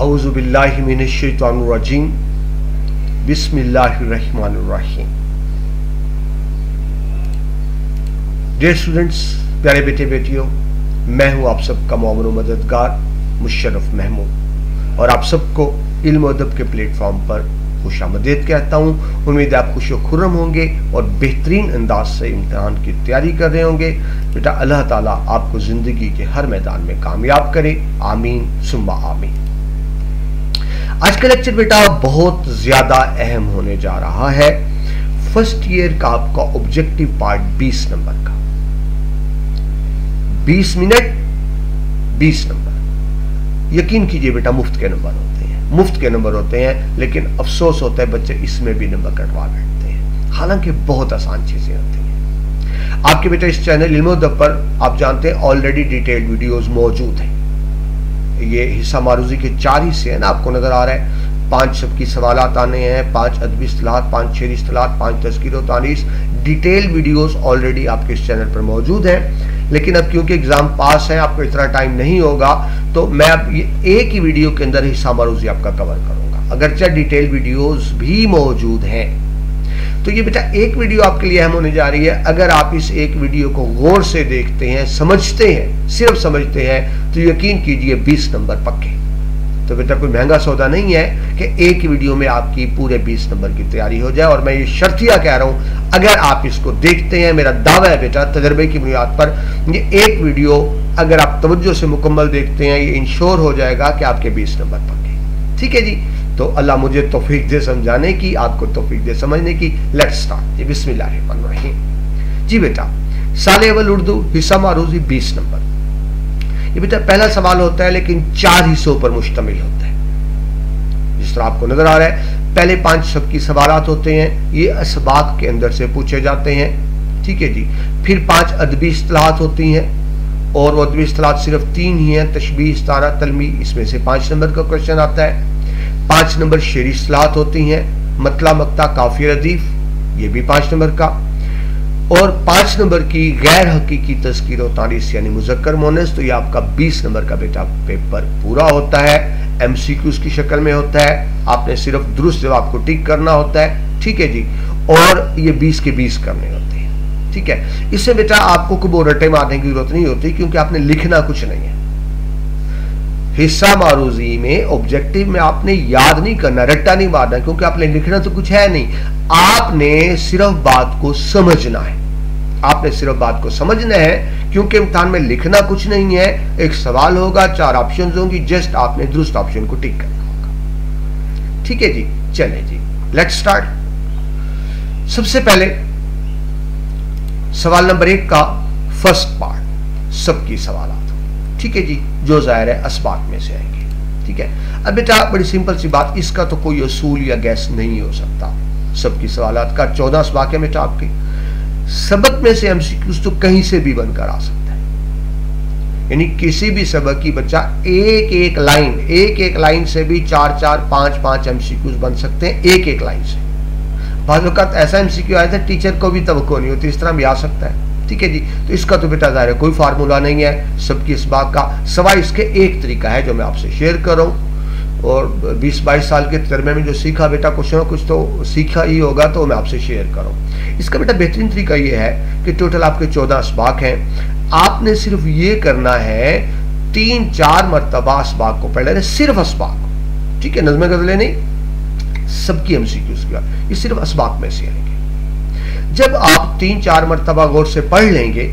औज़ु बिल्लाहि मिनश शैतानिर रजीम, बिस्मिल्लाहिर रहमानिर रहीम। Dear students, प्यारे बेटे बेटियों, मैं हूं आप सबका मोमिन व मददगार मुशर्रफ महमूद और आप सबको इल्म और अदब के प्लेटफॉर्म पर खुशामदीद कहता हूं। उम्मीद है आप खुश व खुर्रम होंगे और बेहतरीन अंदाज से इम्तिहान की तैयारी कर रहे होंगे। बेटा अल्लाह ताला आपको जिंदगी के हर मैदान में कामयाब करे, आमीन सुम्मा आमीन। आज का लेक्चर बेटा बहुत ज्यादा अहम होने जा रहा है। फर्स्ट ईयर का आपका ऑब्जेक्टिव पार्ट 20 नंबर का, 20 मिनट 20 नंबर। यकीन कीजिए बेटा मुफ्त के नंबर होते हैं, मुफ्त के नंबर होते हैं, लेकिन अफसोस होता है बच्चे इसमें भी नंबर कटवा बैठते हैं, हालांकि बहुत आसान चीजें होती हैं। आपके बेटा इस चैनल इल्म अदब पर आप जानते हैं ऑलरेडी डिटेल्ड वीडियोस मौजूद हैं। ये हिस्सा मारूजी के 4 हिस्से हैं ना, आपको नजर आ रहा है। 5 सबकी सवालात आने हैं, 5 अदबी इस्तिलाहात, 5 शेरी इस्तिलाहात, 5 तज़किर व तानीस। डिटेल वीडियोस ऑलरेडी आपके इस चैनल पर मौजूद हैं, लेकिन अब क्योंकि एग्जाम पास है, आपको इतना टाइम नहीं होगा, तो मैं अब ये एक ही वीडियो के अंदर हिस्सा मारूजी आपका कवर करूंगा, अगरचे डिटेल वीडियोस भी मौजूद हैं। तो ये बेटा एक वीडियो आपके लिए अहम होने जा रही है। अगर आप इस एक वीडियो को गौर से देखते हैं, समझते हैं, सिर्फ समझते हैं, तो यकीन कीजिए 20 नंबर पक्के। तो बेटा कोई महंगा सौदा नहीं है कि एक वीडियो में आपकी पूरे 20 नंबर की तैयारी हो जाए। और मैं ये शर्तिया कह रहा हूं, अगर आप इसको देखते हैं, मेरा दावा है बेटा तजर्बे की बुनियाद पर, ये एक वीडियो अगर आप तवज्जो से मुकम्मल देखते हैं, ये इंश्योर हो जाएगा कि आपके 20 नंबर पक्के। ठीक है जी, तो अल्लाह मुझे तौफीक दे समझाने की, आपको तौफीक दे समझने की। Let's start. बिस्मिल्लाहिर्रहमानिर्रहीम। जी बेटा साले अव्वल उर्दू हिस्सा मारूजी 20 नंबर। ये बेटा पहला सवाल होता है, लेकिन 4 हिस्सों पर मुश्तमिल होता है। जिस तरह आपको नजर आ रहा है, पहले 5 सबकी सवालात होते हैं, ये असबाक के अंदर से पूछे जाते हैं। ठीक है जी। फिर 5 अदबी इस्तिलाहात होती हैं, और वो अदबी इस्तिलाहात सिर्फ 3 ही हैं, तशबीह, इस्तारा, तलमी, इसमें से 5 नंबर का क्वेश्चन आता है। 5 नंबर शेरी इस्तिलाहात होती हैं, मतला, मक्ता, काफिया, रदीफ, ये भी 5 नंबर का। और 5 नंबर की गैर हकीकी तज़किर व तारीस यानी मुज़क्कर मुअन्नस, तो ये आपका 20 नंबर का बेटा पेपर पूरा होता है। एमसीक्यूज की शक्ल में होता है, आपने सिर्फ दुरुस्त जवाब को टिक करना होता है। ठीक है जी। और ये 20 के 20 करने होते हैं। ठीक है। इससे बेटा आपको कोई रटे मारने की जरूरत नहीं होती, क्योंकि आपने लिखना कुछ नहीं है। हिस्सा मारूजी में ऑब्जेक्टिव में आपने याद नहीं करना, रट्टा नहीं मारना, क्योंकि आपने लिखना तो कुछ है नहीं, आपने सिर्फ बात को समझना है। आपने सिर्फ बात को समझना है, क्योंकि इम्तिहान में लिखना कुछ नहीं है। एक सवाल होगा, 4 ऑप्शंस होंगी, जस्ट आपने दुरुस्त ऑप्शन को टिक करना होगा। ठीक है जी, चलें जी, लेट्स स्टार्ट। सबसे पहले सवाल नंबर 1 का फर्स्ट पार्ट, सबकी सवालात। ठीक है जी, जो जाहिर है असबाक में से आएंगे। ठीक है। अब बेटा बड़ी सिंपल सी बात, इसका तो कोई असूल या गैस नहीं हो सकता। सबकी सवालात का 14 असबाक है बेटा आपके। सबक में से एमसीक्यूज तो कहीं से भी बनकर आ सकता है, यानी किसी भी सबक की बच्चा एक एक लाइन से भी 4-4, 5-5 एमसीक्यूज बन सकते हैं, एक लाइन से। बाद वक्त ऐसा एमसीक्यू आया था टीचर को भी तवक्को नहीं होती, इस तरह भी आ सकता है। ठीक है जी। तो इसका तो बेटा जाहिर है कोई फार्मूला नहीं है सबकी इसबाक का, सवाई इसके एक तरीका है जो मैं आपसे शेयर कर रहा हूँ। और 20-22 साल के तजर्बे में जो सीखा बेटा, कुछ ना कुछ तो सीखा ही होगा, तो मैं आपसे शेयर करूँ। इसका बेटा बेहतरीन तरीका ये है कि टोटल आपके 14 असबाक हैं। आपने सिर्फ ये करना है 3-4 मरतबा असबाक को पढ़ लेना, सिर्फ असबाक। ठीक है, नज़्म गज़लें नहीं, सबकी एमसीक्यूज़ की बात, ये सिर्फ असबाक में से आएंगे। जब आप 3-4 मरतबा गौर से पढ़ लेंगे,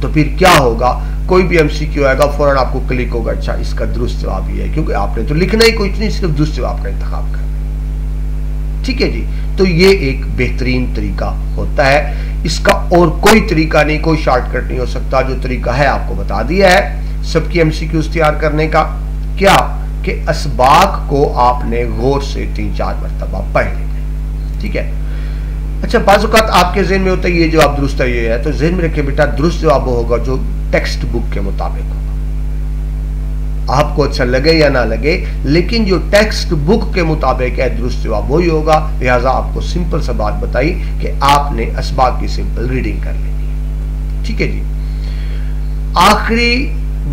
तो फिर क्या होगा, कोई भी एमसीक्यू आएगा फौरन आपको क्लिक होगा, अच्छा इसका दुरुस्त जवाब ही है, क्योंकि आपने तो लिखना ही कुछ नहीं, सिर्फ दुरुस्त जवाब का इंतखाब करना। ठीक है जी। तो ये एक बेहतरीन तरीका होता है, इसका और कोई तरीका नहीं, कोई शॉर्टकट नहीं हो सकता। जो तरीका है आपको बता दिया है सबकी एमसीक्यूज तैयार करने का। क्या कि असबाक को आपने गौर से 3-4 मरतबा पढ़ लेना। ठीक है। अच्छा, बाज़ औक़ात आपके ज़हन में होता है ये जवाब दुरुस्त है, ये है, तो ज़हन में रखिए बेटा दुरुस्त जवाब वो होगा जो टेक्स्ट बुक के मुताबिक होगा। आपको अच्छा लगे या ना लगे, लेकिन जो टेक्स्ट बुक के मुताबिक है दुरुस्त जवाब वही होगा। लिहाजा आपको सिंपल सा बात बताई कि आपने असबाक की सिंपल रीडिंग कर लेनी है। ठीक है जी। आखिरी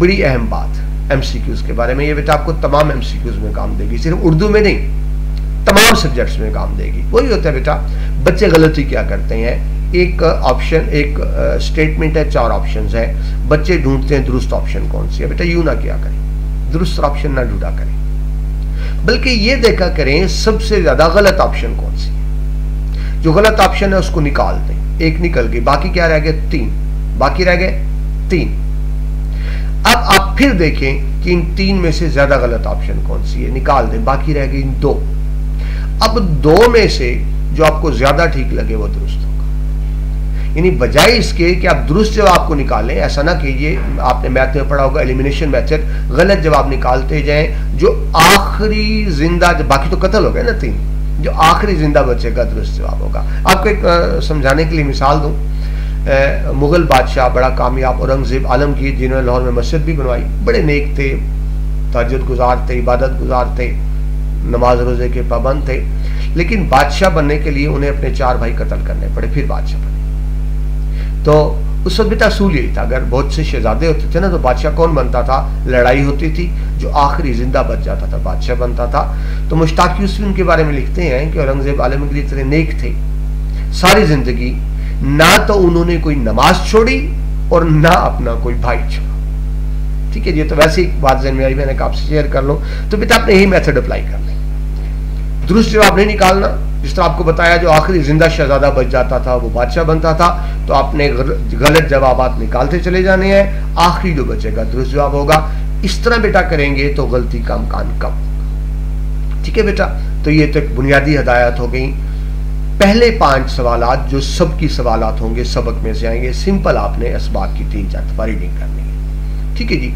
बड़ी अहम बात, एमसीक्यूज के बारे में। ये बेटा आपको तमाम एमसीक्यूज में काम देगी, सिर्फ उर्दू में नहीं, तमाम सब्जेक्ट्स में काम देगी। वही होता है बेटा, बच्चे गलती क्या करते हैं, एक ऑप्शन, एक स्टेटमेंट है, 4 ऑप्शंस है, बच्चे ढूंढते हैं दुरुस्त ऑप्शन कौन सी है। बेटा यूं ना किया करें, दुरुस्त ऑप्शन ना ढूंढा करें, बल्कि ये देखा करें सबसे ज्यादा गलत ऑप्शन कौन सी है। जो गलत ऑप्शन है उसको निकाल दें, एक निकल गई, बाकी क्या रह गए, 3, बाकी रह गए 3। अब आप फिर देखें कि इन 3 में से ज्यादा गलत ऑप्शन कौन सी है, निकाल दें, बाकी रह गई 2। अब 2 में से जो आपको ज्यादा ठीक लगे वो दुरुस्त होगा। यानी बजाय इसके कि आप दुरुस्त जवाब को निकालें, ऐसा ना कीजिए, आपने मैथ में पढ़ा होगा एलिमिनेशन मेथड, गलत जवाब निकालते जाएं, जो आखिरी जिंदा, बाकी तो कत्ल हो गए ना 3, जो आखिरी जिंदा बचेगा दुरुस्त जवाब होगा। आपको एक समझाने के लिए मिसाल दूं, मुगल बादशाह बड़ा कामयाब औरंगजेब आलमगीर, जिन्होंने लाहौर में मस्जिद भी बनवाई, बड़े नेक थे, तहज्जुद गुजार थे, इबादत गुजार थे, नमाज रोजे के पाबंद थे, लेकिन बादशाह बनने के लिए उन्हें अपने 4 भाई कत्ल करने पड़े, फिर बादशाह बने। तो उस वक्त बेटा असूल यही था, अगर बहुत से शहजादे होते थे ना तो बादशाह कौन बनता था, लड़ाई होती थी, जो आखिरी जिंदा बच जाता था बादशाह बनता था। तो मुश्ताक यूसुफ उनके बारे में लिखते हैं कि औरंगजेब आलमगीर इतने नेक थे, सारी जिंदगी ना तो उन्होंने कोई नमाज छोड़ी और ना अपना कोई भाई छोड़ा। ठीक है जी, तो वैसे ही बात जहन में आई, मैंने कहा आपसे शेयर कर लो। तो बेटा आपने यही मेथड अप्लाई कर लें, दुरुस्त जवाब नहीं निकालना, जिस तरह आपको बताया जो आखिरी जिंदा शहजादा बच जाता था वो बादशाह बनता था, तो आपने गलत जवाब निकालते चले जाने हैं, आखिरी जो बचेगा दुरुस्त जवाब होगा। इस तरह बेटा करेंगे तो गलती का इम्कान कम होगा। ठीक है बेटा, तो ये तो एक बुनियादी हदायत हो गई। पहले 5 सवालात जो सबकी सवालात होंगे, सबक में से आएंगे, सिंपल आपने असबाब की 3-4 दफा रीडिंग करनी है। ठीक है जी,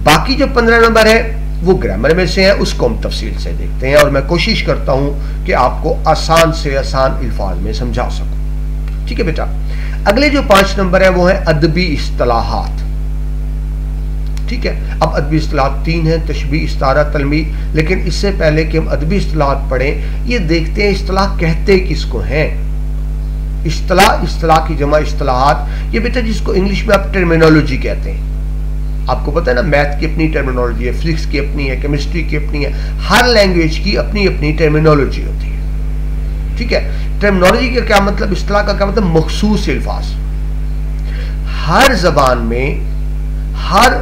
बाकी जो 15 नंबर है वो ग्रामर में से है, उसको हम तफसील से देखते हैं और मैं कोशिश करता हूं कि आपको आसान से आसान अल्फाज में समझा सकूं। ठीक है बेटा, अगले जो 5 नंबर है वो है अदबी इस्तिलाहात। ठीक है, अब अदबी इस्तिलाहात 3 है, तशबीह, इस्तारा, तलमीह, लेकिन इससे पहले कि हम अदबी इस्तिलाहात पढ़ें, ये देखते हैं इस्तिलाह कहते किसको हैं। इस्तिलाह की जमा इस्तिलाहात, ये बेटा जिसको इंग्लिश में आप टर्मिनोलॉजी कहते हैं। आपको पता है ना, मैथ की अपनी टर्मिनोलॉजी है, फिजिक्स की अपनी है, केमिस्ट्री की अपनी है, हर लैंग्वेज की अपनी अपनी टर्मिनोलॉजी होती है। ठीक है, टर्मिनोलॉजी का क्या मतलब, इस्तिलाह का क्या मतलब, मखसूस अल्फाज। हर जबान में, हर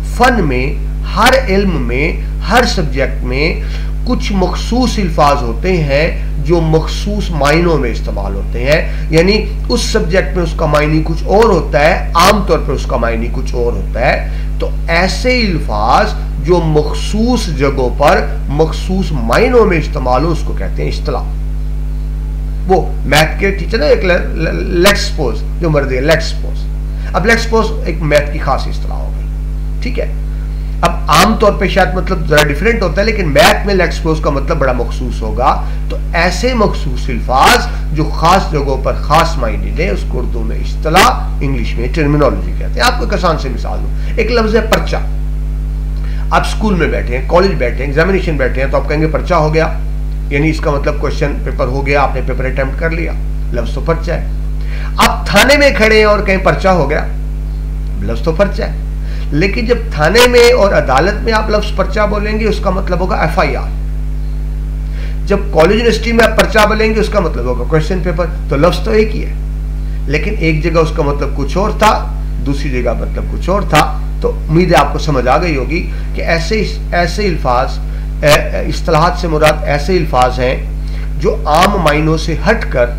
फन में, हर इल्म में, हर सब्जेक्ट में कुछ मखसूस अल्फाज होते हैं जो मखसूस मायनों में इस्तेमाल होते हैं। यानी उस सब्जेक्ट में उसका मायनी कुछ और होता है, आमतौर पर उसका मायनी कुछ और होता है। तो ऐसे अल्फाज जो मखसूस जगहों पर मखसूस मायनों में इस्तेमाल हो उसको कहते हैं इस्तिलाह। वो मैथ के टीचर ना, एक लेट्स सपोज, जो मर्जी है लेट्स सपोज, अब लेट्स सपोज एक मैथ की खास इस्तिलाह हो गई। ठीक है, अब आमतौर पे शायद मतलब जरा डिफरेंट होता है, लेकिन मैथ में लेट्स सपोज का मतलब बड़ा मखसूस होगा। तो ऐसे मखसूस अल्फाज जो खास जगहों पर खास मायने दें उसको उर्दू में इस्तिलाह, इंग्लिश में टर्मिनोलॉजी कहते हैं। आपको एक आसान से मिसाल दूं, एक लफ्ज है पर्चा। आप स्कूल में बैठे हैं, कॉलेज बैठे हैं, एग्जामिनेशन बैठे हैं, तो आप कहेंगे पर्चा हो गया, यानी इसका मतलब क्वेश्चन पेपर हो गया, आपने पेपर अटेम्प्ट कर लिया, लफ्ज तो पर्चा है। आप थाने में खड़े हैं और कहीं पर्चा हो गया, लफ्ज तो पर्चा है। लेकिन जब थाने में और अदालत में आप लफ्ज पर्चा बोलेंगे उसका मतलब होगा FIR। जब कॉलेज यूनिवर्सिटी में आप पर्चा बोलेंगे उसका मतलब होगा क्वेश्चन पेपर। तो लफ्ज तो एक ही है, लेकिन एक जगह उसका मतलब कुछ और था, दूसरी जगह मतलब कुछ और था। तो उम्मीद है आपको समझ आ गई होगी कि ऐसे अल्फाज, इस्तिलाहात से मुराद ऐसे अल्फाज हैं जो आम मायनों से हटकर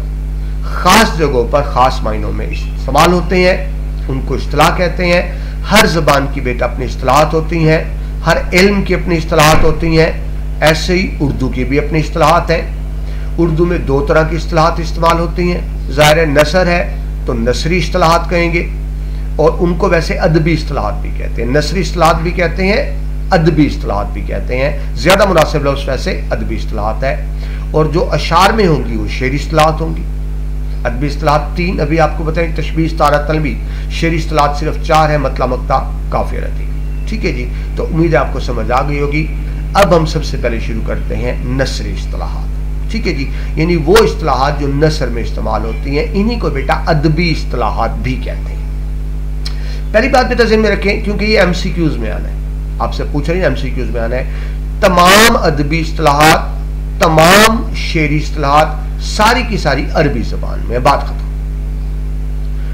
खास जगहों पर खास मायनों में इस्तेमाल होते हैं, उनको इस्तिलाह कहते हैं। हर जबान की बेटा अपनी इस्तिलाहात होती हैं, हर इल्म की अपनी इस्तिलाहात होती हैं। ऐसे ही उर्दू की भी अपनी इस्तिलाहात हैं। उर्दू में 2 तरह की इस्तिलाहात इस्तेमाल होती हैं। ज़ाहिर नसर है तो नसरी इस्तिलाहात कहेंगे, और उनको वैसे अदबी इस्तिलाहात भी कहते हैं। नसरी इस्तिलाहात भी कहते हैं, अदबी इस्तिलाहात भी कहते हैं। ज़्यादा मुनासिब लफ्ज़ वैसे अदबी इस्तिलाहात है। और जो अशार में होंगी वो शेरी इस्तिलाहात होंगी। अदबी इस्तिलाहात 3 अभी आपको बताएं, तशबीह, इस्तारा, तलमीह। शेरी इस्तिलाहात सिर्फ 4 है, मतला, मक्ता, काफिया, रतीब। ठीक है जी, तो उम्मीद है आपको समझ आ गई होगी। अब हम सबसे पहले शुरू करते हैं नसरी इस्तिलाहात। ठीक है जी, यानी वो इस्तिलाहात जो नसर में इस्तेमाल होती हैं, इन्हीं को बेटा अदबी इस्तिलाहात भी कहते हैं। पहली बात बेटा ज़हन में रखें, क्योंकि ये MCQs में आना है, आपसे पूछ रही है, एमसीक्यूज में आना है। तमाम अदबी इस्तिलाहात, तमाम शेरी इस्तिलाहात सारी की सारी अरबी ज़बान में, बात खत्म।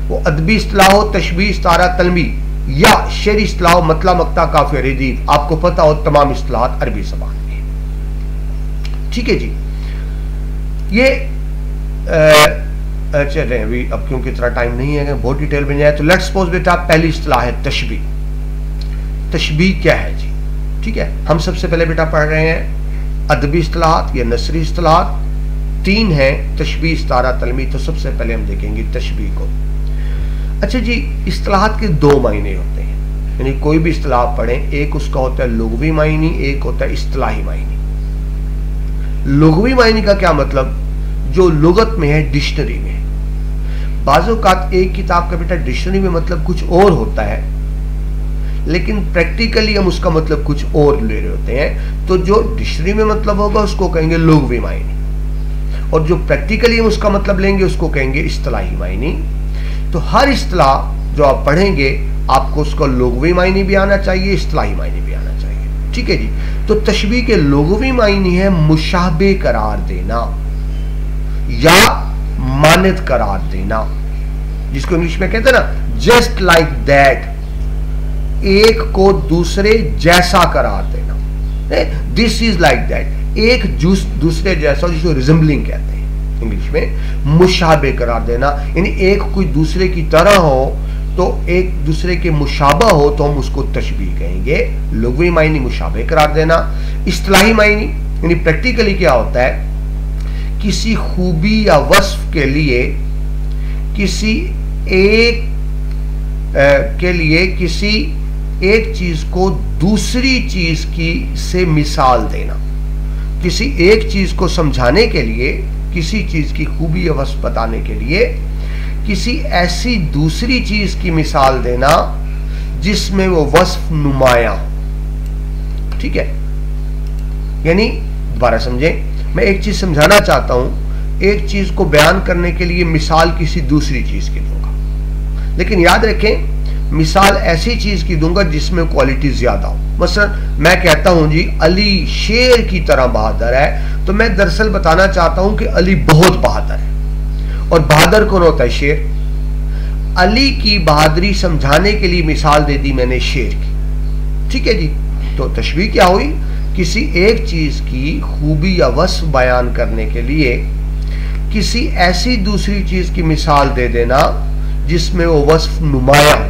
वो अदबी इस्तिलाह हो, तशबीह, इस्तारा, तलमी या शेरी इस्तिलाह, मतला, मक्ता, काफिया, रदीफ, आपको पता हो तमाम इस्तिलाहात अरबी ज़बान में। ठीक है जी। ये चलें अभी, अब क्योंकि इतना टाइम नहीं है बहुत डिटेल में जाए, तो लेट्स सपोज बेटा पहली इस्तिलाह है तशबीह। तशबीह क्या है जी? ठीक है, हम सबसे पहले बेटा पढ़ रहे हैं अदबी इस्तिलाहात या नसरी इस्तिलाहात। 3 हैं, तशबीह, इस्तारा, तलमी। तो सबसे पहले हम देखेंगे तशबीह को। अच्छा जी, इस्तिलाहात के 2 मायने होते हैं, यानी कोई भी इस्तिलाह पढ़ें, एक उसका होता है लुग़वी मायनी, एक होता है इस्तिलाही मायनी। लुग़वी मायनी का क्या मतलब? जो लुगत में है, डिक्शनरी में है। बाज़ औक़ात एक किताब का बेटा डिक्शनरी में मतलब कुछ और होता है, लेकिन प्रैक्टिकली हम उसका मतलब कुछ और ले रहे होते हैं। तो जो डिक्शनरी में मतलब होगा उसको कहेंगे लुग़वी मायनी, और जो प्रैक्टिकली हम उसका मतलब लेंगे उसको कहेंगे इस्तिलाही मायनी। तो हर इस्तिलाह जो आप पढ़ेंगे आपको उसका लुग़वी मायनी भी आना चाहिए, इस्तिलाही मायनी भी आना चाहिए। ठीक है जी। तो तशबीह के लुग़वी मायनी है मुशाबे करार देना या मानद करार देना, जिसको इंग्लिश में कहते हैं ना जस्ट लाइक दैट, एक को दूसरे जैसा करार देना। दिस इज लाइक दैट, एक दूसरे जैसा, जिसको रिजेंबलिंग कहते हैं इंग्लिश में। मुशाबे करार देना यानी एक कोई दूसरे की तरह हो, तो एक दूसरे के मुशाबा हो तो हम उसको तशबीह कहेंगे। लुग़वी मायनी मुशाबे करार देना। इस्तिलाही मायनी यानी प्रैक्टिकली क्या होता है? किसी खूबी या वस्फ के लिए किसी एक चीज को दूसरी चीज की से मिसाल देना। किसी एक चीज को समझाने के लिए, किसी चीज की खूबी या वस्फ बताने के लिए किसी ऐसी दूसरी चीज की मिसाल देना जिसमें वो वस्फ नुमाया हो। ठीक है, यानी दोबारा समझें, मैं एक चीज समझाना चाहता हूं, एक चीज को बयान करने के लिए मिसाल किसी दूसरी चीज की दूंगा, लेकिन याद रखें मिसाल ऐसी चीज की दूंगा जिसमें क्वालिटी ज्यादा हो। मसलन मैं कहता हूं जी अली शेर की तरह बहादुर है, तो मैं दरअसल बताना चाहता हूं कि अली बहुत बहादुर है। और बहादुर कौन होता है? शेर। अली की बहादुरी समझाने के लिए मिसाल दे दी मैंने शेर की। ठीक है जी। तो तशबीह क्या हुई? किसी एक चीज की खूबी या वस्फ बयान करने के लिए किसी ऐसी दूसरी चीज की मिसाल दे देना जिसमें वो वस्फ नुमाया हो।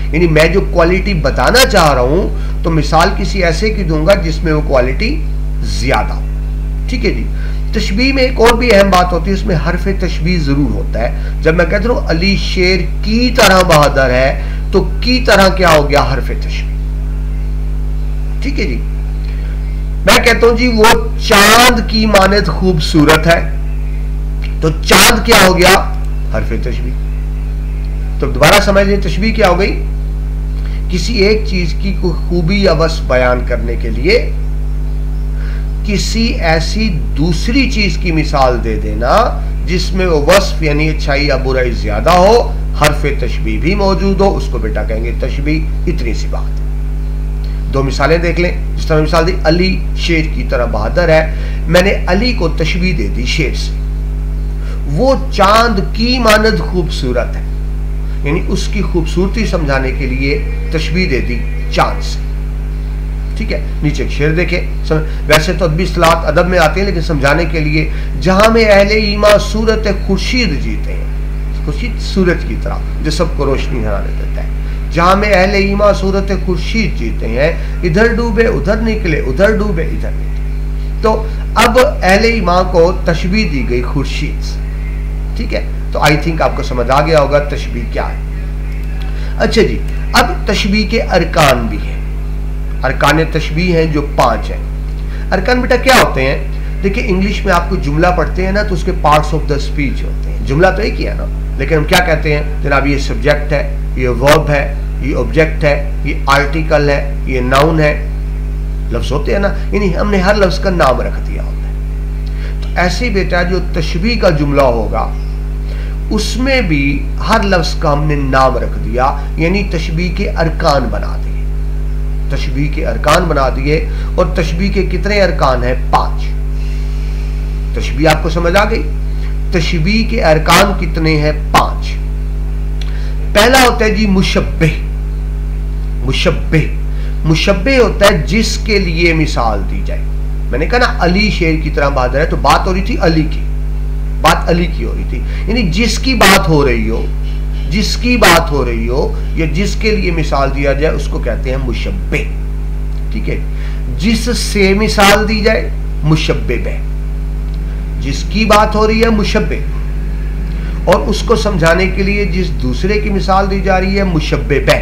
यानी मैं जो क्वालिटी बताना चाह रहा हूं तो मिसाल किसी ऐसे की दूंगा जिसमें वो क्वालिटी ज्यादा हो। ठीक है जी। तशबीह में एक और भी अहम बात होती है, उसमें हर्फ तशबीह जरूर होता है। जब मैं कहता हूं अली शेर की तरह बहादुर है, तो की तरह क्या हो गया? हर्फ तशबीह। ठीक है जी। मैं कहता हूं जी वो चांद की मानद खूबसूरत है, तो चांद क्या हो गया? हर्फ तशबीह। तो दोबारा समझिए तशबीह क्या हो गई? किसी एक चीज की खूबी या वस्फ बयान करने के लिए किसी ऐसी दूसरी चीज की मिसाल दे देना जिसमें वो वस्फ यानी अच्छाई या बुराई ज्यादा हो, हर्फ तशबीह भी मौजूद हो, उसको बेटा कहेंगे तशबीह। इतनी सी बात है। 2 मिसालें देख लें। जिस तरह मिसाल दी अली शेर की तरह बहादुर है, मैंने अली को तशबीह दे दी शेर से। वो चांद की मानद खूबसूरत है, यानी उसकी खूबसूरती समझाने के लिए तशबीह दे दी चांद से। ठीक है। नीचे एक शेर देखें। वैसे तो अदबी इस्तिलाहात अदब में आते हैं, लेकिन समझाने के लिए, जहां में अहले ईमान सूरत खुर्शीद जीते हैं, खुर्शीद सूरज की तरह जो सबको रोशनी हराने देता है, जहां में अहले ईमान सूरत खुर्शीद जीते हैं, इधर डूबे उधर निकले, उधर डूबे इधर निकले। तो अब अहले ईमान को तशबीह दी गई खुर्शीद से। ठीक है। तो आई थिंक आपको समझ आ गया होगा तशबीह क्या है। अच्छा जी, अब तशबीह के अरकान भी हैं। अरकान तशबीह हैं जो 5 हैं। अरकान बेटा क्या होते हैं? देखिए इंग्लिश में आपको जुमला पढ़ते हैं ना, तो उसके पार्ट्स ऑफ द स्पीच होते हैं। जुमला तो एक ही है ना, लेकिन हम क्या कहते हैं? जनाब ये सब्जेक्ट है, ये वर्ब है, ये ऑब्जेक्ट है, ये आर्टिकल है, ये नाउन है। लफ्ज होते हैं ना, यानी हमने हर लफ्ज का नाम रख दिया होता है। तो ऐसे बेटा जो तशबीह का जुमला होगा उसमें भी हर लफ्ज का हमने नाम रख दिया, यानी तशबीह के अरकान बना दिए। तशबीह के अरकान बना दिए। और तशबीह के कितने अरकान हैं? 5। तशबीह आपको समझ आ गई? तशबीह के अरकान कितने हैं? 5। पहला होता है जी मुशब्बे। मुशब्बे होता है जिसके लिए मिसाल दी जाए। मैंने कहा ना अली शेर की तरह बहादुर है, तो बात हो रही थी अली की, बात अली की हो रही थी। यानी जिसकी बात हो रही हो या जिसके लिए मिसाल दिया जाए उसको कहते हैं मुशब्बे। ठीक है, जिससे मिसाल दी जाए मुशब्बे बे। जिसकी बात हो रही है मुशब्बे, और उसको समझाने के लिए जिस दूसरे की मिसाल दी जा रही है मुशब्बे बे।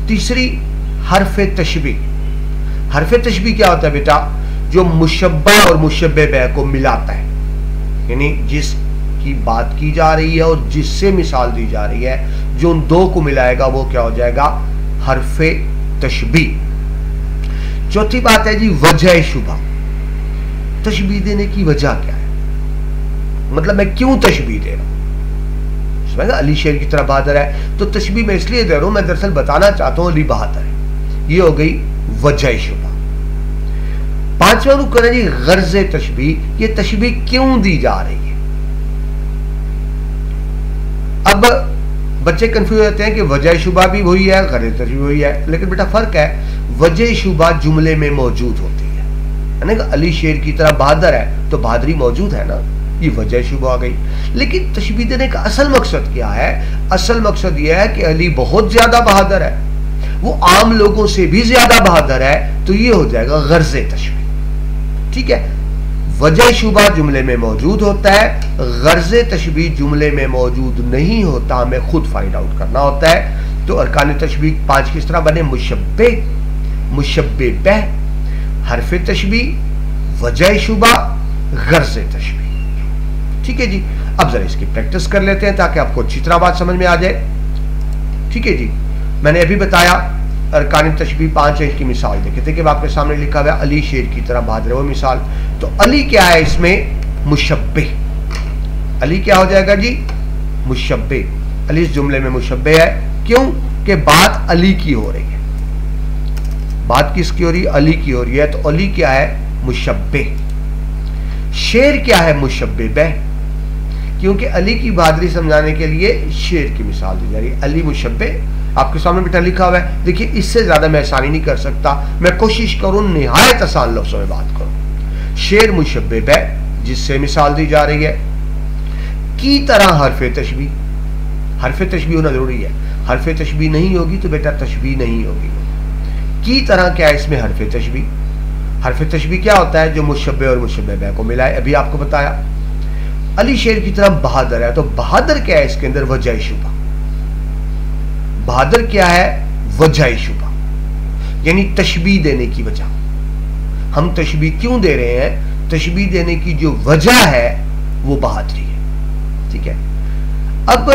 तीसरी हरफे तशबीह। हरफे तशबीह क्या होता है बेटा? जो मुशब्बा और मुशब्बे बे को मिलाता है, यानी जिसकी बात की जा रही है और जिससे मिसाल दी जा रही है, जो उन दो को मिलाएगा वो क्या हो जाएगा? हरफे तशबीह। चौथी बात है जी वजह शुबा। तशबीह देने की वजह क्या है? मतलब मैं क्यों तशबीह दे रहा हूं? अली शेर की तरह बहादुर है, तो तशबीह मैं इसलिए दे रहा हूं, मैं दरअसल बताना चाहता हूं अली बहादुर है। ये हो गई वजह शुबा। पांचवा रुकन है जी गर्ज तशबीह। ये तशबीह क्यों दी जा रही है? अब बच्चे कंफ्यूज होते हैं कि वजह शुबा भी वही है, गर्ज तशबीह वही है, लेकिन बेटा फर्क है। वजह शुबा जुमले में मौजूद होती है, यानी कि अली शेर की तरह बहादुर है तो बहादुरी मौजूद है ना, ये वजह शुबा आ गई। लेकिन तशबीह देने का असल मकसद क्या है? असल मकसद यह है कि अली बहुत ज्यादा बहादुर है, वो आम लोगों से भी ज्यादा बहादुर है, तो ये हो जाएगा गर्ज तशबीह। ठीक है, वजह शुबा जुमले में मौजूद होता है, गर्ज तशबीह जुमले में मौजूद नहीं होता, हमें खुद फाइंड आउट करना होता है। तो अरकान तशबीह 5 किस तरह बने? मुशब्बे, मुशब्बे बह, हरफ तशबीह, वजह शुबा, गर्ज तशबीह। ठीक है जी, अब जरा इसकी प्रैक्टिस कर लेते हैं ताकि आपको अच्छी तरह बात समझ में आ जाए। ठीक है जी, मैंने अभी बताया अरकान तशबीह 5 है, इसकी मिसाल देखे थे कि आपके सामने लिखा हुआ है अली शेर की तरह बहादुर है, वो मिसाल। तो अली क्या है इसमें? मुशब्बे। अली क्या हो जाएगा जी? मुशब्बे। अली इस जुमले में मुशब्बे है, क्यों? कि बात अली की हो रही है। बात किसकी हो रही है? अली की हो रही है, तो अली क्या है? मुशब्बे। शेर क्या है? मुशब्बे बह, क्योंकि अली की बहादुरी समझाने के लिए शेर की मिसाल दी जा रही है। अली मुशब्बे आपके सामने बेटा लिखा हुआ है। देखिए, इससे ज्यादा मैं आसानी नहीं कर सकता, मैं कोशिश करूं निहायत आसान लफ्ज़ों में बात करूं। शेर मुशब्बे बह, जिससे मिसाल दी जा रही है, की तरह हरफ तशबीह। हरफ तशबीह होना जरूरी है, हरफ तशबीह नहीं होगी तो बेटा तशबीह नहीं होगी। की तरह क्या है इसमें? हरफ तशबीह। हरफ तशबीह क्या होता है? जो मुशब्बे और मुशब्बे बह को मिलाए। अभी आपको बताया अली शेर की तरह बहादुर है, तो बहादुर क्या है इसके अंदर? वजह शुबा। बहादुर क्या है? वजह शुबा, यानी तशबीह देने की वजह। हम तशबीह क्यों दे रहे हैं? तशबीह देने की जो वजह है वो बहादुरी है। ठीक है, अब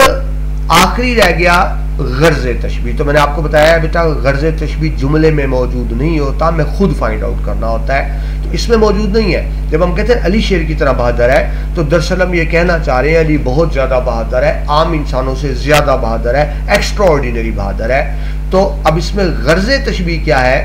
आखिरी रह गया गर्ज तशबीह। तो मैंने आपको बताया बेटा गर्ज तशबीह जुमले में मौजूद नहीं होता, हमें खुद फाइंड आउट करना होता है। तो इसमें मौजूद नहीं है। जब हम कहते हैं अली शेर की तरह बहादुर है, तो दरअसल हम ये कहना चाह रहे हैं अली बहुत ज्यादा बहादुर है, आम इंसानों से ज्यादा बहादुर है, एक्स्ट्राऑर्डिनरी बहादुर है। तो अब इसमें गर्ज तशबीह क्या है?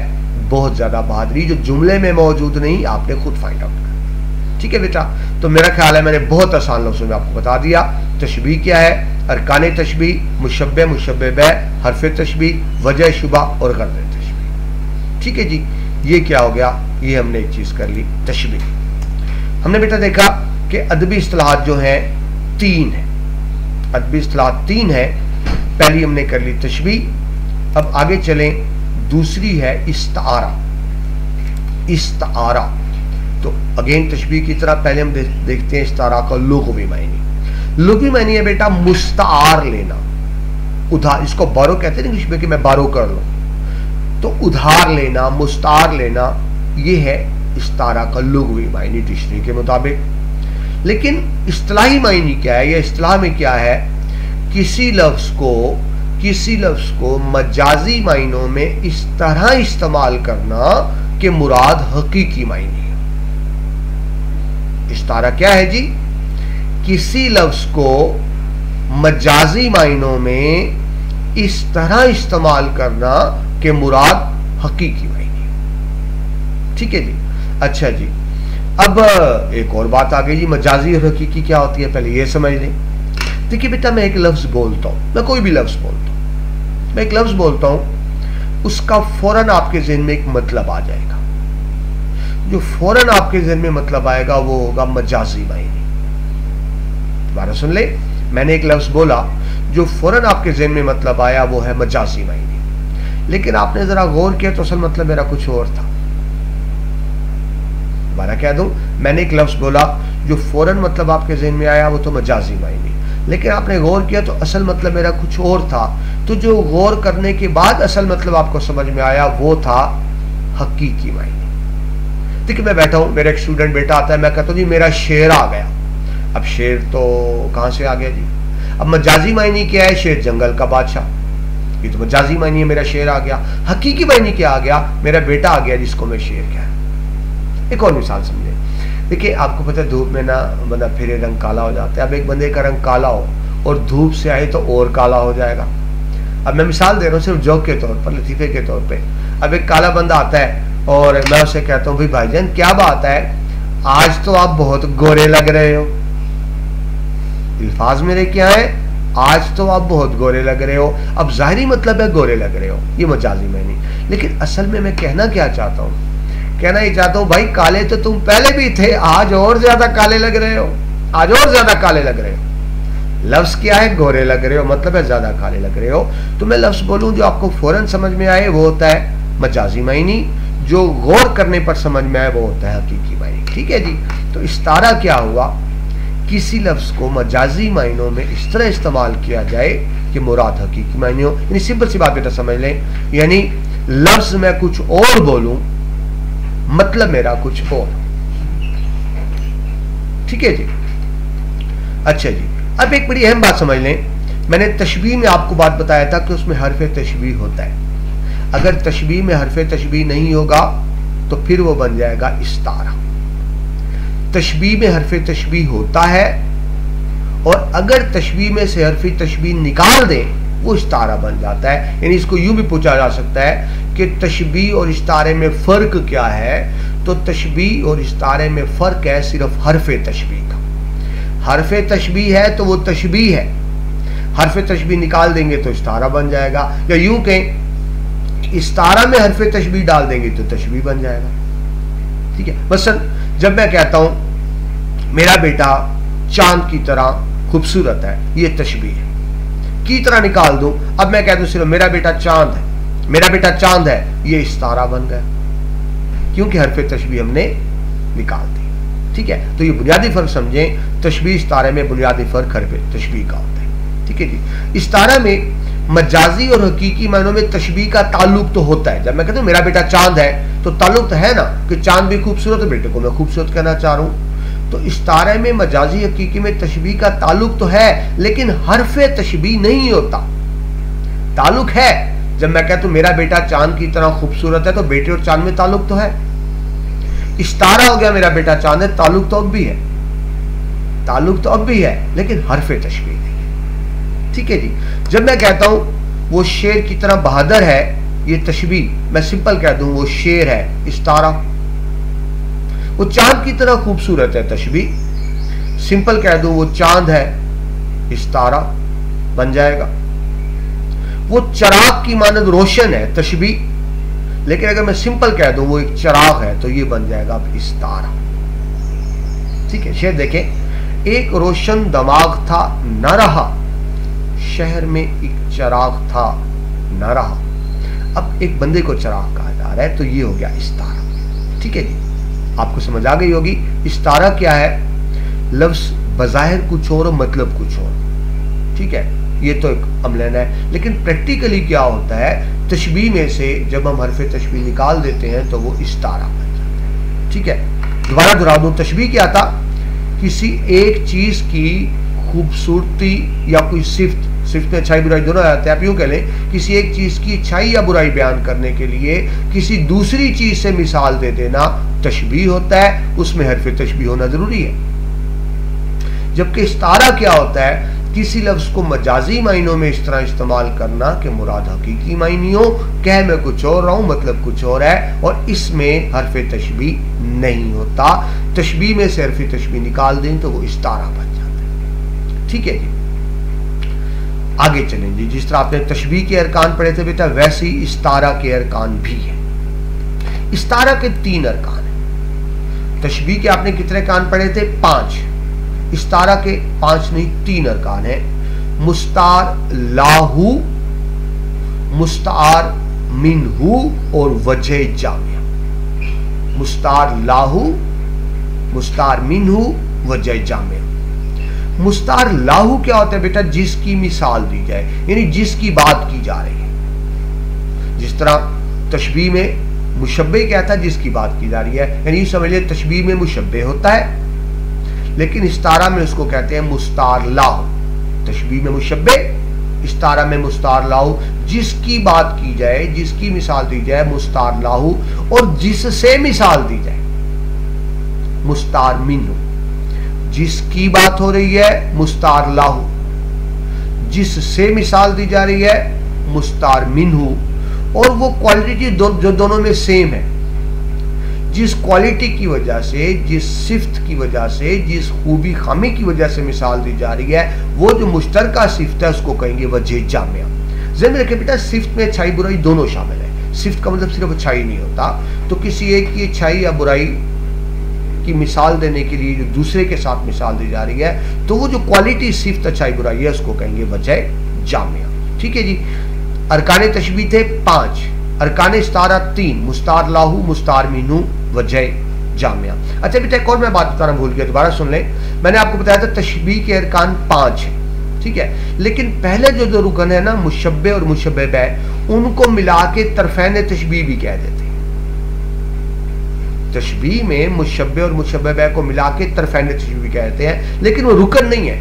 बहुत ज्यादा बहादुरी, जो जुमले में मौजूद नहीं, आपने खुद फाइंड आउट करना। ठीक है बेटा, तो मेरा ख्याल है मैंने बहुत आसान लफ्ज़ों में आपको बता दिया तशबीह क्या है। अरकान तशबीह, मुशब्बे, मुशब्बे बह, हरफ तशबीह, वजह शुबा और गर्ज तशबीह। ठीक है जी, ये क्या हो गया? ये हमने एक चीज कर ली, तशबीह। हमने बेटा देखा कि अदबी इस्तिलाहात जो हैं 3 है, अदबी इस्तिलाहात 3 है। पहली हमने कर ली तशबीह। अब आगे चलें, दूसरी है इस्तारा। इस्तारा तो अगेन तशबीह की तरह पहले हम देखते हैं इस्तारा का लुग़वी मायने। लुग़वी मायने है बेटा मुस्तार लेना, उधार। इसको बारो कहते हैं इंग्लिश में कि मैं बारो कर लूं, तो उधार लेना, मुस्तार लेना, ये है इस्तारा का लुग़वी मायने डिक्शनरी के मुताबिक। लेकिन इस्तिलाही मायने क्या है? या इस्तिलाह में क्या है? किसी लफ्ज को मजाजी मायनों में इस तरह इस्तेमाल करना कि मुराद हकीकी मायने है। इस्तारा क्या है जी? किसी लफ्ज को मजाजी मायनों में इस तरह इस्तेमाल करना कि मुराद हकीकी मायने। ठीक है जी। अच्छा जी, अब एक और बात आ गई जी, मजाजी और हकीकी क्या होती है, पहले ये समझ लें। देखिए बेटा, मैं एक लफ्ज बोलता हूं, मैं कोई भी लफ्ज बोलता हूं, मैं एक लफ्ज बोलता हूं, उसका फौरन आपके ज़हन में एक मतलब आ जाएगा। जो फौरन आपके ज़हन में मतलब आएगा वो होगा मजाजी मायने। दोबारा सुन ले, मैंने एक लफ्ज बोला, जो फौरन आपके ज़हन में मतलब आया वो है मजाजी मायने, लेकिन आपने जरा गौर किया तो असल मतलब मेरा कुछ और था। दोबारा कह दूं, मैंने एक लफ्ज बोला, जो फौरन मतलब आपके ज़हन में आया वो तो मजाजी मायने, लेकिन आपने गौर किया तो असल मतलब मेरा कुछ और था। तो जो गौर करने के बाद असल मतलब आपको समझ में आया वो था हकीकी मायने। देखिए, मैं बैठा हूं, मेरा एक स्टूडेंट बेटा आता है, मैं कहता हूं जी मेरा शेर आ गया। अब शेर तो कहां से आ गया जी? अब मजाजी मायने क्या है? शेर जंगल का बादशाह, ये तो मजाजी मायने है, मेरा शेर आ गया। हकीकी मायने क्या आ गया? मेरा बेटा आ गया जिसको मैं शेर कह रहा हूं। एक और मिसाल समझे। देखिए, आपको पता है धूप में ना बंदा फिरे रंग काला हो जाता है। अब एक बंदे का रंग काला हो और धूप से आए तो और काला हो जाएगा। अब मैं मिसाल दे रहा हूँ सिर्फ जोक के तौर पर, लतीफे के तौर पे। अब एक काला बंदा आता है और मैं उसे कहता हूँ, भाई भाईजान क्या बात है, आज तो आप बहुत गोरे लग रहे हो। अल्फाज मेरे क्या है? आज तो आप बहुत गोरे लग रहे हो। अब जाहिरी मतलब है गोरे लग रहे हो, ये मजाजी मायने। लेकिन असल में मैं कहना क्या चाहता हूँ? कहना ये चाहता हूँ, भाई काले तो तुम पहले भी थे, आज और ज्यादा काले लग रहे हो, आज और ज्यादा काले लग रहे हो। लफ्ज क्या है? गोरे लग रहे हो, मतलब है ज्यादा काले लग रहे हो। तो मैं लफ्ज बोलूं जो आपको फौरन समझ में आए वो होता है मजाजी मायने, जो गौर करने पर समझ में आए वो होता है हकीकी मायने। ठीक है जी। तो इस्तारा क्या हुआ? किसी लफ्ज को मजाजी मायनों में इस तरह इस्तेमाल किया जाए कि मुराद हकीकी मायने हो। यानी सिंपल सी बात बेटा समझ लें, यानी लफ्ज मैं कुछ और बोलूं, मतलब मेरा कुछ और। ठीक है जी। अच्छा जी, अब एक बड़ी अहम बात समझ लें। मैंने तशबीह में आपको बात बताया था कि उसमें हरफ तशबीह होता है। अगर तशबीह में हरफ तशबीह नहीं होगा तो फिर वो बन जाएगा इस्तारा। तशबीह में हरफ तशबीह होता है, और अगर तशबीह में से हरफ तशबीह निकाल दें वो इस्तारा बन जाता है। यानी इसको यूं भी पूछा जा सकता है कि तशबीह और इस्तारे में फर्क क्या है? तो तशबीह और इस्तारे में फर्क है सिर्फ हरफ तशबीह का। हरफ तशबीह है तो वो तशबीह है, हरफ तशबीह निकाल देंगे तो इस्तारा बन जाएगा। या यूं कहें, इस्तारा में हरफ तशबीह डाल देंगे तो तशबीह बन जाएगा। ठीक है। मसलन जब मैं कहता हूं मेरा बेटा चांद की तरह खूबसूरत है, ये तशबीह है। की तरह निकाल दूं, अब मैं कह दूं सिर्फ मेरा बेटा चांद है, मेरा बेटा चांद है, ये इस्तारा बन गया, क्योंकि हरफ तशबीह हमने निकाल दी। ठीक है। तो ये बुनियादी फर्क समझें, तशबीह इस्तारे में बुनियादी फर्क हरफ तशबीह का होता है। ठीक है जी। इस्तारा में मजाजी और हकीकी मायनों में तशबीह का ताल्लुक तो होता है। जब मैं कहता हूं मेरा बेटा चांद है तो ताल्लुक तो है ना कि चांद भी खूबसूरत है, बेटे को मैं खूबसूरत कहना चाह रहा हूं। तो इस्तारे में मजाजी हकीकी में तशबीह का ताल्लुक तो है, लेकिन हरफ तशबीह नहीं होता। ताल्लुक है, जब मैं कहता हूं मेरा बेटा चांद की तरह खूबसूरत है तो बेटे और चांद में ताल्लुक तो है। इस्तारा हो गया मेरा बेटा चांद है, ताल्लुक तो अब भी है, ताल्लुक तो अब भी है, लेकिन हरफ तशबीह नहीं है। ठीक है जी। जब मैं कहता हूं वो शेर की तरह बहादुर है, ये तशबीह, मैं सिंपल कह दूं वो शेर है, इस्तारा। वो चांद की तरह खूबसूरत है, तशबीह। सिंपल कह दूं वो चांद है, इस्तारा बन जाएगा। वो चराग की मानद रोशन है, तशबीह। लेकिन अगर मैं सिंपल कह दूं वो एक चराग है तो ये बन जाएगा अब इस्तारा। ठीक है। शेर देखें, एक रोशन दमाग था न रहा, शहर में एक चराग था न रहा। अब एक बंदे को चराग कहा जा रहा है तो ये हो गया इस्तारा। ठीक है जी। आपको समझ आ गई होगी इस्तारा क्या है? लफ्ज बज़ाहिर कुछ और मतलब कुछ और। ठीक है। ये तो एक अमलन है, लेकिन प्रैक्टिकली क्या होता है, तशबीह में से जब हम हरफ तशबीह निकाल देते हैं तो वो इस्तारा बन जाता है। ठीक है। दोबारा दोहरा दूं, तशबीह क्या था? किसी एक चीज की खूबसूरती या कोई सिफ्त में अच्छाई बुराई दोनों आते हैं। आप यूं कह लें, किसी एक चीज की अच्छाई या बुराई बयान करने के लिए किसी दूसरी चीज से मिसाल दे देना तशबीह होता है, उसमें हरफ तशबीह होना जरूरी है। जबकि इस्तारा क्या होता है? किसी लफ्ज को मजाजी मायनों में इस तरह इस्तेमाल करना कि मुराद हकीकी मायनी हो, कह मैं कुछ और रहा हूं मतलब कुछ और है, और इसमें हरफ तशबीह नहीं होता। तशबीह में से हरफ तशबीह निकाल दें तो वो इस्तारा बन जाता है। ठीक है जी, आगे चलें जी। जिस तरह आपने तशबीह के अरकान पढ़े थे बेटा, वैसे ही इस्तारा के अरकान भी है। इस्तारा के 3 अरकान है। तशबीह के आपने कितने कान पढ़े थे? 5। इस्तारा के 5 नहीं 3 अरकान है। मुस्तार लाहू, मुस्तार मिनहू और वजह जामिया। मुस्तार लाहू, मुस्तार मिनहू, वजह जामिया। मुस्तार लाहू क्या होता है बेटा? जिसकी मिसाल दी जाए, यानी जिसकी बात की जा रही है। जिस तरह तशबीह में मुशब्बे क्या था? जिसकी बात की जा रही है, यानी समझ लिया तशबीह में मुशब्बे होता है, लेकिन इस्तारा में उसको कहते हैं मुस्तार लाहू। तशबीह में मुशब्बे, इस्तारा में मुस्तार लाहू। जिसकी बात की जाए, जिसकी मिसाल दी जाए, मुस्तार लाहू, और जिससे मिसाल दी जाए, मुस्तार मिन्हू। जिसकी बात हो रही है मुस्तार लाहू, जिससे मिसाल दी जा रही है मुस्तार मिन्हू, और वो क्वालिटी जो दोनों में सेम है। जिस क्वालिटी की वजह से, जिस सिफ्त की वजह से, जिस खूबी खामी की वजह से मिसाल दी जा रही है, वो जो मुश्तरका सिफ्त है उसको कहेंगे वजह जामिया। ज़हन में रखें बेटा, सिफ्त में अच्छाई बुराई दोनों शामिल है। सिफ्त का मतलब सिर्फ अच्छाई नहीं होता, तो किसी एक की अच्छाई या बुराई की मिसाल देने के लिए जो दूसरे के साथ मिसाल दी जा रही है, तो वो जो क्वालिटी सिफ्त अच्छाई बुराई है उसको कहेंगे वजह जामिया। ठीक है जी। अरकान तशबीह थे 5, अरकान इस्तारा 3, मुस्तार लाहू, मुस्तार मीनू, वजह जामिया। अच्छा बेटा, एक और मैं बात बताना भूल गया, दोबारा सुन लें। मैंने आपको बताया था तशबीह के अरकान 5 है, ठीक है, लेकिन पहले जो रुकन है ना, मुशब्बे और मुशब्बे बै, उनको मिला के तरफैन तशबीह भी कह देते हैं। तशबीह में मुशब्बे और मुशब्बे बै को मिला के तरफैन तशबीह भी कहते हैं, लेकिन वो रुकन नहीं है।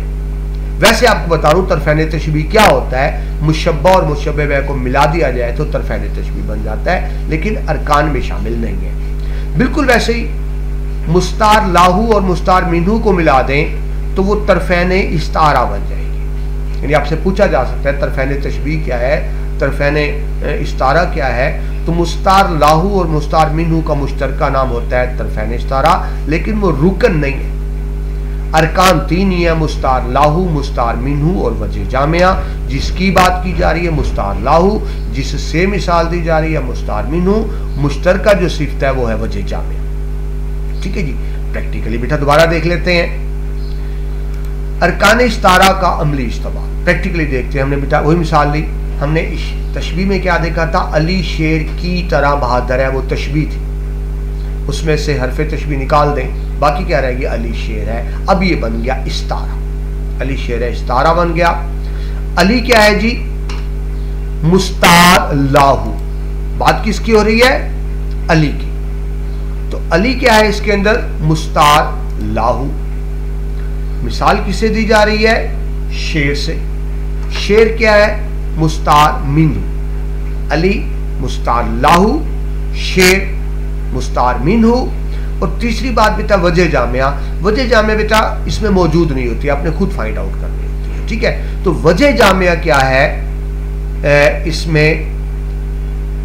वैसे आपको बता रहा हूं तरफैन तशबीह क्या होता है। मुशब्बा और मुशब्बे बै को मिला दिया जाए तो तरफैन तशबीह बन जाता है, लेकिन अरकान में शामिल नहीं है। बिल्कुल वैसे ही मुस्तार लाहू और मुस्तार मिन्हू को मिला दें तो वो तरफैन इस्तारा बन जाएगी। यानी आपसे पूछा जा सकता है तरफैन तशबीह क्या है, तरफैन इस्तारा क्या है, तो मुस्तार लाहू और मुस्तार मिन्हू का मुश्तरका नाम होता है तरफैन इस्तारा, लेकिन वो रुकन नहीं है। अरकान 3 ही है, मुस्तार लाहू, मुस्तार मिन्हू और वजह जामिया। जिसकी बात की जा रही है मुस्तार लाहू, जिससे मिसाल दी जा रही है मुस्तार मिन्हू, मुश्तरका जो सिफ्त है वो है वजह जामिया। ठीक है जी। प्रैक्टिकली बेटा दोबारा देख लेते हैं अरकान इस्तारा का अमली इस्तेमाल। प्रैक्टिकली देखते हैं। हमने बेटा वही मिसाल ली, हमने तशबीह में क्या देखा था? अली शेर की तरह बहादुर है, वो तशबीह थी, उसमें से हरफ तशबीह निकाल दें, बाकी क्या रहेगी? अली शेर है। अब ये बन गया इस्तारा, अली शेर है, इस्तारा बन गया। अली क्या है जी? मुस्तार लाहू। बात किसकी हो रही है? अली की। तो अली क्या है इसके अंदर? मुस्तार लाहू। मिसाल किससे दी जा रही है? शेर से। शेर क्या है? मुस्तार मिन्हू। अली मुस्तार लाहू, शेर मुस्तार मिन्हू। और तीसरी बात बेटा वजह जामिया। वजह जामिया बेटा इसमें मौजूद नहीं होती, आपने खुद फाइंड आउट करनी होती है। ठीक है, तो वजह जामिया क्या है? इसमें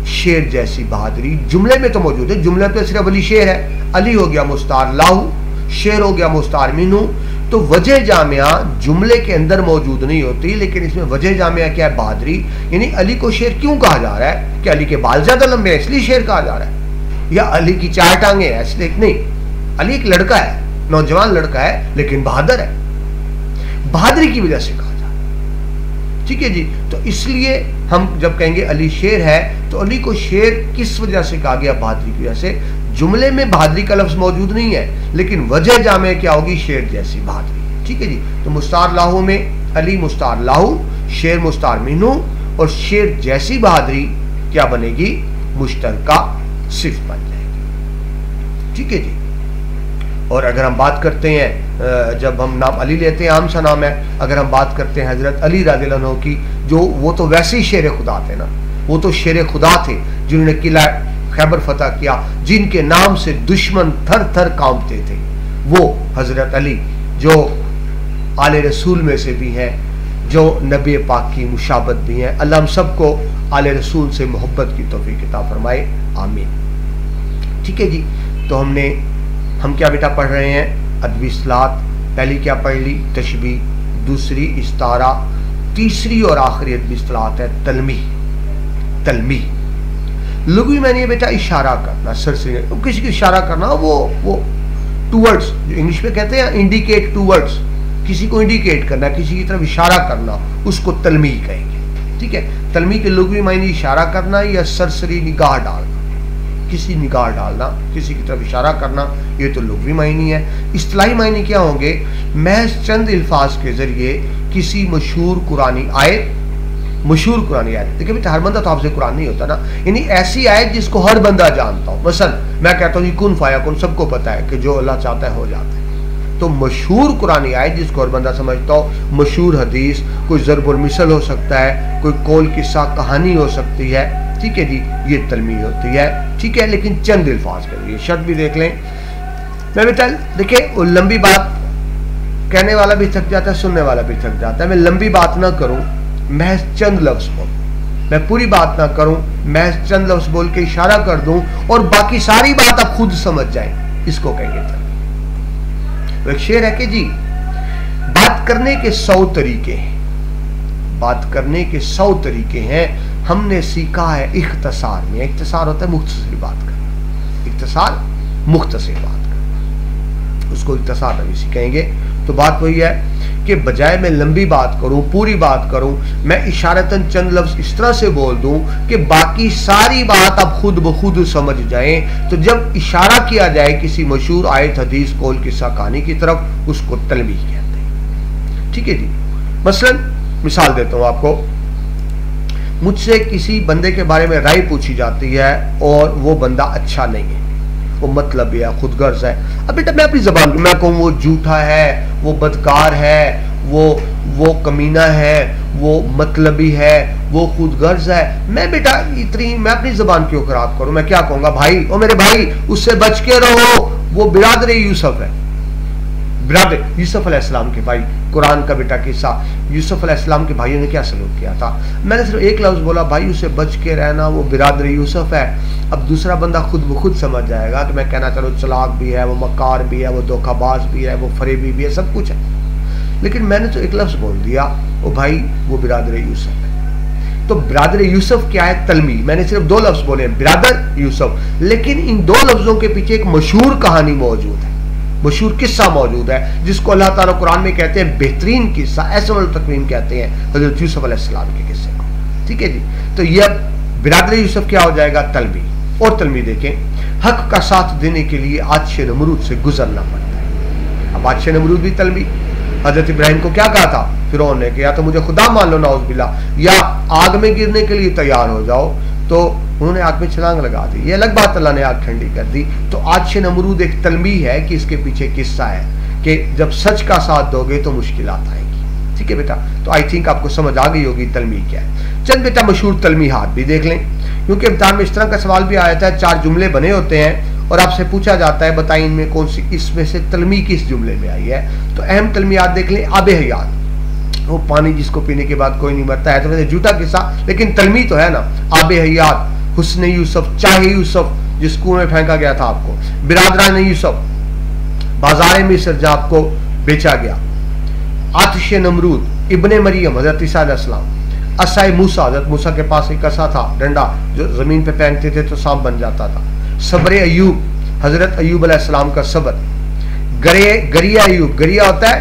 शेर जैसी बहादुरी जुमले में तो मौजूद है, जुमले पे सिर्फ अली शेर है। अली हो गया मुस्तार लाहू, शेर हो गया मुस्तार मिन्हू। तो वजह जामिया जुमले के अंदर मौजूद नहीं होती, लेकिन इसमें वजह जामिया क्या है? बहादुरी। यानी अली को शेर क्यों कहा जा रहा है? कि अली के बाल ज्यादा लंबे हैं इसलिए शेर कहा जा रहा है, या अली की 4 टांगे हैं इसलिए? नहीं, अली एक लड़का है, नौजवान लड़का है, लेकिन बहादुर है, बहादुरी की वजह से कहा जा रहा है। ठीक है जी। तो इसलिए हम जब कहेंगे अली शेर है, तो अली को शेर किस वजह से कहा गया? बहादुरी की वजह से। जुमले में बहादुरी का लफ्ज मौजूद नहीं है, लेकिन वजह जामे क्या होगी? शेर जैसी बहादुरी। ठीक है जी। तो मुस्तार लाहू में अली मुस्तार लाहू, शेर मुस्तार मिन्हू, और शेर जैसी बहादुरी क्या बनेगी? मुश्तरका सिर्फ बन जाएगी। ठीक है जी। और अगर हम बात करते हैं, जब हम नाम अली लेते हैं, आम सा नाम है, अगर हम बात करते हैं हजरत अली रज़ियल्लाहु अन्हु की, जो वो तो वैसे ही शेर खुदा थे ना, वो तो शेर खुदा थे जिन्होंने किला खैबर फतह किया, जिनके नाम से दुश्मन थर थर कांपते थे, वो हजरत अली जो आले रसूल में से भी हैं, जो नबी पाक की मुशाबत भी हैं। अल्लाह हम सबको आले रसूल से मोहब्बत की तौफीक अता फरमाए, आमीन। ठीक है जी, तो हम क्या बेटा पढ़ रहे हैं? अदबी इस्तिलाहात। पहली क्या पढ़ ली? तशबीह, दूसरी इस्तारा, तीसरी और आखिरी अदबी इस्तिलाहात है तलमी। तलमी लुग़वी मानी है बेटा इशारा करना, सरसरी किसी को इशारा करना, वो टूवर्ड्स, जो इंग्लिश में कहते हैं इंडिकेट टूवर्ड्स, किसी को इंडिकेट करना, किसी की तरफ इशारा करना, उसको तलमी कहेंगे। ठीक है, तलमी के लुग़वी मानी इशारा करना या सरसरी निगाह डालना, किसी निगाह डालना, किसी की तरफ इशारा करना, ये तो लुग़वी मानी है। इस्तिलाही मानी क्या होंगे? महज चंद अल्फाज के जरिए किसी मशहूर कुरानी आयत, मशहूर कुरानी आयत, देखिए बेटा हर बंदा तो आपसे कुरान नहीं होता ना, यानी ऐसी आयत जिसको हर बंदा जानता हो। मसलन मैं कहता हूँ कुन फायकुन, सबको पता है कि जो अल्लाह चाहता है हो जाता है। तो मशहूर कुरानी आयत जिसको हर बंदा समझता हो, मशहूर हदीस, कोई ज़रबुल मिसल हो सकता है, कोई कौल किस्सा कहानी हो सकती है। ठीक है जी, ये तलमी होती है। ठीक है, लेकिन चंद अल्फाज के लिए शर्त भी देख लें। मैं बेटा देखिए वो लंबी बात कहने वाला भी थक जाता है, सुनने वाला भी थक जाता है। मैं लंबी बात ना करूं, महज चंद लफ्ज बोल, मैं पूरी बात ना करूं, महज चंद लफ्ज बोल के इशारा कर दूं और बाकी सारी बात आप खुद समझ जाएं, इसको कहेंगे तलमी। एक शेर है कि जी बात करने के 100 तरीके हैं, बात करने के 100 तरीके हैं, हमने सीखा है इख्तिसार में। इख्तिसार होता है मुख्तसर बात करना, इख्तिसार मुख्तसर बात करना, उसको इख्तिसार नबी सीखेंगे। तो बात वही है कि बजाय मैं लंबी बात करूं, पूरी बात करूं, मैं इशारतन चंद लफ्ज इस तरह से बोल दूं कि बाकी सारी बात आप खुद ब खुद समझ जाएं। तो जब इशारा किया जाए किसी मशहूर आयत, हदीस, कौल, किस्सा, कहानी की तरफ, उसको तलमी कहते हैं। ठीक है जी, मसलन मिसाल देता हूं आपको। मुझसे किसी बंदे के बारे में राय पूछी जाती है और वो बंदा अच्छा नहीं है, वो मतलब या खुदगर्ज है। अब बेटा मैं अपनी जबान में मैं कहूँ वो झूठा है, वो बदकार है, वो कमीना है, वो मतलबी है, वो खुदगर्ज है, मैं बेटा मैं अपनी जबान क्यों खराब करूं? मैं क्या कहूंगा? भाई ओ मेरे भाई उससे बच के रहो, वो बिरादर यूसुफ है, बिरादर यूसुफ अलैहिस्सलाम के भाई। कुरान का बेटा किस्सा, यूसुफ अलैहिस्सलाम के भाइयों ने क्या सलूक किया था। मैंने सिर्फ एक लफ्ज बोला, भाई उससे बच के रहना, वो बिरादर यूसुफ है। अब दूसरा बंदा खुद ब खुद समझ जाएगा कि मैं कहना चलो चलाक भी है, वो मक्कार भी है, वो धोखाबाज भी है, वो फरेबी भी है, सब कुछ है, लेकिन मैंने तो एक लफ्ज बोल दिया, ओ भाई वो बिरादर यूसुफ है। तो बिरादर यूसुफ क्या है? तलमी। मैंने सिर्फ 2 लफ्ज बोले, बिरादर यूसुफ, लेकिन इन 2 लफ्जों के पीछे एक मशहूर कहानी मौजूद है, मशहूर किस्सा मौजूद है, जिसको अल्लाह ताला कुरान में कहते हैं बेहतरीन किस्सा, असमल तकवीम कहते हैं हजरत यूसुफ अलैहिस्सलाम के किस्से को। ठीक है जी, तो यह बिरादर यूसुफ क्या हो जाएगा? तलमी। और तलमी देखें, हक का साथ देने के लिए आतिश नमरूद से गुजरना पड़ता है। अब आतिश नमरूद भी तलमी। हजरत इब्राहिम को क्या कहा था फिरौन ने कि या तो मुझे खुदा मान लो नाउज़ बिल्लाह, या आग में गिरने के लिए तैयार हो जाओ। तो उन्होंने आग में छलांग लगा दी, ये अलग बात, अल्लाह ने आग ठंडी कर दी। तो आतिश नमरूद एक तलमी है कि इसके पीछे किस्सा है कि जब सच का साथ दोगे तो मुश्किलात आएंगी। ठीक है बेटा, तो आई थिंक आपको समझ आ गई होगी तलमी क्या है। चंद बेटा मशहूर तलमी हाथ भी देख लें, क्योंकि इम्तिहान में इस तरह का सवाल भी आया था, 4 जुमले बने होते हैं और आपसे पूछा जाता है बताइए इनमें कौन सी, इसमें से तलमी किस जुमले में आई है। तो अहम तलमियात देख लें। आब हयात, वो पानी जिसको पीने के बाद कोई नहीं मरता है, तो वैसे झूठा किस्सा, लेकिन तलमी तो है ना। आब हयात, हुस्न यूसुफ, चाहे यूसुफ जिस कुएं में फेंका गया था आपको, बिरादरान यूसुफ, बाजार मिस्र जहां आपको बेचा गया, आतिश नमरूद, इब्ने मरियम हजरत ईसा अलैहिस्सलाम, असाए मूसा, हजरत मूसा के पास एक असा था, डंडा जो जमीन पे फेंकते थे तो सांप बन जाता था, सब्र अयूब, हजरत अयूब अलैहिस्सलाम का सब्र, गरिया अयूब, गरिया होता है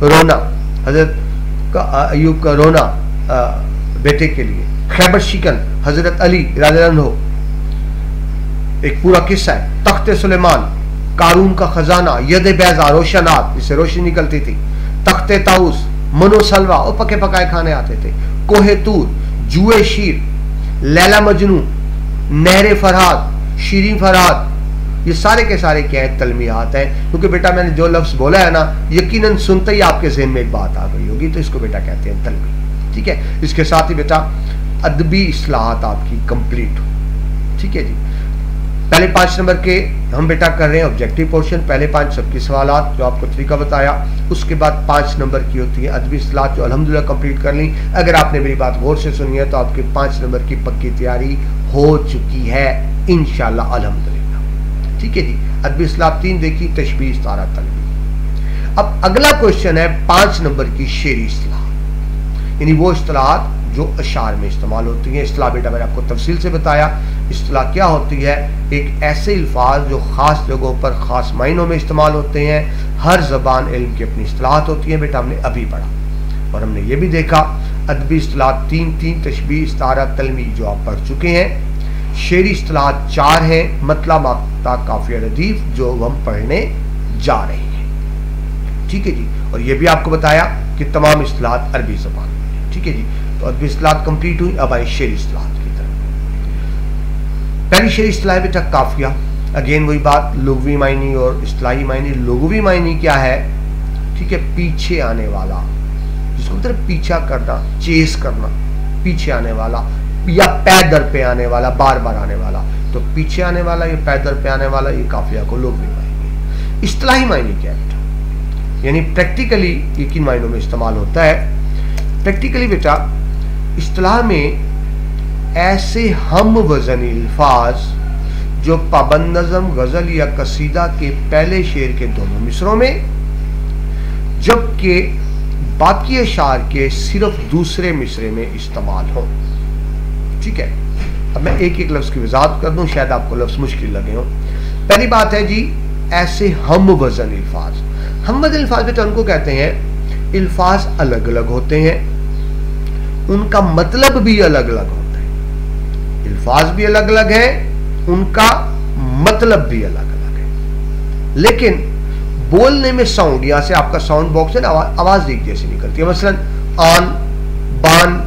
रोना, हजरत अयूब का रोना बेटे के लिए, खैबर शिकन, हजरत अली राज़ियल्लाहु अन्हु, एक पूरा किस्सा है, तख्ते सुलेमान, कारून का खजाना, यद बैजा, रोशनात जिससे रोशनी निकलती थी, तख्ते ताउस, मनो सलवा, और पके पकाए खाने आते थे, कोहे तूर, जुए शीर, लैला मजनू, नहरे फरहाद, शीरीन फरहाद, ये सारे के सारे क्या है? तलमियात है। क्योंकि बेटा मैंने जो लफ्ज बोला है ना, यकीनन सुनते ही आपके ज़हन में एक बात आ गई होगी, तो इसको बेटा कहते हैं तलमी। ठीक है, इसके साथ ही बेटा अदबी इस्लाहात आपकी कंप्लीट हो। ठीक है जी, पहले 5 नंबर के हम बेटा कर रहे हैं ऑब्जेक्टिव पोर्शन, पहले 5 सबके सवालात जो आपको तरीका बताया, उसके बाद 5 नंबर की होती है अदबी इस्तिलाह जो अल्हम्दुलिल्लाह कंप्लीट कर ली। अगर आपने मेरी बात गौर से सुनी है तो आपके 5 नंबर की पक्की तैयारी हो चुकी है इंशाअल्लाह अल्हम्दुलिल्लाह। ठीक है जी, अदबी इस्तिलाह 3 देखी, तशबीह इस्तारा तलबी। अब अगला क्वेश्चन है 5 नंबर की शेरी इस्तिलाह, यानी वो इस्तिलाह जो अशार में इस्तेमाल होती है। इस्तिलाह बेटा मैंने आपको तफसील से बताया। इस्तिलाह क्या होती है? एक ऐसे अल्फाज जो ख़ास जगहों पर ख़ास मायनों में इस्तेमाल होते हैं। हर ज़बान इल्म की अपनी इस्तिलाहत होती है बेटा, हमने अभी पढ़ा। और हमने ये भी देखा अदबी इस्तिलाह 3, तशबीह इस्तारा तलमी जो आप पढ़ चुके हैं। शेरी इस्तिलाह 4 हैं, मतलब माक्ता काफिया रदीफ जो हम पढ़ने जा रहे हैं। ठीक है जी, और ये भी आपको बताया कि तमाम इस्तिलाह अरबी ज़बान में। ठीक है जी, तो अदबी इस्तिलाह कंप्लीट हुई। अब आए शेरी इस्तिलाह की तरफ। पहली शेरी इस्तिलाह बेटा काफिया। अगेन वही बात, लुग़वी मायनी और इस्तिलाही मायनी। लुग़वी मायनी क्या है? ठीक है, पीछे आने वाला, जिसको मतलब पीछा करना, चेस करना, पीछे आने वाला या पैदर पे आने वाला, बार बार आने वाला। तो पीछे आने वाला या पैदर पे आने वाला, ये काफिया को लुग़वी मायनी। इस्तिलाही मायनी क्या है बेटा? यानी प्रैक्टिकली ये किन मायनों में इस्तेमाल होता है? प्रैक्टिकली बेटा इस्तिलाह में ऐसे हम वज़नी अल्फाज जो पाबंद नज़म, गज़ल या कसीदा के पहले शेर के दोनों मिसरों में, जबकि बाकी अशार के सिर्फ दूसरे मिसरे में इस्तेमाल हो। ठीक है, अब मैं एक एक लफ्ज़ की वजाहत कर दूं, शायद आपको लफ्ज़ मुश्किल लगे हों। पहली बात है जी, ऐसे हम वज़न अल्फाज। हम वज़न अल्फाज बेटा उनको कहते हैं अल्फाज अलग अलग होते हैं, उनका मतलब भी अलग अलग होता है। अल्फाज भी अलग अलग है, उनका मतलब भी अलग अलग है, लेकिन बोलने में साउंड, यहां से आपका साउंड बॉक्स है ना, आवाज एक जैसी निकलती है। मसलन आन, बान,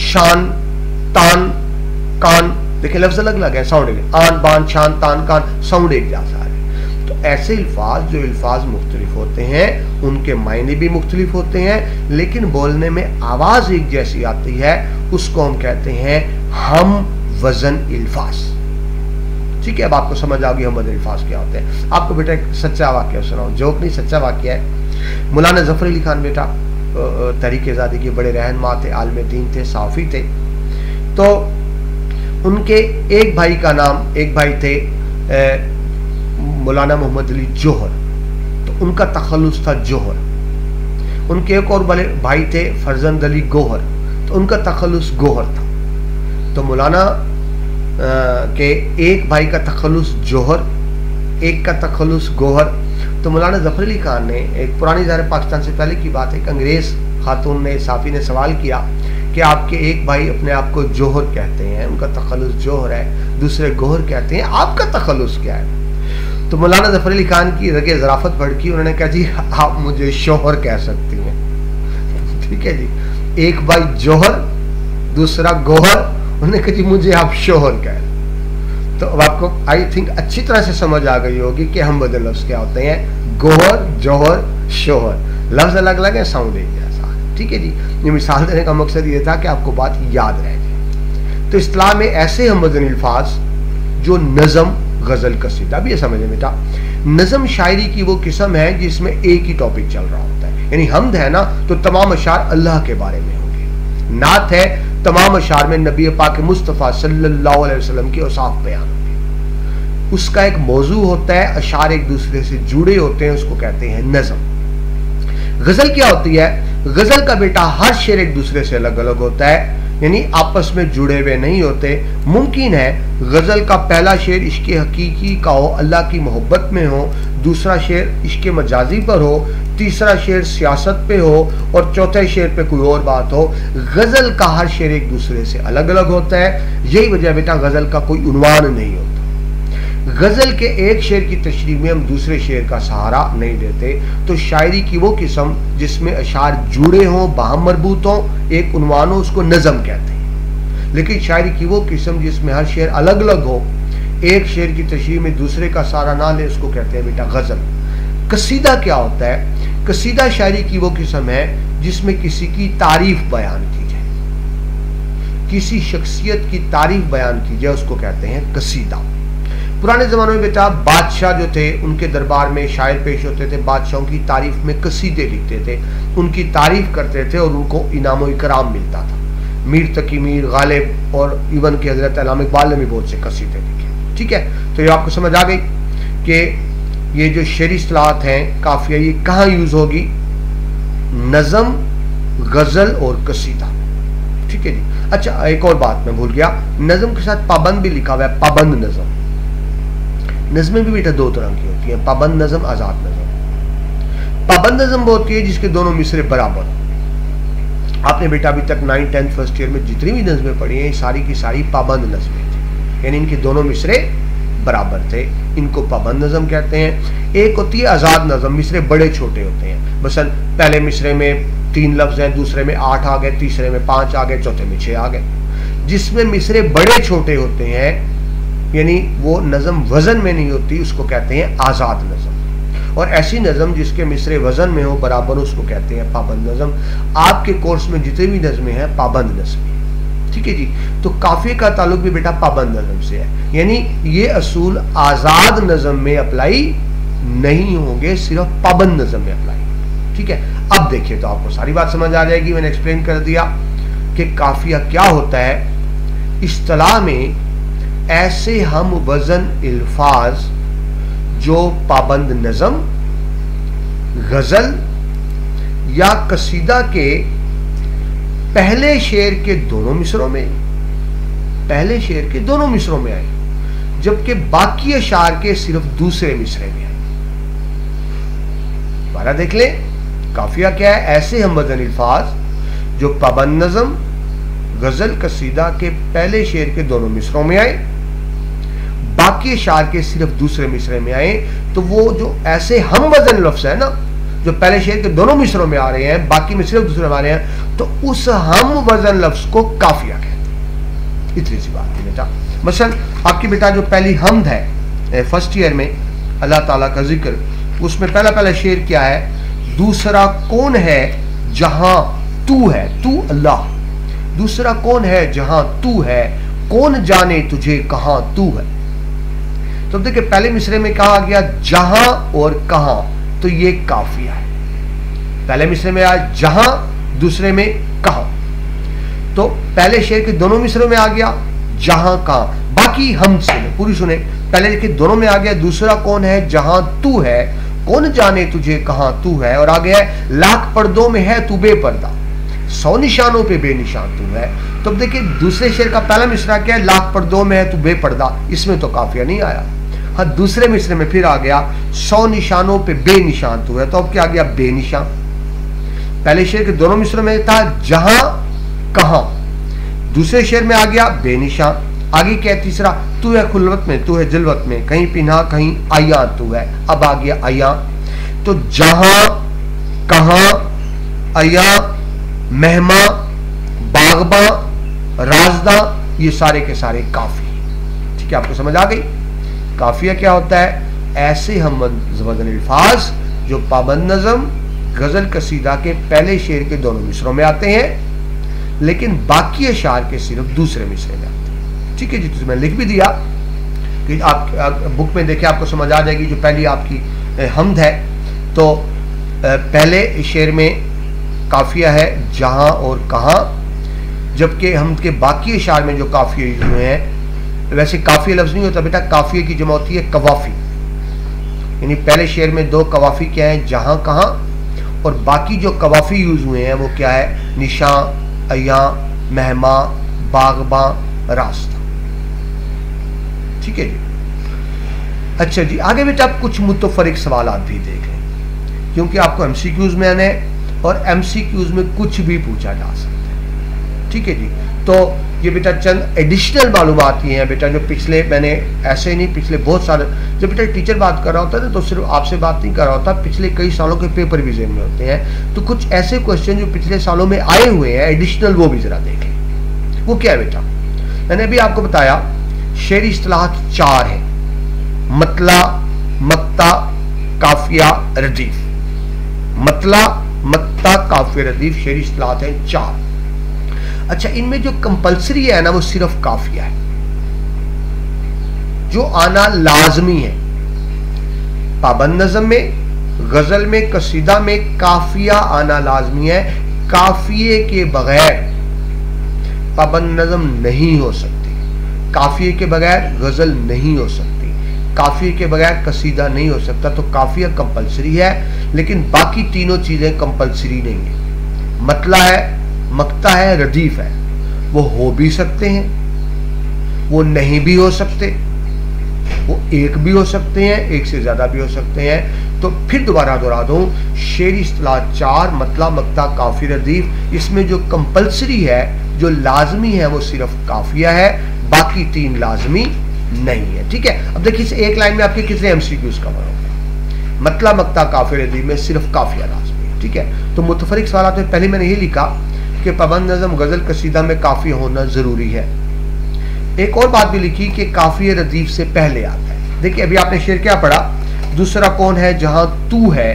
शान, तान, कान, देखिए लफ्ज अलग अलग है, साउंड एक। आन, बान, शान, तान, कान, साउंड एक जैसा है। तो ऐसे अल्फाज जो अल्फाज मुख्तलिफ होते हैं, उनके मायने भी मुख्तलिफ होते हैं, लेकिन बोलने में आवाज एक जैसी आती है, उसको हम कहते हैं हम वजन अल्फाज। ठीक है, अब आपको समझ आ गई हम वजन अल्फाज क्या होते हैं। आपको बेटा एक सच्चा वाकया सुनाऊं, जोक नहीं, सच्चा वाकया है। मौलाना जफर अली खान बेटा तहरीक आज़ादी के बड़े रहनुमा थे, आलिम दीन थे, साफ़ी थे। तो उनके एक भाई का नाम, एक भाई थे मौलाना मोहम्मद अली जौहर, तो उनका तखल्लुस था जौहर। उनके एक और बड़े भाई थे फरजंद अली गौहर, तो उनका तखल्लुस गौहर था। तो मौलाना के एक भाई का तखल्लुस जौहर, एक का तखल्लुस गौहर। तो मौलाना जफर अली खान ने, एक पुरानी ज़ाहिर पाकिस्तान से पहले की बात है, एक अंग्रेज़ खातून ने, साफ़ी ने सवाल किया कि आपके एक भाई अपने आप को जौहर कहते हैं, उनका तखल्लुस जौहर है, दूसरे गौहर कहते हैं, आपका तखल्लुस क्या है? तो मौलाना जफर अली खान की रगे ज़राफ़त भड़की, उन्होंने कहा जी आप मुझे शौहर कह सकती हैं। ठीक है जी, एक भाई जौहर, दूसरा गौहर, उन्होंने कहा जी मुझे आप शौहर कह। तो अब आपको आई थिंक अच्छी तरह से समझ आ गई होगी कि हम बदल लफ्ज़ क्या होते हैं। गोहर, जौहर, शौहर, लफ्ज़ अलग अलग है, साउंड एक जैसा है। ठीक है जी, ये मिसाल देने का मकसद ये था कि आपको बात याद रह जाए। तो इस्लाम में ऐसे हम वज़न अल्फाज जो नज़म, गज़ल, कसीदा भी है, समझे बेटा। नज़म शायरी की वो किस्म है जिसमें एक ही टॉपिक चल रहा होता है, यानी हमद है ना तो तमाम अशार अल्लाह के बारे में होंगे। नात है, तमाम अशार में नबी पाक मुस्तफ़ा सल्लल्लाहु अलैहि वसल्लम के औसाफ बयान होंगे। उसका एक मौजू होता है, अशार एक दूसरे से जुड़े होते हैं, उसको कहते हैं नज़म। गज़ल क्या होती है? गज़ल का बेटा हर शेर एक दूसरे से अलग अलग होता है, यानी आपस में जुड़े हुए नहीं होते। मुमकिन है गज़ल का पहला शेर इश्क हकीकी का हो, अल्लाह की मोहब्बत में हो, दूसरा शेर इश्क मजाजी पर हो, तीसरा शेर सियासत पे हो और चौथे शेर पे कोई और बात हो। गज़ल का हर शेर एक दूसरे से अलग अलग होता है। यही वजह बेटा गज़ल का कोई उन्वान नहीं होता। गज़ल के एक शेर की तशरीह में हम दूसरे शेर का सहारा नहीं देते। तो शायरी की वो किस्म जिसमें अशार जुड़े हों, बाहम मरबूत हों, एक उन्वान हो, उसको नज़म कहते हैं। लेकिन शायरी की वो किस्म जिसमें हर शेर अलग अलग हो, एक शेर की तशरीह में दूसरे का सहारा ना ले, उसको कहते हैं बेटा गज़ल। कसीदा क्या होता है? कसीदा शायरी की वो किस्म है जिसमें किसी की तारीफ बयान की जाए, किसी शख्सियत की तारीफ बयान की जाए, उसको कहते हैं कसीदा। पुराने ज़माने में बेटा बादशाह जो थे उनके दरबार में शायर पेश होते थे, बादशाहों की तारीफ में कसीदे लिखते थे, उनकी तारीफ करते थे और उनको इनाम इकराम मिलता था। मीर तकी मीर, गालिब और इवन के हजरत अल्लामा इकबाल ने भी बहुत से कसीदे लिखे। ठीक है, तो ये आपको समझ आ गई कि ये जो शेरी इस्तिलाहात हैं काफिया, ये कहाँ यूज होगी? नज़म, गजल और कसीदा। ठीक है जी। अच्छा, एक और बात मैं भूल गया, नज़म के साथ पाबंद भी लिखा हुआ है, पाबंद नज़म। नज़में भी बेटा दो तरह की होती हैं, पाबंद नज़म, आज़ाद नज़म। पाबंद नज़म वो होती है जिसके दोनों मिसरे बराबर। आपने बेटा अभी तक 9th 10th फर्स्ट ईयर में जितनी भी नज़में पढ़ी हैं सारी की सारी पाबंद नज़में थी, यानी इनके दोनों मिसरे बराबर थे, इनको पाबंद नज़म कहते हैं। एक होती है आज़ाद नज़म, मिसरे बड़े छोटे होते हैं, मसलन पहले मिसरे में 3 लफ्ज़ हैं, दूसरे में 8 आ गए, तीसरे में 5 आ गए, चौथे में 6 आ गए। जिसमें मिसरे बड़े छोटे होते हैं यानी वो नज़म वज़न में नहीं होती, उसको कहते हैं आज़ाद नज़म। और ऐसी नज़म जिसके मिसरे वज़न में हो बराबर, उसको कहते हैं पाबंद नज़म। आपके कोर्स में जितने भी नज़में हैं पाबंद नज़में, ठीक है जी। तो काफिये का ताल्लुक भी बेटा पाबंद नज़म से है, यानी ये असूल आज़ाद नज़म में अप्लाई नहीं होंगे, सिर्फ पाबंद नज़म में अप्लाई। ठीक है, अब देखिए तो आपको सारी बात समझ आ जाएगी। मैंने एक्सप्लेन कर दिया कि काफिया क्या होता है। इस्तिलाह में ऐसे हम वजन अल्फाज जो पाबंद नज़म, गजल या कसीदा के पहले शेर के दोनों मिसरों में, पहले शेर के दोनों मिसरों में आए, जबकि बाकी अशार के सिर्फ दूसरे मिसरे में आए। दोबारा देख ले, काफिया क्या है? ऐसे हम वजन अल्फाज जो पाबंद नज़म, गजल, कसीदा के पहले शेर के दोनों मिसरों में आए, बाकी अशार के सिर्फ दूसरे मिसरे में आए। तो वो जो ऐसे हम वजन लफ्ज़ है ना, जो पहले शेर के दोनों मिसरों में आ रहे हैं, बाकी में सिर्फ दूसरे में आ रहे हैं, तो उस हम वजन लफ्ज़ को काफिया कहते हैं। इतनी सी बात है बेटा। मसलन आपकी बेटा जो पहली हमद है फर्स्ट ईयर में, अल्लाह ताला का जिक्र, उसमें पहला शेर क्या है? दूसरा कौन है जहां तू है, तू अल्लाह। दूसरा कौन है जहां तू है, कौन जाने तुझे कहां तू है। तो देखिए पहले मिसरे में कहा गया जहां और कहां, तो ये काफिया है। पहले मिसरे में आया जहां, दूसरे में कहां। तो पहले शेर के दोनों मिसरों में आ गया जहां कहां, बाकी हम सुने पूरी सुने। पहले के दोनों में आ गया दूसरा कौन है जहां तू है, कौन जाने तुझे कहां तू है। और आ गया लाख पर्दों में है तू बेपर्दा, 100 निशानों पे बेनिशान तू है। तो अब देखिए दूसरे शेर का पहला मिसरा क्या है? लाख पर्दों में है तू बेपर्दा, इसमें तो काफिया नहीं आया। हाँ, दूसरे मिसरे में फिर आ गया 100 निशानों पे बेनिशान तू है, तो अब क्या आ गया? बेनिशान। पहले शेर के दोनों मिसरों में था जहां कहां, दूसरे शेर में आ गया बेनिशान। आगे क्या है? तीसरा, तू है खुलवत में, तू है जिलवत में, कहीं पिन्हा कहीं आया तू है, अब आ गया आया। तो जहां, कहां, आया, मेहमा, बागबा, राजदा, ये सारे के सारे काफी। ठीक है, आपको समझ आ गई? काफिया क्या होता है? ऐसे हम वजन अल्फाज जो पाबंद नज़म, गजल, कसीदा के पहले शेर के दोनों मिसरों में आते हैं, लेकिन बाकी अशार के सिर्फ दूसरे मिसरे में आते हैं। ठीक है जी, तो मैंने लिख भी दिया कि आप बुक में देखें, आपको समझ आ जाएगी। जो पहली आपकी हमद है, तो पहले शेर में काफिया है जहां और कहां, जबकि हमद के बाकी अशार में जो काफिये यूज हुए हैं, वैसे काफिया लफ्ज नहीं होता बेटा, काफिये की जमा होती है कवाफी। यानी पहले शेर में 2 कवाफी क्या है? जहां कहां, और बाकी जो कवाफी यूज हुए हैं वो क्या है? निशान, अया, मेहमा, बागबा, रास्ता। ठीक है जी। अच्छा जी, आगे बेटा आप कुछ मुतफरिक सवालात भी देख लें, क्योंकि आपको एमसीक्यूज में आने और एमसीक्यूज में कुछ भी पूछा जा सकता है। ठीक है जी, तो ये बेटा चंद एडिशनल मालूमात ये हैं बेटा, जो पिछले मैंने ऐसे ही नहीं, पिछले बहुत सारे, जब बेटा टीचर बात कर रहा होता है ना, तो सिर्फ आपसे बात नहीं कर रहा होता, पिछले कई सालों के पेपर भी ज़हन में होते हैं। तो कुछ ऐसे क्वेश्चन जो पिछले सालों में आए हुए हैं एडिशनल, वो भी जरा देखें। वो क्या है बेटा? मैंने अभी आपको बताया शेरी इस्तिलाहात 4 है: मतला, मक्ता, काफिया, रदीफ। मतला, मक्ता, काफिया, रदीफ शेरी इस्तिलाहात हैं 4। अच्छा, इनमें जो कंपलसरी है ना वो सिर्फ काफिया है। जो आना लाजमी है। पाबंद नज़म में, गजल में, कसीदा में काफिया आना लाजमी है। काफिए के बगैर पाबंद नज़म नहीं हो सकती, काफिए के बगैर गजल नहीं हो सकती, काफिए के बगैर कसीदा नहीं हो सकता। तो काफिया कंपलसरी है, लेकिन बाकी तीनों चीजें कंपलसरी नहीं है। मतला है, मक्ता है, रदीफ है, वो हो भी सकते हैं, वो नहीं भी हो सकते, वो एक भी हो सकते हैं, एक से ज्यादा भी हो सकते हैं। तो फिर दोबारा दोहरा दूं, शेरी इस्तिलाह 4 मतला, मक्ता, काफी, रदीफ। इसमें जो कंपलसरी है, जो लाजमी है, वो सिर्फ काफिया है, बाकी 3 लाजमी नहीं है। ठीक है, अब देखिए इस एक लाइन में आपके कितने एमसीक्यूज कवर हो गए। मतला, मक्ता, काफी, रदीफ में सिर्फ काफिया लाजमी है। ठीक है, तो मुतफरिक सवाल में पहले मैंने ये लिखा कि पाबंद नज़म, गजल, कसीदा में काफिया होना जरूरी है। एक और बात भी लिखी कि काफिया रदीफ से पहले आता है। देखिए अभी आपने शेर क्या पढ़ा, दूसरा कौन है जहां तू है,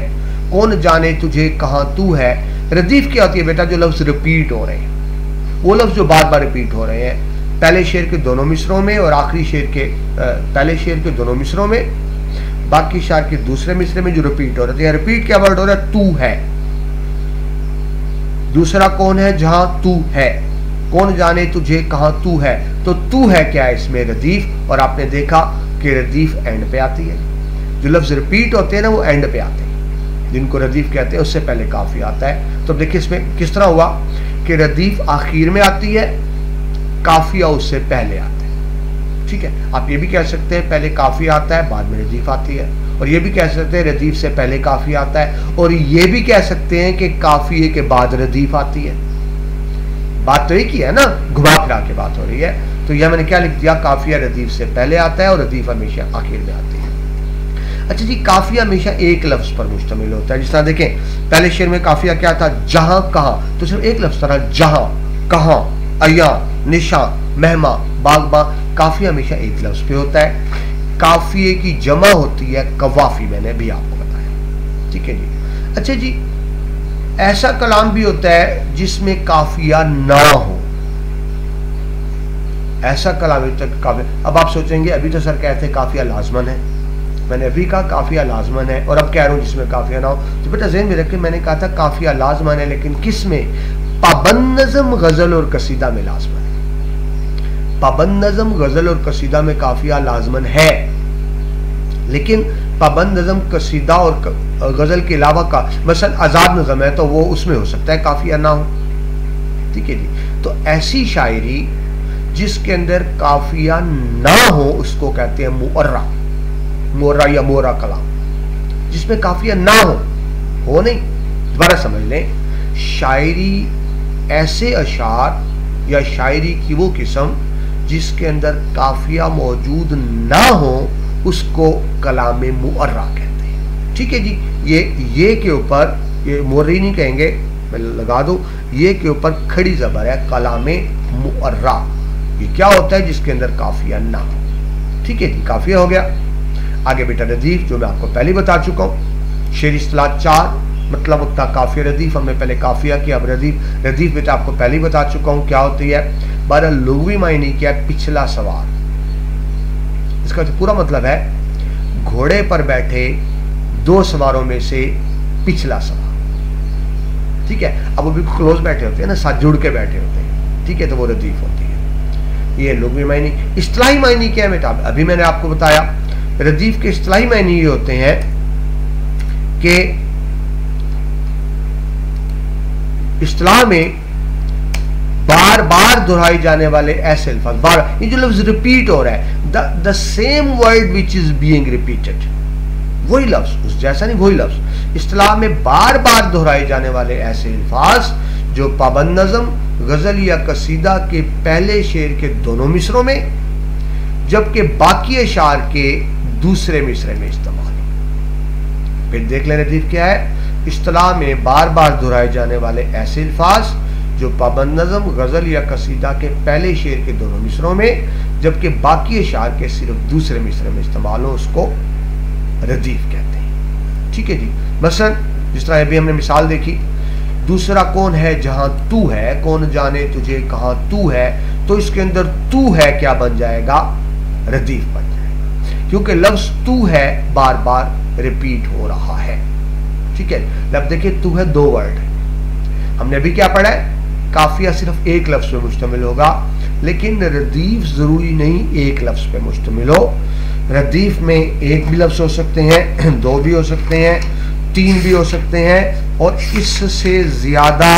कौन जाने तुझे कहां तू है। रदीफ क्या होती है बेटा, जो लफ्ज रिपीट हो रहे हैं, वो लफ्ज जो बार बार रिपीट हो रहे हैं, पहले शेर के दोनों मिसरों में और आखिरी शेर के पहले शेर के दोनों मिसरों में, बाकी शेर के दूसरे मिसरे में जो रिपीट हो रहे हैं। रिपीट क्या वर्ड हो रहा है, तू है। दूसरा कौन है जहां तू है, कौन जाने तुझे कहां तू है। तो तू है क्या है इसमें, रदीफ। और आपने देखा कि रदीफ एंड पे आती है। जो लफ्ज रिपीट होते हैं ना, वो एंड पे आते हैं, जिनको रदीफ कहते हैं, उससे पहले काफी आता है। तो देखिए इसमें किस तरह हुआ कि रदीफ आखिर में आती है, काफिया उससे पहले आता है। ठीक है, आप ये भी कह सकते हैं पहले काफिया आता है, बाद में रदीफ आती है, और ये भी कह सकते हैं रदीफ से पहले काफिया आता है, और ये भी कह सकते हैं कि काफिये के बाद रदीफ आती है। बात तो एक ही है ना, घुमा फिरा के बात हो रही है। तो यह मैंने क्या लिख दिया, काफिया रदीफ से पहले आता है और रदीफ हमेशा आखिर में आती है। अच्छा जी, काफिया हमेशा एक लफ्ज पर मुश्तमिल होता है। जिस तरह देखें पहले शेर में काफिया क्या था, जहां कहां, तो सिर्फ एक लफ्ज था, जहां, कहां, अया, निशा, मेहमा, बागबा। काफिया हमेशा एक लफ्ज पे होता है। काफिये की जमा होती है कवाफी, मैंने भी आपको बताया। ठीक है जी। अच्छा जी, ऐसा कलाम भी होता है जिसमें काफिया ना हो, ऐसा कलाम तक काफिया। अब आप सोचेंगे अभी तो सर कहते हैं काफिया लाजमन है, मैंने अभी कहा काफिया लाजमन है, और अब कह रहा हूं जिसमें काफिया ना हो। तो बेटा ज़हन में रख के मैंने कहा था काफिया लाजमन है, लेकिन किस में, पाबंद नज़म, गजल और कसीदा में लाजमन है। पाबंद नज़म, गजल और कसीदा में काफिया लाजमन है, लेकिन पाबंद नज़म, कसीदा और गजल के अलावा का मसलन आजाद नज़म है, तो वो उसमें हो सकता है काफिया ना हो। ठीक है जी। तो ऐसी शायरी जिसके अंदर काफिया ना हो उसको कहते हैं मुअर्रा, मोर्रा या मोरा कलाम, जिसमें काफिया ना हो नहीं। दोबारा समझ लें, शायरी ऐसे अशार या शायरी की वो किस्म जिसके अंदर काफिया मौजूद ना हो उसको कलाम मुअर्रा कहते हैं। ठीक है जी। ये के ऊपर, ये मोर्री नहीं कहेंगे, मैं लगा दूं, ये के ऊपर खड़ी जबर है, कलाम मुअर्रा। ये क्या होता है, जिसके अंदर काफिया ना हो। ठीक है जी, काफिया हो गया। आगे बेटा रदीफ, जो मैं आपको पहले बता चुका हूं, शेर इस्तिलाह 4 मतलब उतना काफिया रदीफ, हमने पहले काफिया किया, अब रदीफ। रदीफ बेटा आपको पहले ही बता चुका हूं क्या होती है। 12 लुग़वी मायने क्या है, पिछला सवार। इसका तो पूरा मतलब है घोड़े पर बैठे 2 सवारों में से पिछला सवार। ठीक है, अब वो भी क्लोज बैठे होते हैं ना, साथ जुड़ के बैठे होते हैं। ठीक है, तो वो रदीफ होती है। ये लुग़वी मायने। इस्तिलाही मायने क्या है बेटा, अभी मैंने आपको बताया रदीफ के इस्तिलाही मायने ये होते हैं कि इस्तिलाह में बार बार दोहराए जाने वाले ऐसे अल्फाज, बार, ये जो लफ्ज रिपीट हो रहा है, the same word which is being repeated, वही लफ्ज, उस जैसा नहीं, वही लफ्ज। इस्तिलाह में बार बार दोहराए जाने वाले ऐसे अल्फाज जो पाबंद नज़म, गजल या कसीदा के पहले शेर के दोनों मिसरों में, जबकि बाकी अशार के दूसरे मिसरे में इस्तेमाल हो। फिर देख लें रदीफ क्या है, इस्तिलाह में बार बार दोहराए जाने वाले ऐसे अल्फाज जो पाबंद नज़म, गजल या कसीदा के पहले शेर के दोनों मिसरों में, जबकि बाकी अशार के सिर्फ दूसरे मिसरे में इस्तेमाल हो, उसको रदीफ कहते हैं। ठीक है जी। मसलन जिस तरह अभी हमने मिसाल देखी, दूसरा कौन है जहां तू है, कौन जाने तुझे कहां तू है, तो इसके अंदर तू है क्या बन जाएगा, रदीफ बन जाएगा। क्योंकि लफ्ज तू है बार बार रिपीट हो रहा है। ठीक है, अब देखिए तू है दो वर्ड है, हमने अभी क्या पढ़ा है, काफिया सिर्फ एक लफ्ज पे मुश्तमिल होगा, लेकिन रदीफ जरूरी नहीं एक लफ्ज पे मुश्तमिल हो। रदीफ में एक भी लफ्ज हो सकते हैं, दो भी हो सकते हैं, तीन भी हो सकते हैं, और इससे ज्यादा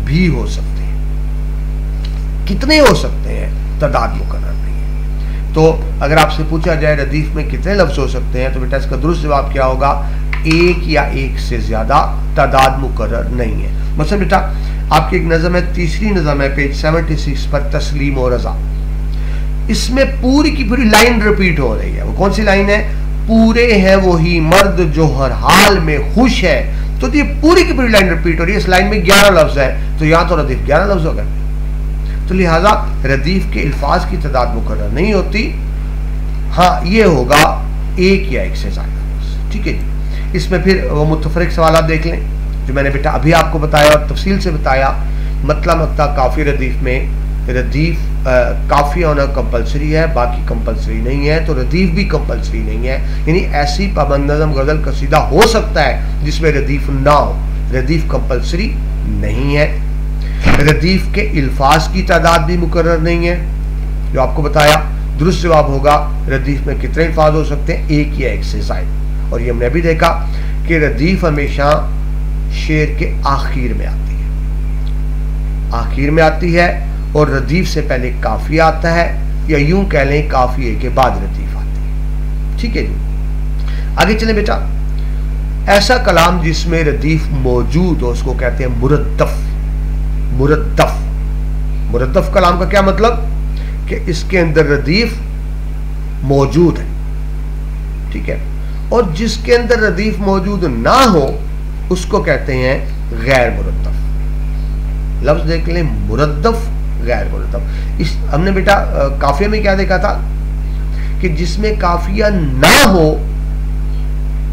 भी हो सकते हैं। कितने हो सकते हैं तादाद मुकर्रर नहीं है। तो अगर आपसे पूछा जाए रदीफ में कितने लफ्ज हो सकते हैं, तो बेटा इसका दुरुस्त जवाब क्या होगा, एक या एक से ज्यादा, तादाद मुकर्रर नहीं है। मतलब बेटा आपकी एक नज़म है, तीसरी नज़म है पेज 76 पर, तस्लीम और रजा। इसमें पूरी की पूरी लाइन रिपीट हो रही है। वो कौन सी लाइन है, पूरे हैं वही मर्द जो हर हाल में खुश है। तो ये पूरी की पूरी लाइन रिपीट हो रही है। इस लाइन में 11 लफ्ज है, तो यहां तो रदीफ 11 लफ्ज हो गए। तो लिहाजा रदीफ के अल्फाज की तादाद मुकर्रर नहीं होती। हाँ, ये होगा एक या एक से ज्यादा। ठीक है जी। इसमें फिर वो मुतफरिक सवाल देख लें जो मैंने बेटा अभी आपको बताया और तफसील से बताया। मतला मक्ता काफी रदीफ में रदीफ काफी होना कंपलसरी है, बाकी कंपलसरी नहीं है। तो रदीफ भी कंपलसरी नहीं है, यानी ऐसी पाबंद नज़म गजल कसीदा हो सकता है जिसमें रदीफ ना हो। रदीफ कंपलसरी नहीं है। रदीफ के अल्फाज की तादाद भी मुकर्रर नहीं है, जो आपको बताया। दुरुस्त जवाब होगा रदीफ में कितने अल्फाज हो सकते हैं, एक या एक से ज़ायद। और ये हमने भी देखा कि रदीफ हमेशा शेर के आखिर में आती है, आखिर में आती है, और रदीफ से पहले काफिया आता है, या यूं कह लें काफिये के बाद रदीफ आती है। ठीक है जी। आगे चलें बेटा। ऐसा कलाम जिसमें रदीफ मौजूद हो उसको कहते हैं मुरद्दफ। मुरद्दफ, मुरद्दफ कलाम का क्या मतलब, कि इसके अंदर रदीफ मौजूद है। ठीक है, और जिसके अंदर रदीफ मौजूद ना हो उसको कहते हैं गैर मुरद्दफ। लफ्ज देख लें, मुरद्दफ, गैर मुरद्दफ। इस हमने बेटा काफिया में क्या देखा था कि जिसमें काफिया ना हो,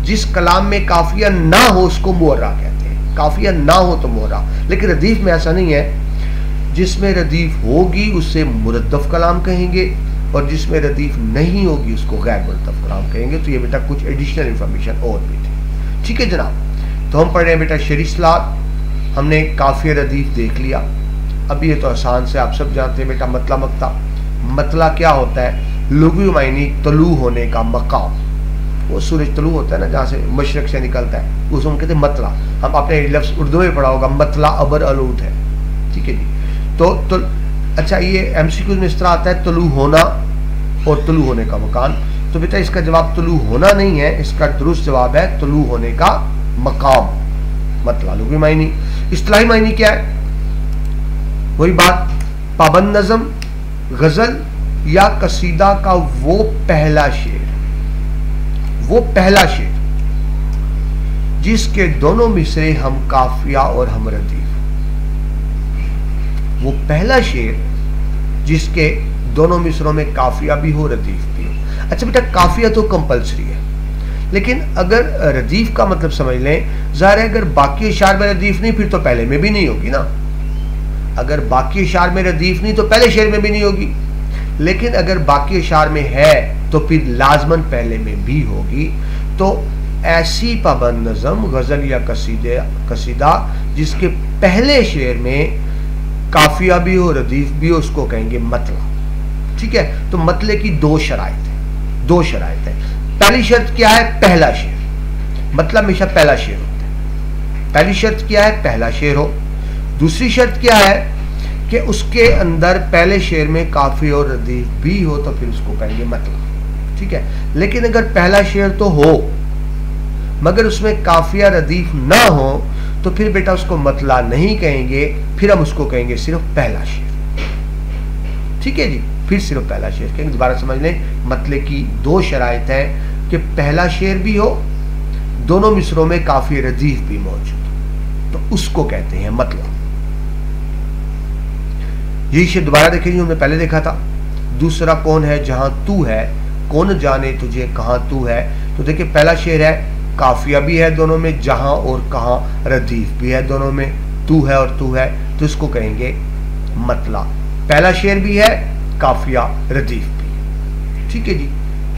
जिस कलाम में काफिया ना हो उसको मुअर्रा कहते हैं। काफिया ना हो तो मुअर्रा। लेकिन रदीफ में ऐसा नहीं है, जिसमें रदीफ होगी उससे मुरद्दफ कलाम कहेंगे, और जिसमें रदीफ नहीं होगी उसको गैर मुरद्दफ कलाम कहेंगे। तो ये बेटा कुछ एडिशनल इंफॉर्मेशन और भी थी। ठीक है जनाब। तो हम पढ़ रहे हैं बेटा शरीसलात। हमने काफिया रदीफ देख लिया। अब ये तो आसान से आप सब जानते हैं बेटा मतला मक्ता। मतला क्या होता है, लुग़वी मायनी तलू होने का मकाम। वो सूरज तलू होता है ना, जहाँ से मशरक से निकलता है, उसको हम कहते हैं मतला। हम अपने लफ्ज़ उर्दू में पढ़ा होगा, मतला अबर अलूद है। ठीक है जी। तो अच्छा, ये MCQ में इस तरह आता है तलू होना और तलू होने का मकान। तो बेटा इसका जवाब तलू होना नहीं है, इसका दुरुस्त जवाब है तलू होने का मकाम। मतला लुग़वी मायनी। इस्तिलाही मायनी क्या है, वही बात, पाबंद नज़म, गजल या कसीदा का वो पहला शेर, वो पहला शेर जिसके दोनों मिसरे हम काफिया और हम रदीफ। वो पहला शेर जिसके दोनों मिसरों में काफिया भी हो, रदीफ भी हो। अच्छा बेटा, काफिया तो कंपलसरी है, लेकिन अगर रदीफ का मतलब समझ लें, ज़ाहिर है अगर बाकी अशार में रदीफ नहीं, फिर तो पहले में भी नहीं होगी ना। अगर बाकी अशार में रदीफ नहीं तो पहले शेर में भी नहीं होगी, लेकिन अगर बाकी अशार में है तो फिर लाजमन पहले में भी होगी। तो ऐसी पाबंद नज़म, गजल या कसीदा जिसके पहले शेर में काफिया भी हो, रदीफ भी हो, उसको कहेंगे मतला। ठीक है। तो मतले की दो शराइत है, दो शराइत है। पहली शर्त क्या है, पहला शेर। मतलब हमेशा पहला शेर होता है। पहली शर्त क्या है, पहला शेर हो। दूसरी शर्त क्या है कि उसके अंदर पहले शेर में काफी और रदीफ भी हो, तो फिर उसको कहेंगे मतला। ठीक है। लेकिन अगर पहला शेर तो हो मगर उसमें काफिया रदीफ ना हो, तो फिर बेटा उसको मतला नहीं कहेंगे, फिर हम उसको कहेंगे सिर्फ पहला शेर। ठीक है जी, फिर सिर्फ पहला शेर कहेंगे। दोबारा समझ लें, मतले की दो शराइत है कि पहला शेर भी हो, दोनों मिसरों में काफी रदीफ भी मौजूद, तो उसको कहते हैं मतला। यही शेर दोबारा देखेंगे, हमने पहले देखा था। दूसरा कौन है जहां तू है, कौन जाने तुझे कहां तू है। तो देखिए पहला शेर है, काफिया भी है दोनों में, जहां और कहां, रदीफ भी है दोनों में, तू है और तू है, तो इसको कहेंगे मतला। पहला शेर भी है, काफिया रदीफ भी है। ठीक है जी।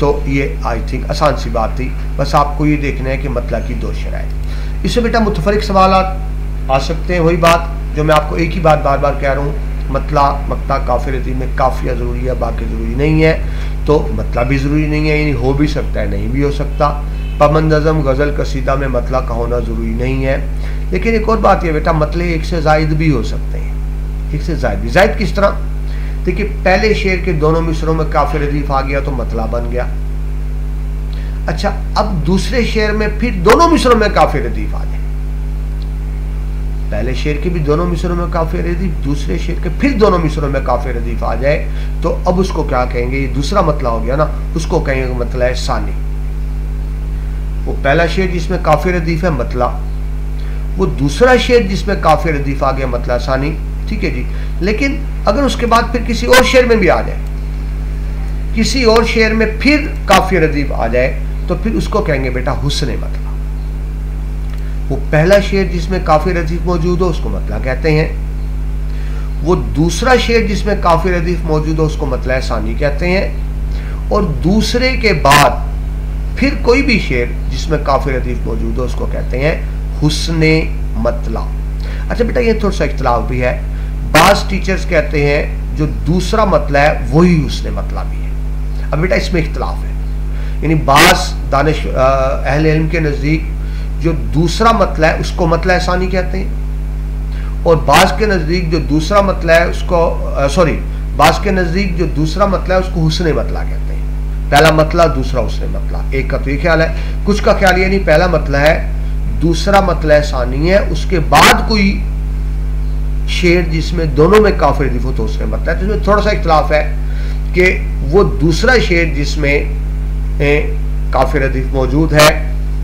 तो ये आई थिंक आसान सी बात थी, बस आपको ये देखना है कि मतला की दो शराइत। इससे बेटा मुतफरिक सवाल आ सकते हैं, वही बात जो मैं आपको एक ही बात बार बार कह रहा हूँ, मतला मक्ता काफिर अदीब में काफिया ज़रूरी है, बाकी ज़रूरी नहीं है, तो मतला भी ज़रूरी नहीं है, यानी हो भी सकता है नहीं भी हो सकता। पाबंद नज़म गज़ल कसीदा में मतला का होना ज़रूरी नहीं है। लेकिन एक और बात यह बेटा, मतले एक से ज़ायद भी हो सकते हैं, एक से ज़ायद भी। ज़ायद किस तरह? देखिए पहले शेर के दोनों मिसरों में काफिर अदीफ आ गया तो मतला बन गया। अच्छा, अब दूसरे शेर में फिर दोनों मिसरों में काफिर अदीफ आ जाए, पहले शेर के भी दोनों मिसरों में काफिर अदीफ, दूसरे शेर के फिर दोनों मिसरों में काफिर अदीफ आ जाए, तो अब उसको क्या कहेंगे? ये दूसरा मतला हो गया ना, उसको कहेंगे मतला है सानी। वो पहला शेर जिसमें काफिर अदीफ है मतला, वो दूसरा शेर जिसमें काफिर अदीफ आ गया मतला सानी, ठीक है जी। लेकिन अगर उसके बाद फिर किसी और शेर में भी आ जाए, किसी और शेर में फिर काफिर अदीफ आ जाए, तो फिर उसको कहेंगे बेटा हुस्ने मतला। वो पहला शेर जिसमें काफिर अदीफ मौजूद हो उसको मतला कहते हैं, वो दूसरा शेर जिसमें काफिर अदीफ मौजूद हो उसको मतला सानी कहते हैं, और दूसरे के बाद फिर कोई भी शेर जिसमें काफिर अदीफ मौजूद हो उसको कहते हैं हुस्ने मतला। अच्छा बेटा, ये थोड़ा सा इख्तिलाफ भी है, बाज टीचर्स कहते हैं जो दूसरा मतला है वही हुस्ने मतला भी है। अब बेटा इसमें इख्तिलाफ है, यानी बाज दानिश अहले इल्म के नज़दीक जो दूसरा मतला है उसको मतला सानी कहते हैं, और बाज के नज़दीक जो दूसरा मतला है उसको बाज के नज़दीक जो दूसरा मतला है उसको हुस्ने मतला कहते हैं। पहला मतला दूसरा हुस्ने मतला, एक का तो ये ख्याल है, कुछ का ख्याल ये नहीं, पहला मतला है दूसरा मतला सानी है, उसके बाद कोई शेर जिसमें दोनों में काफिर अदीफ हो तो हुस्ने मतला है। तो इसमें थोड़ा सा इख्तिलाफ है कि वो दूसरा शेर जिसमें काफिर अदीफ मौजूद है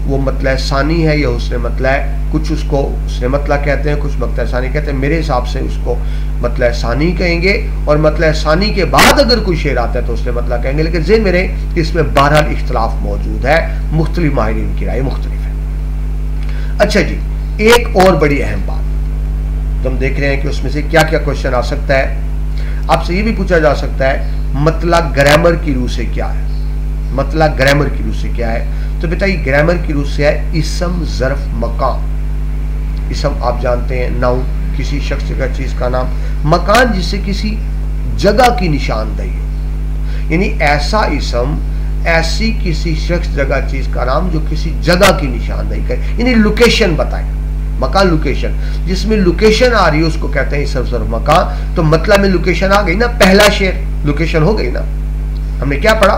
वो मतला सानी है या हुस्ने मतला है। कुछ उसको हुस्ने मतला कहते हैं, कुछ मतला सानी कहते हैं। मेरे हिसाब से उसको मतला सानी कहेंगे, और मतला सानी के बाद अगर कोई शेर आता है तो हुस्ने मतला कहेंगे। लेकिन ज़ेन मेरे इसमें बहरहाल इख्तिलाफ मौजूद है, मुख्तलिफ माहिरीन की राय मुख्तलिफ है। अच्छा जी, एक और बड़ी अहम बात तो हम देख रहे हैं कि उसमें से क्या क्या क्वेश्चन आ सकता है। आपसे ये भी पूछा जा सकता है मतला ग्रामर की रूह से क्या है, मतला ग्रामर की रूह से क्या है। तो बेटा ये ग्रामर की रूह से है इसम ज़र्फ मकान। इसम आप जानते हैं नाउन, किसी शख्स का चीज का नाम, मकान जिससे किसी जगह की निशानदेही हो, यानी ऐसा इसम ऐसी किसी शख्स जगह चीज का नाम जो किसी जगह की निशानदेही करे, यानी लोकेशन बताए। मकान लोकेशन, जिसमें लोकेशन आ रही है उसको कहते हैं इसम ज़र्फ मकान। तो मतलब में लोकेशन आ गई ना, पहला शेर लोकेशन हो गई ना। हमने क्या पढ़ा?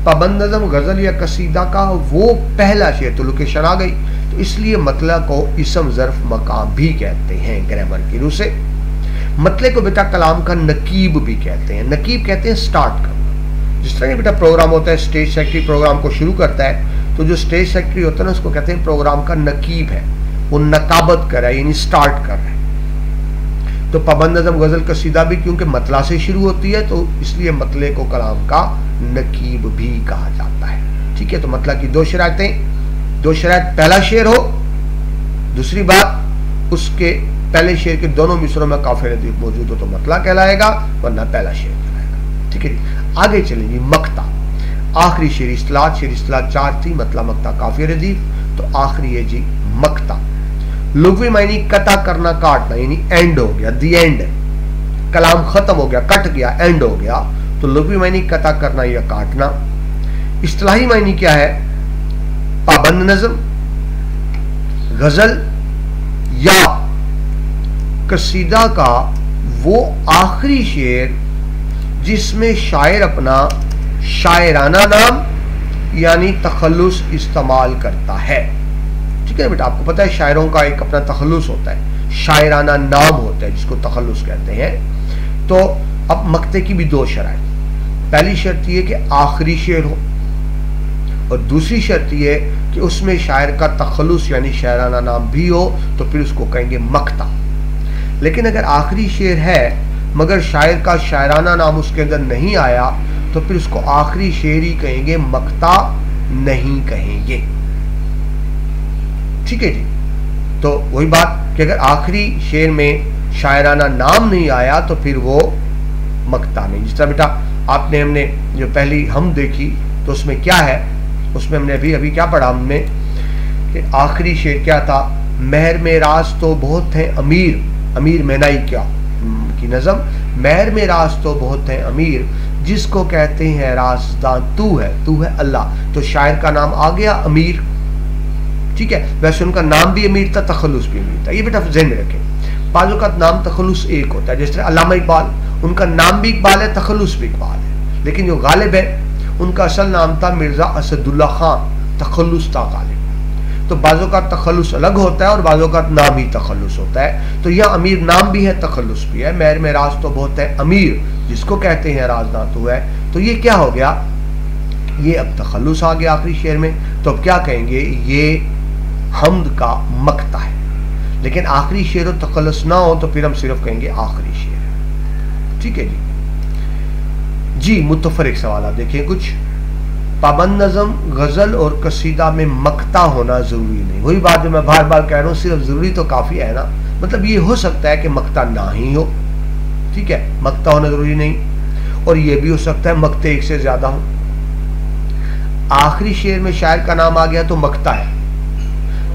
पाबंद नज़म गज़ल या कसीदा का वो पहला शेर, तो लोकेशन आ गई। तो इसलिए मतला को इसम ज़र्फ मकाम भी कहते हैं ग्रामर की रूह से। मतले को बेटा कलाम का नकीब भी कहते हैं। नकीब कहते हैं स्टार्ट करना। जिस तरह बेटा प्रोग्राम होता है, स्टेज सेक्रेटरी प्रोग्राम को शुरू करता है, तो जो स्टेज सेक्रेटरी होता है ना उसको कहते हैं प्रोग्राम का नकीब है, वो नकाबत कर रहा है यानी स्टार्ट कर रहा है। तो पाबंद नज़म गज़ल कसीदा भी क्योंकि मतला से शुरू होती है तो इसलिए मतले को कलाम का नकीब भी कहा जाता है। ठीक है, तो मतला की दो शरायतें, दो शरायत, पहला शेर हो, दूसरी बात उसके पहले शेर के दोनों मिसरों में काफिर अदीफ मौजूद हो तो मतला कहलाएगा, वरना पहला शेर कहलाएगा। ठीक है, आगे चलेंगे मक्ता। आखिरी शेर इस्तिलाह चार थी, मतला मक्ता काफिर अदीफ, तो आखिरी है जी मक्ता। लुग़वी मायनी कता करना, काटना, यानी एंड हो गया, दी एंड, कलाम खत्म हो गया, कट गया, एंड हो गया, तो लुग़वी मायनी कता करना या काटना। इस्तिलाही मायनी क्या है? पाबंद नज़म, गजल या कसीदा का वो आखिरी शेर जिसमें शायर अपना शायराना नाम यानी तखल्लुस इस्तेमाल करता है। ठीक है बेटा, आपको पता है शायरों का एक अपना तखल्लुस होता है, शायराना नाम होता है जिसको तखल्लुस कहते हैं। तो अब मक्ते की भी दो शराइत, पहली शर्त यह कि आखिरी शेर हो, और दूसरी शर्त यह कि उसमें शायर का तखल्लुस यानी शायराना नाम भी हो, तो फिर उसको कहेंगे मक्ता। लेकिन अगर आखिरी शेर है मगर शायर का शायराना नाम उसके अंदर नहीं आया तो फिर उसको आखिरी शेर ही कहेंगे, मक्ता नहीं कहेंगे। ठीक है जी, तो वही बात कि अगर आखिरी शेर में शायराना नाम नहीं आया तो फिर वो मक्ता नहीं। जिस तरह बेटा आपने हमने जो पहली हम देखी तो उसमें क्या है, उसमें हमने अभी अभी क्या पढ़ा हमने कि आखिरी शेर क्या था, महर में राज तो बहुत है अमीर, अमीर मैनाई क्या की नज़म, महर में राज तो बहुत है अमीर, जिसको कहते हैं राजदां तू है अल्लाह। तो शायर का नाम आ गया अमीर, ठीक है। वैसे उनका नाम भी अमीर था, तखल्लुस भी अमीर था, ये बेटा ज़हन में रखें। बाज़ों का नाम तखल्लुस एक होता है, जैसे अल्लामा इकबाल, उनका नाम भी इकबाल है, तखल्लुस भी इकबाल है, लेकिन जो गालिब है उनका असल नाम था मिर्ज़ा असदुल्ला खान, तखल्लुस था गालिब। तो बाज़ों का तखल्लुस अलग होता है और बाज़ों का नाम ही तखल्लुस होता है। तो यह अमीर नाम भी है, तखल्लुस भी है। महर में राज तो बहुत है अमीर, जिसको कहते हैं राजदां तू है। तो ये क्या हो गया, ये अब तखल्लुस आ गया आखिरी शेर में। तो अब क्या कहेंगे, ये हम्द का मक्ता है। लेकिन आखिरी शेर और तखल्लुस ना हो तो फिर हम सिर्फ कहेंगे आखिरी शेर है, ठीक है जी। मुतफरिक सवाल आप देखिए कुछ, पाबंद नज़म गज़ल और कसीदा में मक्ता होना ज़रूरी नहीं। वही बात जो मैं बार बार कह रहा हूँ, सिर्फ ज़रूरी तो काफ़ी है ना, मतलब ये हो सकता है कि मक्ता ना ही हो, ठीक है, मक्ता होना ज़रूरी नहीं। और ये भी हो सकता है मक्ते एक से ज़्यादा हो। आखिरी शेर में शायर का नाम आ गया तो मक्ता है,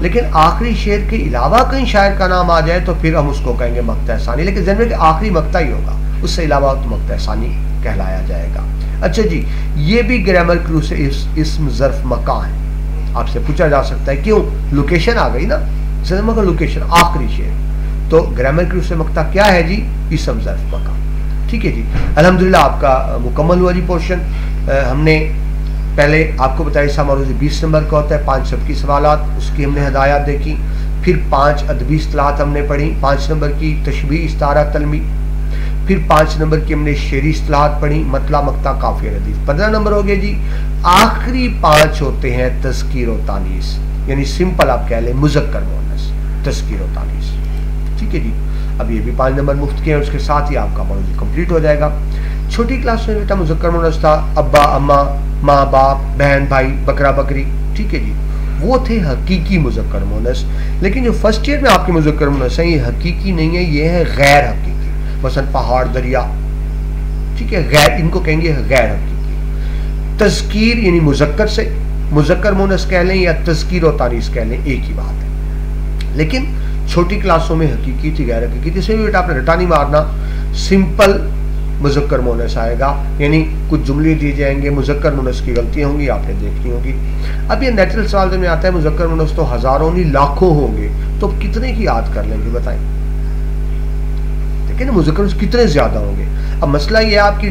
लेकिन आखिरी शेर के अलावा कहीं शायर का नाम आ जाए तो फिर हम उसको कहेंगे मक्ता सानी, लेकिन जहन में आखिरी मक्ता ही होगा, उससे अलावा तो मक्ता सानी कहलाया जाएगा। अच्छा जी, ये भी ग्रामर क्लू से इस्म ज़र्फ मकान है, आपसे पूछा जा सकता है क्यों, लोकेशन आ गई ना, जन्म का लोकेशन आखिरी शेर, तो ग्रामर क्लू से मक्ता क्या है जी, इस्म ज़र्फ मकान, ठीक है जी। अल्हम्दुलिल्लाह आपका मुकम्मल हुआ जी पोर्शन। हमने पहले आपको बताया हिस्सा मौजूद 20 नंबर का होता है, 5 सबकी सवालात, उसकी हमने हदायत देखी, फिर 5 अदबी इस्तिलाहात हमने पढ़ी, 5 नंबर की तशबीह इस्तारा तलमी, फिर 5 नंबर की हमने शेरी इस्तिलाहात पढ़ी, मतला मक्ता काफिया हदीस। 15 नंबर हो गए जी। आखिरी 5 होते हैं तज़कीर और तानीस, यानी सिंपल आप कह लें मुज़क्कर मुअन्नस, तज़कीर और तानीस, ठीक है जी। अब ये भी 5 नंबर मुफ्त के हैं, उसके साथ ही आपका मौजूद कंप्लीट हो जाएगा। छोटी क्लास में बेटा मुज़क्कर मुअन्नस था अब्बा अम्मा, माँ बाप, बहन भाई, बकरा बकरी, ठीक है जी, वो थे हकीकी मुज़क्कर मुअन्नस। लेकिन जो फर्स्ट ईयर में आपके मुज़क्कर मुअन्नस हैं, ये हकीकी नहीं है, ये है गैर हकीकी, मसलन पहाड़ दरिया, ठीक है, गैर, इनको कहेंगे गैर हकीकी। तज़कीर यानी मुज़क्कर से मुज़क्कर मुअन्नस कह लें या तज़कीर और तानीस कह लें, एक ही बात है। लेकिन छोटी क्लासों में हकीकी थी, गैर हकीकी थी, इसमें बेटा आपने रटा नहीं मारना, सिंपल मुज़क्कर मुअन्नस आएगा, यानी कुछ जुमले दिए जाएंगे, मुज़क्कर मुअन्नस की गलतियां होंगी, आपने देखनी होगी। अब ये नेचुरल सवाल में आता है, मुज़क्कर मुअन्नस तो हजारों नहीं लाखों होंगे, तो कितने की याद कर लेंगे बताएं, देखिए ना, मुज़क्कर कितने ज्यादा होंगे। अब मसला ये आपकी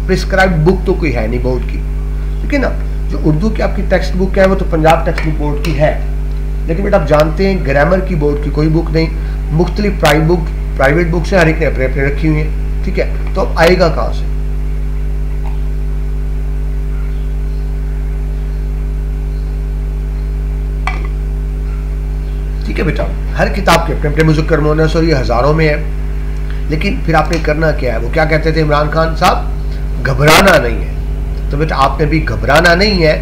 प्रिस्क्राइब्ड बुक तो कोई है नहीं बोर्ड की, ठीक है ना, जो उर्दू की आपकी टेक्स्ट बुक है वो तो पंजाब टेक्स्ट बुक बोर्ड की है, लेकिन बेटा आप जानते हैं ग्रामर की बोर्ड की कोई बुक नहीं, मुख्तलिफ प्राइवेट बुक्स हैं, हर एक ने अपने अपने रखी हुई है, ठीक है। तो अब आएगा कहां से, ठीक है बेटा, हर किताब के अपने अपने मुज़क्कर मुअन्नस और ये हजारों में है। लेकिन फिर आपने करना क्या है, वो क्या कहते थे इमरान खान साहब, घबराना नहीं है। तो बेटा आपने भी घबराना नहीं है,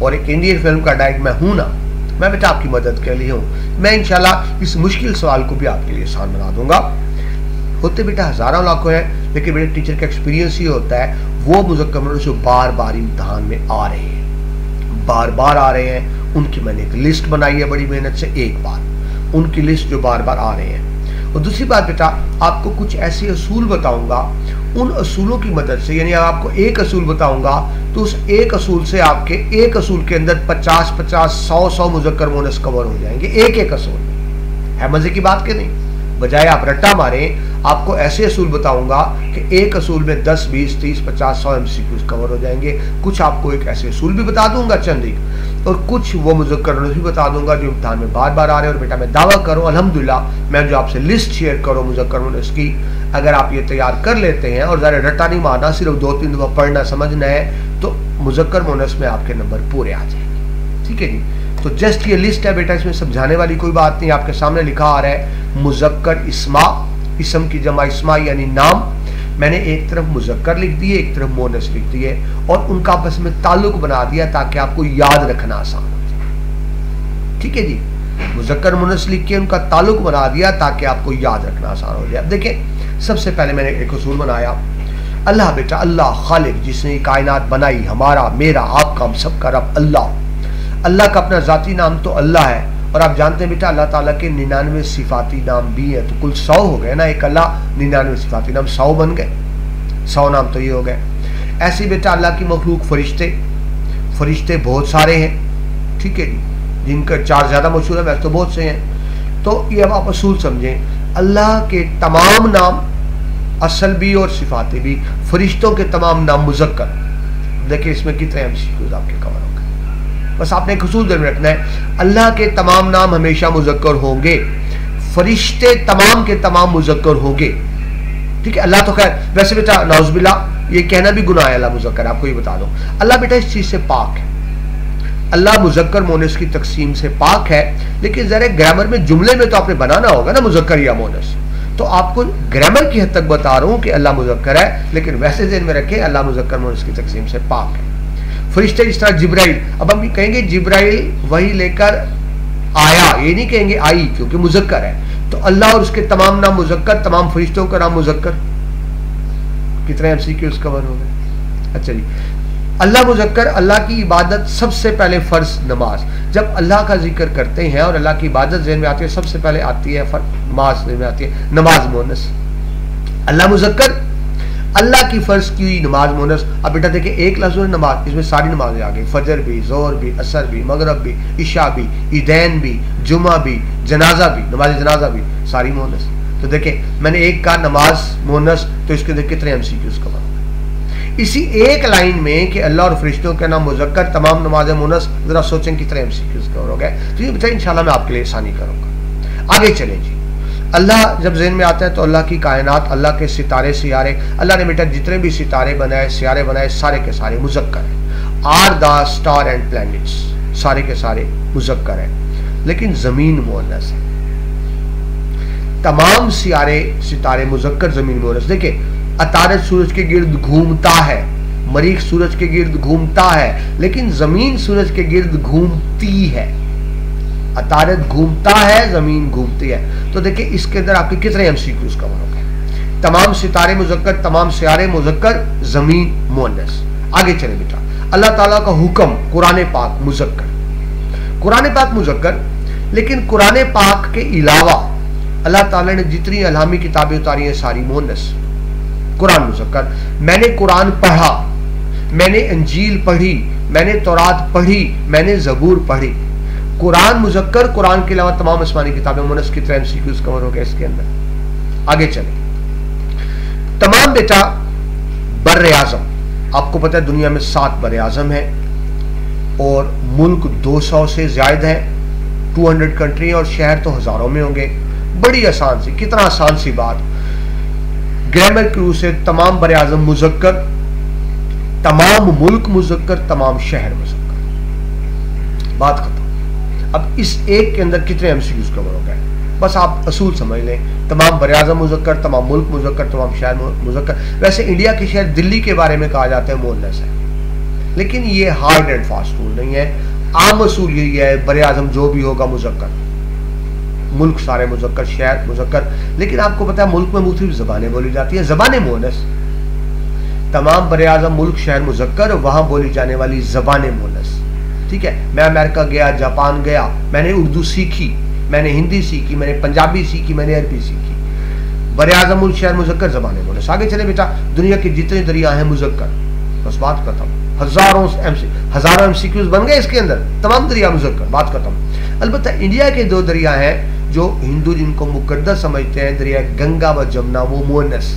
और एक इंडियन फिल्म का डायरेक्टर मैं हूं ना, मैं बेटा आपकी मदद के लिए हूं, मैं इंशाल्लाह इस मुश्किल सवाल को भी आपके लिए आसान बना दूंगा। होते बेटा हजारों लाखों हैं, लेकिन मेरे टीचर का एक्सपीरियंस ये होता है, वो मुज़क्कर मुअन्नस जो बार बार इम्तिहान में आ रहे हैं, बार बार आ रहे हैं, उनकी मैंने एक लिस्ट बनाई है बड़ी मेहनत से, एक बार उनकी लिस्ट जो बार बार आ रहे हैं। और दूसरी बात बेटा, आपको कुछ ऐसे असूल बताऊंगा, उन असूलों की मदद से, यानी आपको एक असूल बताऊंगा तो उस एक असूल से आपके एक असूल के अंदर 50-50, 100-100 मुज़क्कर मुअन्नस कवर हो जाएंगे, एक असूल में। है मजे की बात के नहीं, बजाय आप रट्टा मारें, आपको ऐसे असूल बताऊंगा कि एक असूल में 10, 20, 30, 50, 100 MCQs कवर हो जाएंगे। कुछ आपको एक ऐसे असूल भी बता दूंगा चंद एक, और कुछ वो मुज़क्कर मुअन्नस भी बता दूंगा जो इम्तिहान में बार बार आ रहे हैं। और बेटा मैं दावा करूं अल्हम्दुलिल्लाह, मैं जो आपसे लिस्ट शेयर करूं मुज़क्कर मुअन्नस की, अगर आप ये तैयार कर लेते हैं और ज़रा रट्टा नहीं मारना, सिर्फ 2-3 दफा पढ़ना समझना है, तो मुज़क्कर मुअन्नस में आपके नंबर पूरे आ जाएंगे, ठीक है जी। तो जस्ट ये लिस्ट है बेटा, इसमें समझाने वाली कोई बात नहीं, आपके सामने लिखा आ रहा है मुज़क्कर इस्मा, इसम की जमा इस्मा यानी नाम, मैंने एक तरफ मुज़क्कर लिख दिए, एक तरफ मुअन्नस लिख दिए, और उनका आपस में ताल्लुक बना दिया ताकि आपको याद रखना आसान हो जाए, ठीक है जी। मुज़क्कर मुअन्नस लिख के उनका ताल्लुक बना दिया ताकि आपको याद रखना आसान हो जाए। अब देखिए, सबसे पहले मैंने एक उसूल बनाया, अल्लाह बेटा, अल्लाह खालिक, जिसने कायनात बनाई, हमारा, मेरा, आपका, हम सबका रब अल्लाह। अल्लाह का अपना जाती नाम तो अल्लाह है, और आप जानते हैं बेटा अल्लाह ताला के 99 सिफाती नाम भी है, तो कुल 100 हो गए ना, एक अल्लाह 99 सिफाती नाम 100 बन गए, 100 नाम तो ये हो गए। ऐसे बेटा अल्लाह की मखलूक फरिश्ते बहुत सारे हैं, ठीक है जी, जिनका 4 ज्यादा मशहूर है, वैसे तो बहुत से हैं। तो ये अब आप असूल समझें, अल्लाह के तमाम नाम असल भी और सिफाते भी, फरिश्तों के तमाम नाम मुज़क्कर। देखिए इसमें कितने एमसीक्यूज आपके कवर हो गए। बस आपने एक उसूल दिल में रखना है, अल्लाह के तमाम नाम हमेशा मुज़क्कर होंगे, फरिश्ते तमाम के तमाम मुज़क्कर होंगे, ठीक है। अल्लाह तो खैर वैसे बेटा नाउज़ुबिल्ला ये कहना भी गुनाह है अल्लाह मुज़क्कर, आपको ये बता दो। अल्लाह बेटा इस चीज से पाक है, अल्लाह मुज़क्कर मोनस की तकसीम से पाक है, लेकिन जरा ग्रामर में जुमले में तो आपने बनाना होगा ना मुज़क्कर या मोनस, तो आपको ग्रामर की हद तक बता रहा हूं कि अल्लाह मुज़क्कर है, लेकिन वैसे ज़हन में रखें अल्लाह मुज़क्कर मोनस की तकसीम से पाक है। फरिश्ते इस तरह जिब्राइल, अब हम कहेंगे जिब्राइल वही लेकर आया, ये नहीं कहेंगे आई, क्योंकि मुज़क्कर है। तो अल्लाह और उसके तमाम नाम मुज़क्कर, तमाम फरिश्तों का नाम मुज़क्कर। कितने एमसीक्यूज़ कवर हो गए? अच्छा जी, अल्लाह मुज़क्कर, अल्लाह की इबादत सबसे पहले फ़र्ज नमाज। जब अल्लाह का जिक्र करते हैं और अल्लाह की इबादत ज़हन में आती है, सबसे पहले आती है नमाज ज़हन में आती है, नमाज मोनस। अल्लाह मुज़क्कर, अल्लाह की फ़र्ज की हुई नमाज मोनस। अब बेटा देखिए एक लफ्ज़ है नमाज, इसमें सारी नमाजें आ गई, फजर भी, जोहर भी, असर भी, मगरब भी, इशा भी, ईदैन भी, जुमा भी, जनाजा भी, नमाज जनाजा भी, सारी मोनस। तो देखिए मैंने एक कहा नमाज मोनस, तो इसके अंदर कितने एमसीक्यूज़ कवर हो गए इसी एक लाइन में कि अल्लाह और फरिश्तों के नाम मुज़क्कर, तमाम नमाज मोनस। जरा सोचें कितने एमसीक्यूज़ कवर हो गए। तो ये बेटा इंशाल्लाह मैं आपके लिए आसानी करूँगा। आगे चलें जी, अल्लाह जब ज़हन में आता है तो अल्लाह की कायनात, अल्लाह के सितारे सियारे, अल्लाह ने बेटा जितने भी सितारे बनाए, सियारे बनाए, सारे के सारे मुज़क्कर हैं। Are the star and planets, सारे के सारे मुज़क्कर हैं, लेकिन ज़मीन मुअन्नस है। तमाम सितारे मुज़क्कर, ज़मीन मुअन्नस। देखिए अतारत सूरज के गिर्द घूमता है, मरीख सूरज के गिर्द घूमता है, लेकिन ज़मीन सूरज के गिर्द घूमती है। अतारत घूमता है, ज़मीन घूमती है। तो देखिए इसके अंदर आपके कितने एमसीक्यूज़ कवर हो गए। तमाम सितारे मुज़क्कर, तमाम सियारे मुज़क्कर, ज़मीन मुअन्नस। आगे चले बेटा, अल्लाह ताला का हुक्म, कुरान पाक मुज़क्कर, कुरान पाक मुज़क्कर, लेकिन कुरान पाक के अलावा अल्लाह ताला ने जितनी इल्हामी किताबें उतारी हैं सारी मुअन्नस। कुरान मुज़क्कर। मैंने कुरान पढ़ा, मैंने इंजील पढ़ी, मैंने तौरात पढ़ी, मैंने ज़बूर पढ़ी। कुरान मुज़क्कर, कुरान के अलावा तमाम आसमानी किताबें मुअन्नस। कितने एमसीक्यूज़ कवर हो गए इसके अंदर। आगे चले, तमाम बेटा बर्र आज़म, आपको पता है दुनिया में 7 बर्र आज़म है और मुल्क 200 से ज़्यादा है, 200 कंट्री, और शहर तो हज़ारों में होंगे। बड़ी आसान सी, कितना आसान सी बात, ग्रामर की रूह से तमाम बर्र आज़म मुज़क्कर, तमाम मुल्क मुज़क्कर, तमाम शहर मुज़क्कर, बात खत्म। अब इस एक के अंदर कितने एमसीक्यूज़ कवर हो गए, बस आप असूल समझ लें। तमाम बर्र आज़म मुज़क्कर, तमाम मुल्क मुज़क्कर, तमाम शहर मुज़क्कर। वैसे इंडिया के शहर दिल्ली के बारे में कहा जाता है मुअन्नस है, लेकिन ये हार्ड एंड फास्ट रूल नहीं है। आम असूल यही है, बर्र आज़म जो भी होगा मुज़क्कर, मुल्क सारे मुज़क्कर, शहर मुज़क्कर। लेकिन आपको पता है मुल्क में मुख्तलिफ ज़बानें बोली जाती हैं, ज़बानें मुअन्नस। तमाम बर्र आज़म, मुल्क, शहर मुज़क्कर, वहां बोली जाने वाली ज़बानें मुअन्नस। ठीक है, मैं अमेरिका गया, जापान गया, मैंने उर्दू सीखी, मैंने हिंदी सीखी, मैंने पंजाबी सीखी, मैंने अरबी सीखी। बर्र आज़म, मुल्क, शहर मुज़क्कर, ज़बानें मुअन्नस। आगे चले बेटा, दुनिया के जितने दरिया हैं मुज़क्कर, बस बात खत्म। हजारों एमसीक्यूज़ बन गए इसके अंदर, तमाम दरिया मुज़क्कर, बात खत्म। अलबत्ता इंडिया के 2 दरिया हैं जो हिंदू जिनको मुकद्दस समझते हैं, दरिया गंगा व जमुना, वो मुअन्नस।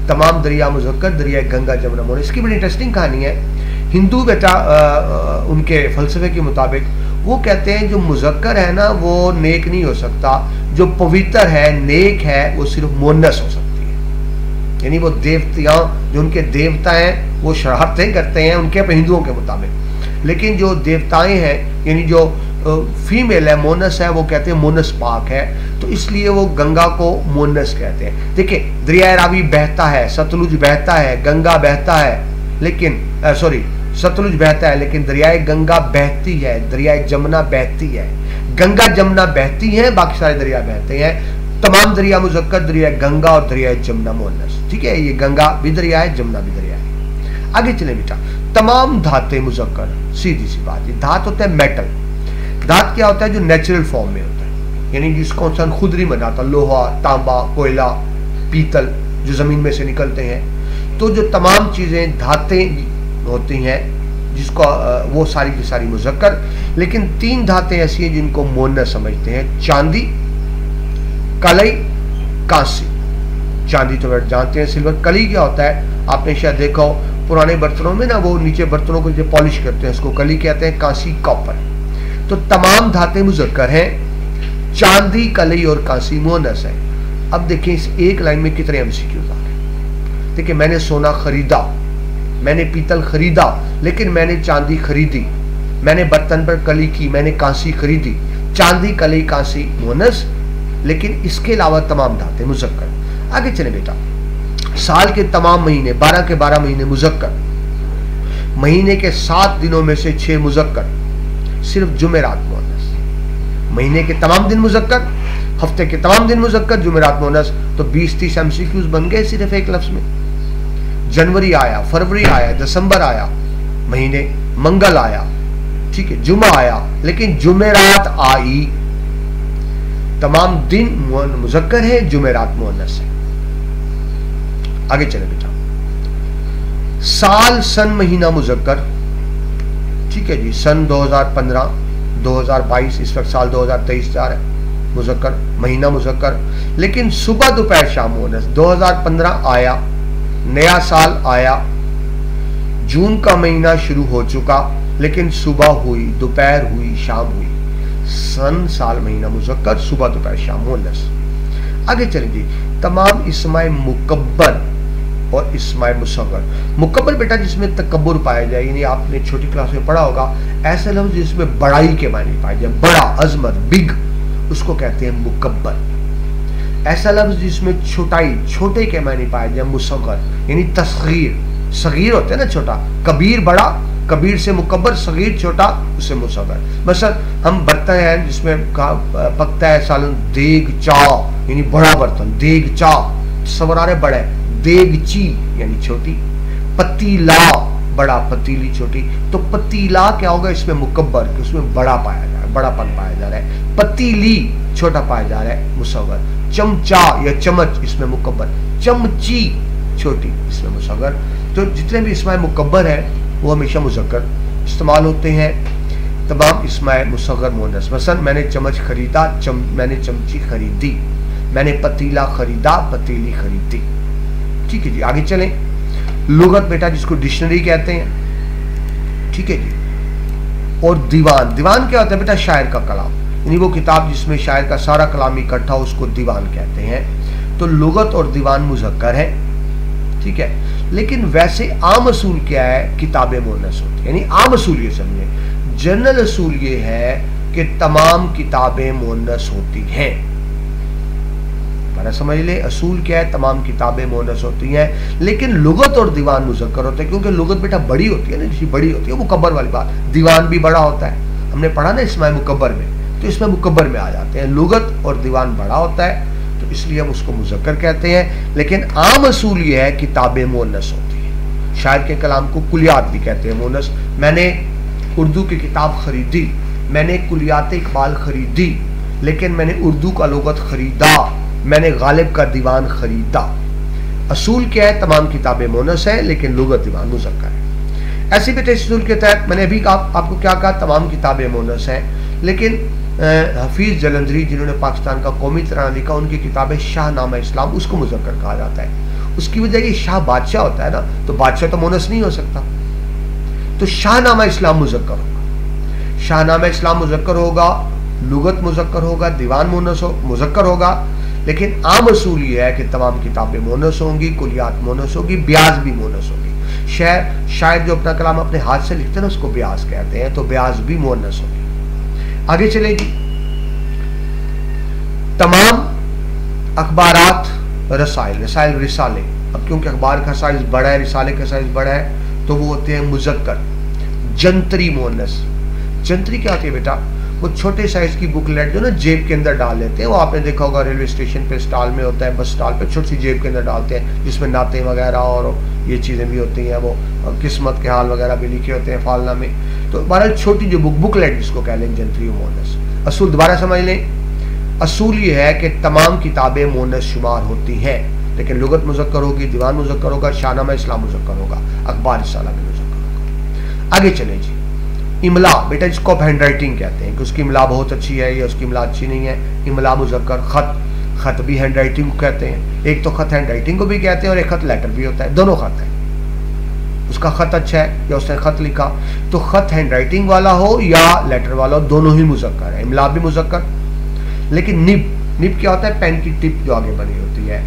तमाम दरिया मुज़क्कर, दरिया गंगा, जमुना मुअन्नस। इसकी बड़ी इंटरेस्टिंग कहानी है। हिंदू बेटा उनके फलसफे के मुताबिक वो कहते हैं जो मुज़क्कर है ना वो नेक नहीं हो सकता, जो पवित्र है, नेक है, वो सिर्फ मुअन्नस हो सकती है। यानी वो देवतियाँ, जो उनके देवता हैं वो शरारतें करते हैं उनके हिंदुओं के मुताबिक, लेकिन जो देवताएं हैं यानी जो फीमेल है, मोनस है, वो कहते हैं मोनस पाक है, तो इसलिए वो गंगा को मोनस कहते हैं। देखिए दरिया रावी बहता है, सतलुज बहता है, गंगा बहता है, लेकिन सतलुज बहता है, लेकिन दरियाए गंगा बहती है, दरियाए जमुना बहती है। गंगा जमुना बहती है, बाकी सारे दरिया बहते हैं। तमाम दरिया मुजक्कर, दरिया गंगा और दरिया जमुना मुअन्नस। ठीक है, ये गंगा भी दरिया है, जमुना भी दरिया है। आगे चले बेटा, तमाम धातें मुजक्कर, सीधी सी बात है। धात होता है मेटल। धात क्या होता है? जो नेचुरल फॉर्म में होता है, यानी जिसको इंसान खुद नहीं बनाता, लोहा, तांबा, कोयला, पीतल जो जमीन में से निकलते हैं। तो जो तमाम चीजें धातें होती हैं जिसको वो सारी की सारी मुजक्कर। लेकिन 3 धातें ऐसी हैं जिनको मुअन्नस समझते हैं, चांदी, कलई, कांसी। चांदी तो जानते हैं, सिल्वर। कली क्या होता है? आपने शायद देखा हो पुराने बर्तनों में ना, वो नीचे बर्तनों को जो पॉलिश करते हैं उसको कली कहते हैं। कांसी, कॉपर। तो तमाम धातें मुजक्कर हैं। चांदी, कलई और कांसी मुअन्नस है। अब देखिए इस एक लाइन में कितने एमसीक्यूज आ रहे। देखिए, मैंने सोना खरीदा, मैंने पीतल खरीदा, लेकिन मैंने चांदी खरीदी, मैंने बर्तन पर कली की, मैंने कांसी खरीदी। चांदी, कली, कांसी मुअन्नस, लेकिन इसके अलावा तमाम धातें मुजक्कर। आगे चले बेटा, साल के तमाम महीने 12 के 12 महीने मुजक्कर, महीने के 7 दिनों में से 6 मुजक्कर, सिर्फ जुमेरात मुअन्नस। महीने के तमाम दिन मुजक्कर, हफ्ते के तमाम दिन मुजक्कर, जुमेरात मुअन्नस। तो 20-30 एमसीक्यूज बन गए सिर्फ एक लफ्ज में। जनवरी आया, फरवरी आया, दिसंबर आया, महीने, मंगल आया, ठीक है, जुमा आया, लेकिन जुमेरात आई। तमाम दिन मुजक्कर है, जुमेरात मुअन्नस है। आगे चले बेटा, साल, सन, महीना मुजक्कर। ठीक है जी, सन 2015, 2022, इस वक्त साल 2023 जा रहा है, मुजक्कर। महीना मुजक्कर, लेकिन सुबह, दोपहर, शाम मुअन्नस। 2015 आया, नया साल आया, जून का महीना शुरू हो चुका, लेकिन सुबह हुई, दोपहर हुई, शाम हुई। सन, साल, महीना मुजक्कर, सुबह, दोपहर, शाम मुअन्नस। आगे चलें जी, तमाम इस्माए मुकब्बर और इस्माए मुसग्गर। मुकब्बर बेटा जिसमें तकब्बुर पाया जाए, यानी आपने छोटी क्लास में पढ़ा होगा, ऐसे लफ्ज जिसमें बड़ाई के मायने पाए जाए, बड़ा, अजमत, बिग, उसको कहते हैं मुकब्बर। ऐसा लफ्ज जिसमें छोटाई, छोटे के मायने पाए जाए, मुसग्गर, यानी तस्गीर। सगीर होते हैं ना छोटा, कबीर बड़ा, कबीर से मुकब्बर, सगीर छोटा, उससे मुसग्गर। मसलन हम बर्तन हैं जिसमें पकता है सालन देग चा, यानी बड़ा बर्तन, देग चा, सवरारे बड़े, देगची यानी छोटी, पतीला बड़ा, पतीली छोटी। तो पतीला क्या होगा इसमें? मुकब्बर, उसमें बड़ा पाया जा रहा है, बड़ापन पाया जा रहा है। पतीली छोटा पाया जा रहा है, मुसग्गर। चमचा या चम्मच, इसमें मुकब्बर। चमची छोटी, इसमें मुसग्गर। तो जितने भी इस्माए मुकब्बर है वो हमेशा मुजक्कर इस्तेमाल होते हैं। तमाम इस्माए मुसग्गर मुअन्नस। मसलन मैंने चम्मच खरीदा, मैंने चमची खरीदी, मैंने पतीला खरीदा, पतीली खरीदी। ठीक है जी, आगे चलें। लुगत बेटा जिसको डिक्शनरी कहते हैं, ठीक है जी। और दीवान, दीवान क्या होता है बेटा? शायर का कलाम, यानी वो किताब जिसमें शायर का सारा कलाम इकट्ठा, उसको दीवान कहते हैं। तो लुगत और दीवान मुजक्कर है, ठीक है। लेकिन वैसे आम असूल क्या है? किताबें मुअन्नस होती है, यानी आम असूल ये समझे। जनरल असूल ये है कि तमाम किताबें मुअन्नस होती हैं। समझ ले, असूल क्या है? तमाम किताबें मुअन्नस होती हैं, लेकिन लुगत और दीवान मुजक्कर होते हैं, क्योंकि लुगत बेटा बड़ी होती है ना, जिसकी बड़ी होती है, मुकब्बर वाली बात। दीवान भी बड़ा होता है, हमने पढ़ा ना इसमें मुकब्बर में, तो इसमें मुकब्बर में आ जाते हैं। लुगत और दीवान बड़ा होता है, तो इसलिए हम उसको मुजक्कर कहते हैं। लेकिन आम असूल ये है किताबें मुअन्नस होती हैं। शायर के कलाम को कुलियात भी कहते हैं मुअन्नस। मैंने उर्दू की किताब खरीदी, मैंने कुलियात इकबाल खरीदी, लेकिन मैंने उर्दू का लुगत खरीदा, मैंने गालिब का दीवान खरीदा। असूल क्या है? तमाम किताबें मुअन्नस है, लेकिन लुगत दीवान मुजक्कर है। ऐसे बेटे इस असूल के तहत मैंने अभी आपको क्या कहा? तमाम किताबें मुअन्नस हैं, लेकिन हफीज जलंधरी जिन्होंने पाकिस्तान का कौमी तराना लिखा, उनकी किताबें शाहनामा इस्लाम, उसको मुजक्कर कहा जाता है। उसकी वजह ये शाह बादशाह होता है ना, तो बादशाह तो मुअन्नस नहीं हो सकता, तो शाहनामा इस्लाम मुजक्कर होगा। शाहनामा इस्लाम मुजक्कर होगा, लुगत मुजक्कर होगा, दीवान मुजक्कर होगा। लेकिन आम असूल ये है कि तमाम किताबें मुअन्नस होंगी, कुलियात मुअन्नस होगी, ब्याज भी मुअन्नस होगी। शायर जो अपना कलाम अपने हाथ से लिखते हैं ना, उसको ब्याज कहते हैं, तो ब्याज भी मुअन्नस होगी। आगे चलेगी, तमाम अखबारात, रसाइल, रसाइल रिसाले। अब क्योंकि अखबार का साइज बड़ा है, रिसाले का साइज बड़ा है, तो वो होते हैं मुजक्कर। जंतरी मुअन्नस। जंतरी क्या होती है बेटा? वो छोटे साइज की बुकलेट जो ना जेब के अंदर डाल लेते हैं, वो आपने देखा होगा रेलवे स्टेशन पे स्टॉल में होता है, बस स्टॉल पे छोटी सी जेब के अंदर डालते हैं जिसमें नाते वगैरह और ये चीज़ें भी होती हैं, वो किस्मत के हाल वगैरह भी लिखे होते हैं फालना में। तो बहरहाल छोटी जो बुकलेट जिसको कह लें जंतरी मोनस। असूल दोबारा समझ लें, असूल ये है कि तमाम किताबें मोनस शुमार होती हैं, लेकिन लुगत मुज़क्कर होगी, दीवान मुज़क्कर होगा, शाहनामा इस्लाम मुज़क्कर होगा, अखबार रिसाला भी मुज़क्कर होगा। आगे चलें जी, इमला बेटा जिसको आप हैंड राइटिंग कहते हैं कि उसकी इमला बहुत अच्छी है या उसकी इमला अच्छी नहीं है, इमला मुज़क्कर। खत भी हैंड राइटिंग को कहते हैं, एक तो खत हैंड राइटिंग को भी कहते हैं और एक खत लेटर भी होता है, दोनों खत है। उसका खत अच्छा है या उसने खत लिखा, तो खत हैंड राइटिंग वाला हो या लेटर वाला हो, दोनों ही मुज़क्कर है, इमला भी मुज़क्कर। लेकिन निब क्या होता है, पेन की टिप जो आगे बनी होती है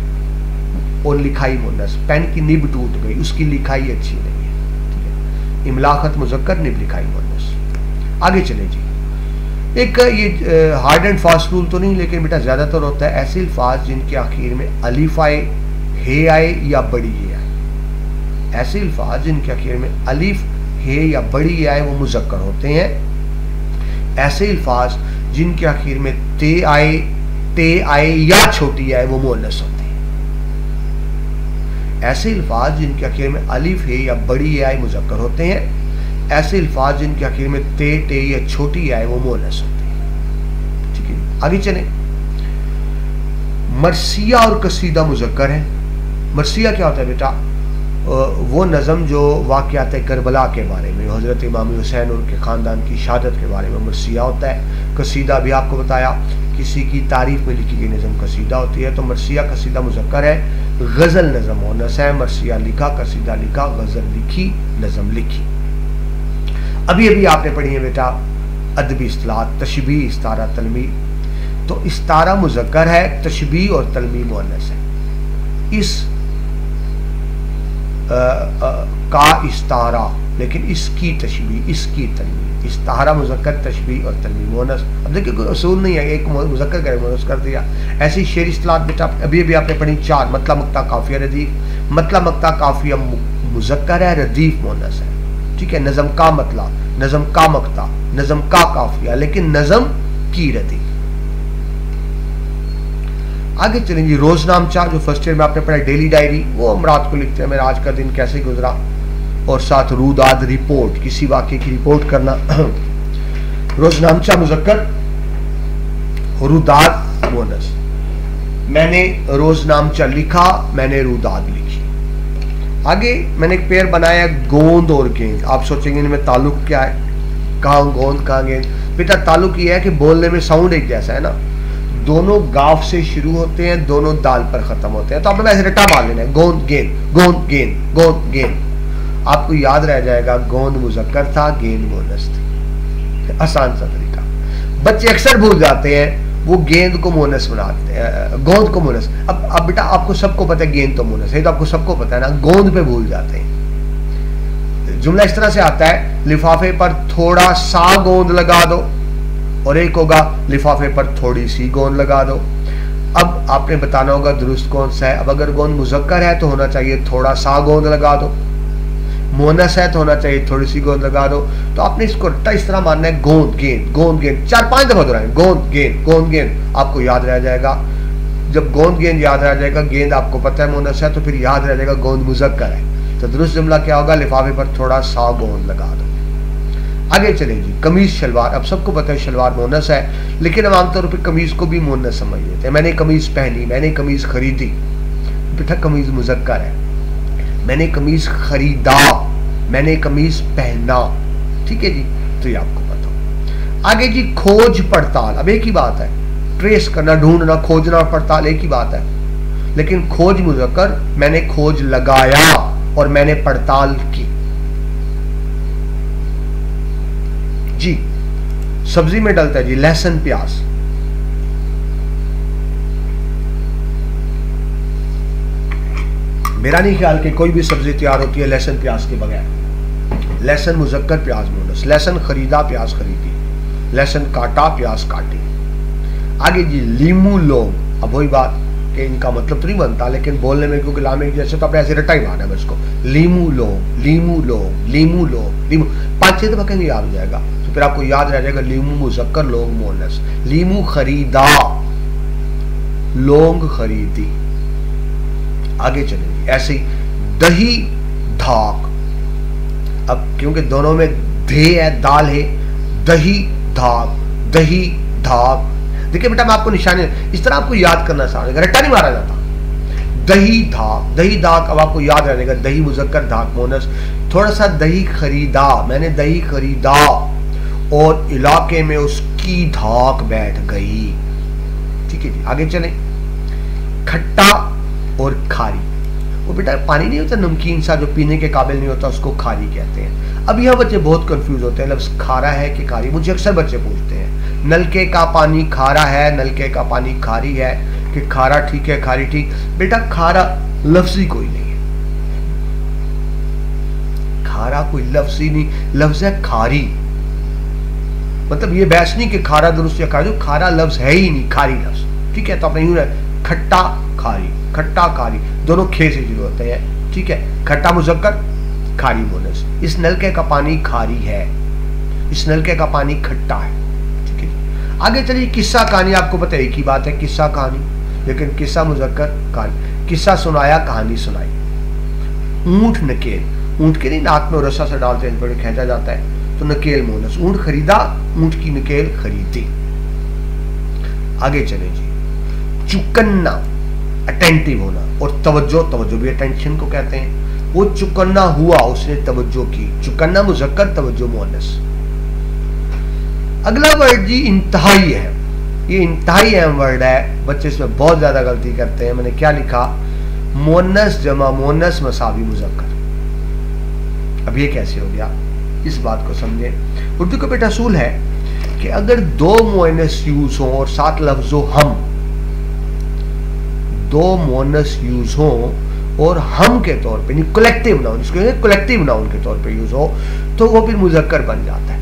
और लिखाई मुन्नस, पेन की निब टूट गई, उसकी लिखाई अच्छी नहीं है, ठीक है। इमला खत मुज़क्कर, निब लिखाई मुन्नस। आगे चले जी, एक ये हार्ड एंड फास्ट रूल तो नहीं, लेकिन बेटा ज्यादातर होता है ऐसे अल्फाज जिनके आखिर में अलिफ आए, हे आए या बड़ी हे आए। ऐसे अल्फाज जिनके आखिर में अलिफ, हे या बड़ी हे आए वो मुज़क्कर होते हैं। ऐसे अल्फाज जिनके आखिर में ते आए या छोटी आए वो मुअन्नस होते हैं। ऐसे अल्फाज जिनके आखिर में अलिफ, हे या बड़ी हे आए मुज़क्कर होते हैं। ऐसे अल्फाज जिनके आखिर में ते या छोटी आए वो मुअन्नस होते हैं, ठीक है। आगे चलें, मरसिया और कसीदा मुज़क्कर है। मरसिया क्या होता है बेटा, वो नज़म जो वाक़यात करबला के बारे में, हज़रत इमाम हुसैन और उनके ख़ानदान की शहादत के बारे में मरसिया होता है। कसीदा भी आपको बताया, किसी की तारीफ में लिखी गई नज़म कसीदा होती है। तो मरसिया कसीदा मुज़क्कर है। गज़ल नज़म मुअन्नस है, मरसिया लिखा, कसीदा लिखा, गज़ल लिखी, नज़म लिखी। अभी अभी आपने पढ़ी है बेटा अदबी इस्तिलाह, तशबीह, इस्तारा, तलमी। तो इस्तारा मुज़क्कर है, तशबीह और तलमी मुअन्नस है। इस का इस्तारा, लेकिन इसकी तशबीह, इसकी तलमी। इस्तारा मुज़क्कर, तशबीह और तलमी मुअन्नस। अब देखिए कोई असूल नहीं है, एक मुज़क्कर करे मुअन्नस कर दिया। ऐसी शेर इस्तिलाह बेटा अभी अभी आपने पढ़ी 4, मतलब, मक्ता, काफिया, रदीफ। मतलब, मक्ता, काफिया मुज़क्कर है, रदीफ मुअन्नस है, ठीक है। नज़म का मतला, नज़म का मक्ता, नज़म का काफिया, लेकिन नज़म की रदीफ। आगे चलेंगे, रोजनामचा जो फर्स्ट ईयर में आपने पढ़ा, डेली डायरी, वो हम रात को लिखते हैं मेरा आज का दिन कैसे गुजरा, और साथ रूदाद, रिपोर्ट, किसी वाक़े की रिपोर्ट करना। रोजनामचा मुज़क्कर, रूदाद मुअन्नस। मैंने रोजनामचा लिखा, मैंने रूदाद लिखी। आगे मैंने एक पेयर बनाया गोंद और गेंद। आप सोचेंगे इनमें ताल्लुक क्या है, कहाँ गोंद कहाँ गेंद। बेटा ताल्लुक ये है कि बोलने में साउंड एक जैसा है ना, दोनों गाफ से शुरू होते हैं, दोनों दाल पर खत्म होते हैं। तो आपने वैसे रट्टा मार लेना है, गोंद गेंद, गोंद गेंद, गोंद गेंद। आपको याद रह जाएगा गोंद मुज़क्कर था, गेंद मुअन्नस थी। आसान सा तरीका। बच्चे अक्सर भूल जाते हैं, वो गेंद को मुअन्नस बनाते हैं, गोंद को मुअन्नस। अब बेटा आपको सबको पता है गेंद तो मुअन्नस है, तो आपको सबको पता है ना, गोंद पे भूल जाते हैं। जुमला इस तरह से आता है, लिफाफे पर थोड़ा सा गोंद लगा दो, और एक होगा लिफाफे पर थोड़ी सी गोंद लगा दो। अब आपने बताना होगा दुरुस्त कौन सा है। अब अगर गोंद मुज़क्कर है तो होना चाहिए थोड़ा सा गोंद लगा दो, मुअन्नस है तो होना चाहिए थोड़ी सी गोंद लगा दो। तो आपने इसको रट्टा इस तरह मानना है, गोंद गेंद, गोंद गेंद, 4-5 दफा दोहराएं, गोंद गेंद, गोंद गेंद। आपको याद रह जाएगा। जब गोंद गेंद याद रह जाएगा, गेंद आपको पता है मुअन्नस है, तो फिर याद रह जाएगा गोंद मुज़क्कर है। तो दुरुस्त जुमला क्या होगा, लिफाफे पर थोड़ा सा गोंद लगा दो। आगे चलेंगे, कमीज शलवार। अब सबको पता है शलवार मुअन्नस है, लेकिन हम आमतौर पर कमीज को भी मुअन्नस समझ लेते हैं। मैंने कमीज पहनी, मैंने कमीज खरीदी। बेटा कमीज मुज़क्कर है। मैंने कमीज खरीदा, मैंने कमीज पहना, ठीक है जी। तो ये आपको पता हो। आगे जी, खोज पड़ताल। अब एक ही बात है, ट्रेस करना, ढूंढना, खोजना और पड़ताल एक ही बात है, लेकिन खोज मुज़क्कर, मैंने खोज लगाया और मैंने पड़ताल की। जी सब्जी में डलता है जी लहसुन, प्याज। मेरा नहीं ख्याल कि कोई भी सब्जी तैयार होती है लहसुन प्याज के बगैर। लहसुन मुज़क्कर, प्याज मुअन्नस। लहसुन खरीदा, प्याज खरीदी। लहसुन काटा, प्याज काटी। आगे जी, लीमू लोग। अब वही बात कि इनका मतलब तो नहीं बनता, लेकिन बोलने में क्योंकि लामे जैसे तो अपने ऐसे रट्टा ही मारना है उसको। लीमू लोग, लीमू लोग, लीमू लोग, लीमू 5-6 दफा कहेंगे याद हो जाएगा। तो फिर आपको याद रह जाएगा लीमू मुज़क्कर लोंग मोनस। लीमू खरीदा, लोंग खरीदी। आगे चलेंगे ऐसे ही दही धाक। अब क्योंकि दोनों में धे है, दाल है, दही धाक, दही धाक। देखिए बेटा मैं आपको निशानी इस तरह आपको याद करना आसान है, रट्टा नहीं मारा जाता। दही धाक, दही धाक। अब आपको याद रहेगा दही मुज़क्कर धाक मोनस। थोड़ा सा दही खरीदा, मैंने दही खरीदा और इलाके में उसकी धाक बैठ गई। ठीक है जी, आगे चलें। खट्टा और खारी। वो बेटा पानी नहीं होता नमकीन सा जो पीने के काबिल नहीं होता, उसको खारी कहते हैं। अब यह बच्चे बहुत कंफ्यूज होते हैं, लफ्ज़ खारा है कि खारी। मुझे अक्सर बच्चे पूछते हैं नलके का पानी खारा है, नलके का पानी खारी है, कि खारा ठीक है खारी ठीक। बेटा खारा लफ्ज़ ही कोई नहीं है, खारा कोई लफ्ज़ ही नहीं, लफ्ज़ है खारी। मतलब ये बहस नहीं कि खारा दुरुस्त या खारी, खारा लफ्ज़ है ही नहीं, खारी लफ्ज़। ठीक है, तो आपने यूं खट्टा खारी, खट्टा खारी दोनों खे से शुरू होते हैं। ठीक है, खट्टा मुज़क्कर, खारी मोनस। इस नलके का पानी खारी है, इस नलके का पानी खट्टा है। ठीक है, आगे चलिए। किस्सा कहानी, आपको पता है एक ही बात है किस्सा कहानी, लेकिन किस्सा मुज़क्कर कहानी। किस्सा सुनाया, कहानी सुनाई। ऊंट नकेल, ऊंट के नहीं नाक में रस्सा से डालते हैं बड़े खींचा जाता है, तो नकेल मोनस। ऊंट खरीदा, ऊंट की नकेल खरीदी। आगे चले जी। चुकन्ना, अटेंटिव होना, और तवज्जो, तवज्जो भी अटेंशन को कहते हैं। वो चुकन्ना हुआ, उसने तवज्जो की। चुकन्ना मुज़क्कर, तवज्जो मुअन्नस। अगला वर्ड जी इंतहाई है। ये इंतहाई अहम वर्ड है, बच्चे इसमें बहुत ज्यादा गलती करते हैं। मैंने क्या लिखा, मुअन्नस जमा मुअन्नस मसावी मुज़क्कर। अब ये कैसे हो गया, इस बात को समझे। उर्दू का बेटा असूल है कि अगर दो मुअन्नस यूज हो और साथ लफ्जो हम, दो मुअन्नस यूज हो और हम के तौर पे, कलेक्टिव नाउन, इसको कलेक्टिव नाउन के तौर पे यूज हो, तो वो फिर मुज़क्कर बन जाता है।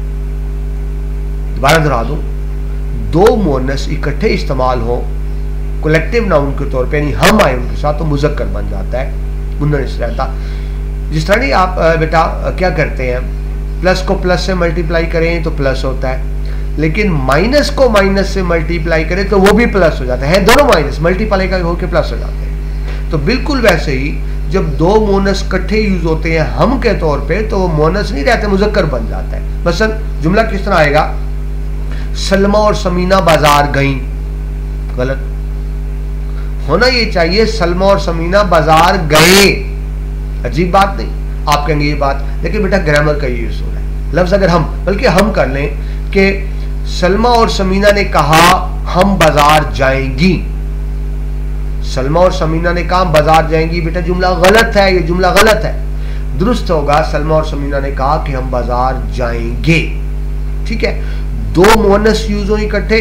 दोबारा दोहरा दूं, दो मुअन्नस इकट्ठे इस्तेमाल हो कलेक्टिव नाउन के तौर पे, यानी हम आए उनके साथ, तो मुज़क्कर बन जाता है, मुन्नस रहता। जिस तरह नहीं आप बेटा क्या करते हैं, प्लस को प्लस से मल्टीप्लाई करें तो प्लस होता है, लेकिन माइनस को माइनस से मल्टीप्लाई करें तो वो भी प्लस हो जाता है, दोनों माइनस मल्टीप्लाई का होकर प्लस हो जाते हैं। तो बिल्कुल वैसे ही जब दो मोनस इकट्ठे यूज होते हैं हम के तौर पे, तो वो मोनस नहीं रहते, मुज़क्कर बन जाता है। मसलन जुमला किस तरह आएगा, सलमा और समीना बाजार गईं। गलत होना ये चाहिए सलमा और समीना बाजार गए। अजीब बात नहीं, आप कहेंगे ये बात, लेकिन बेटा ग्रामर का ये यूज हो रहा है। लफ्ज अगर हम, बल्कि हम कर लें कि सलमा और समीना ने कहा हम बाजार जाएंगी। सलमा और समीना ने कहा बाजार जाएंगी, बेटा जुमला गलत है, ये जुमला गलत है। दुरुस्त होगा सलमा और समीना ने कहा कि हम बाजार जाएंगे। ठीक है, दो मुअन्नस यूज हो इकट्ठे,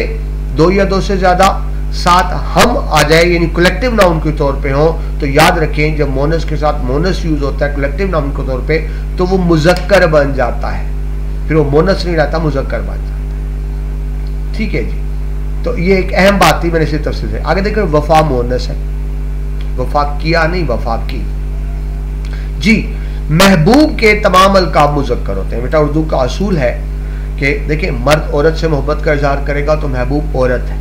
दो या दो से ज्यादा, साथ हम आ जाए यानी कलेक्टिव नाउन के तौर पे हो, तो याद रखें जब मोनस के साथ मोनस यूज होता है कलेक्टिव नाउन के तौर पे, तो वो मुज़क्कर बन जाता है, फिर वो मोनस नहीं रहता, मुज़क्कर बन जाता है। ठीक है जी, तो ये एक अहम बात थी, मैंने इसे तफसील से आगे देखो। वफा मोनस है, वफा किया नहीं, वफा की जी। महबूब के तमाम अलकाब मुज़क्कर होते हैं। बेटा उर्दू का असूल है कि देखिए, मर्द औरत से मोहब्बत का इजहार करेगा तो महबूब औरत है,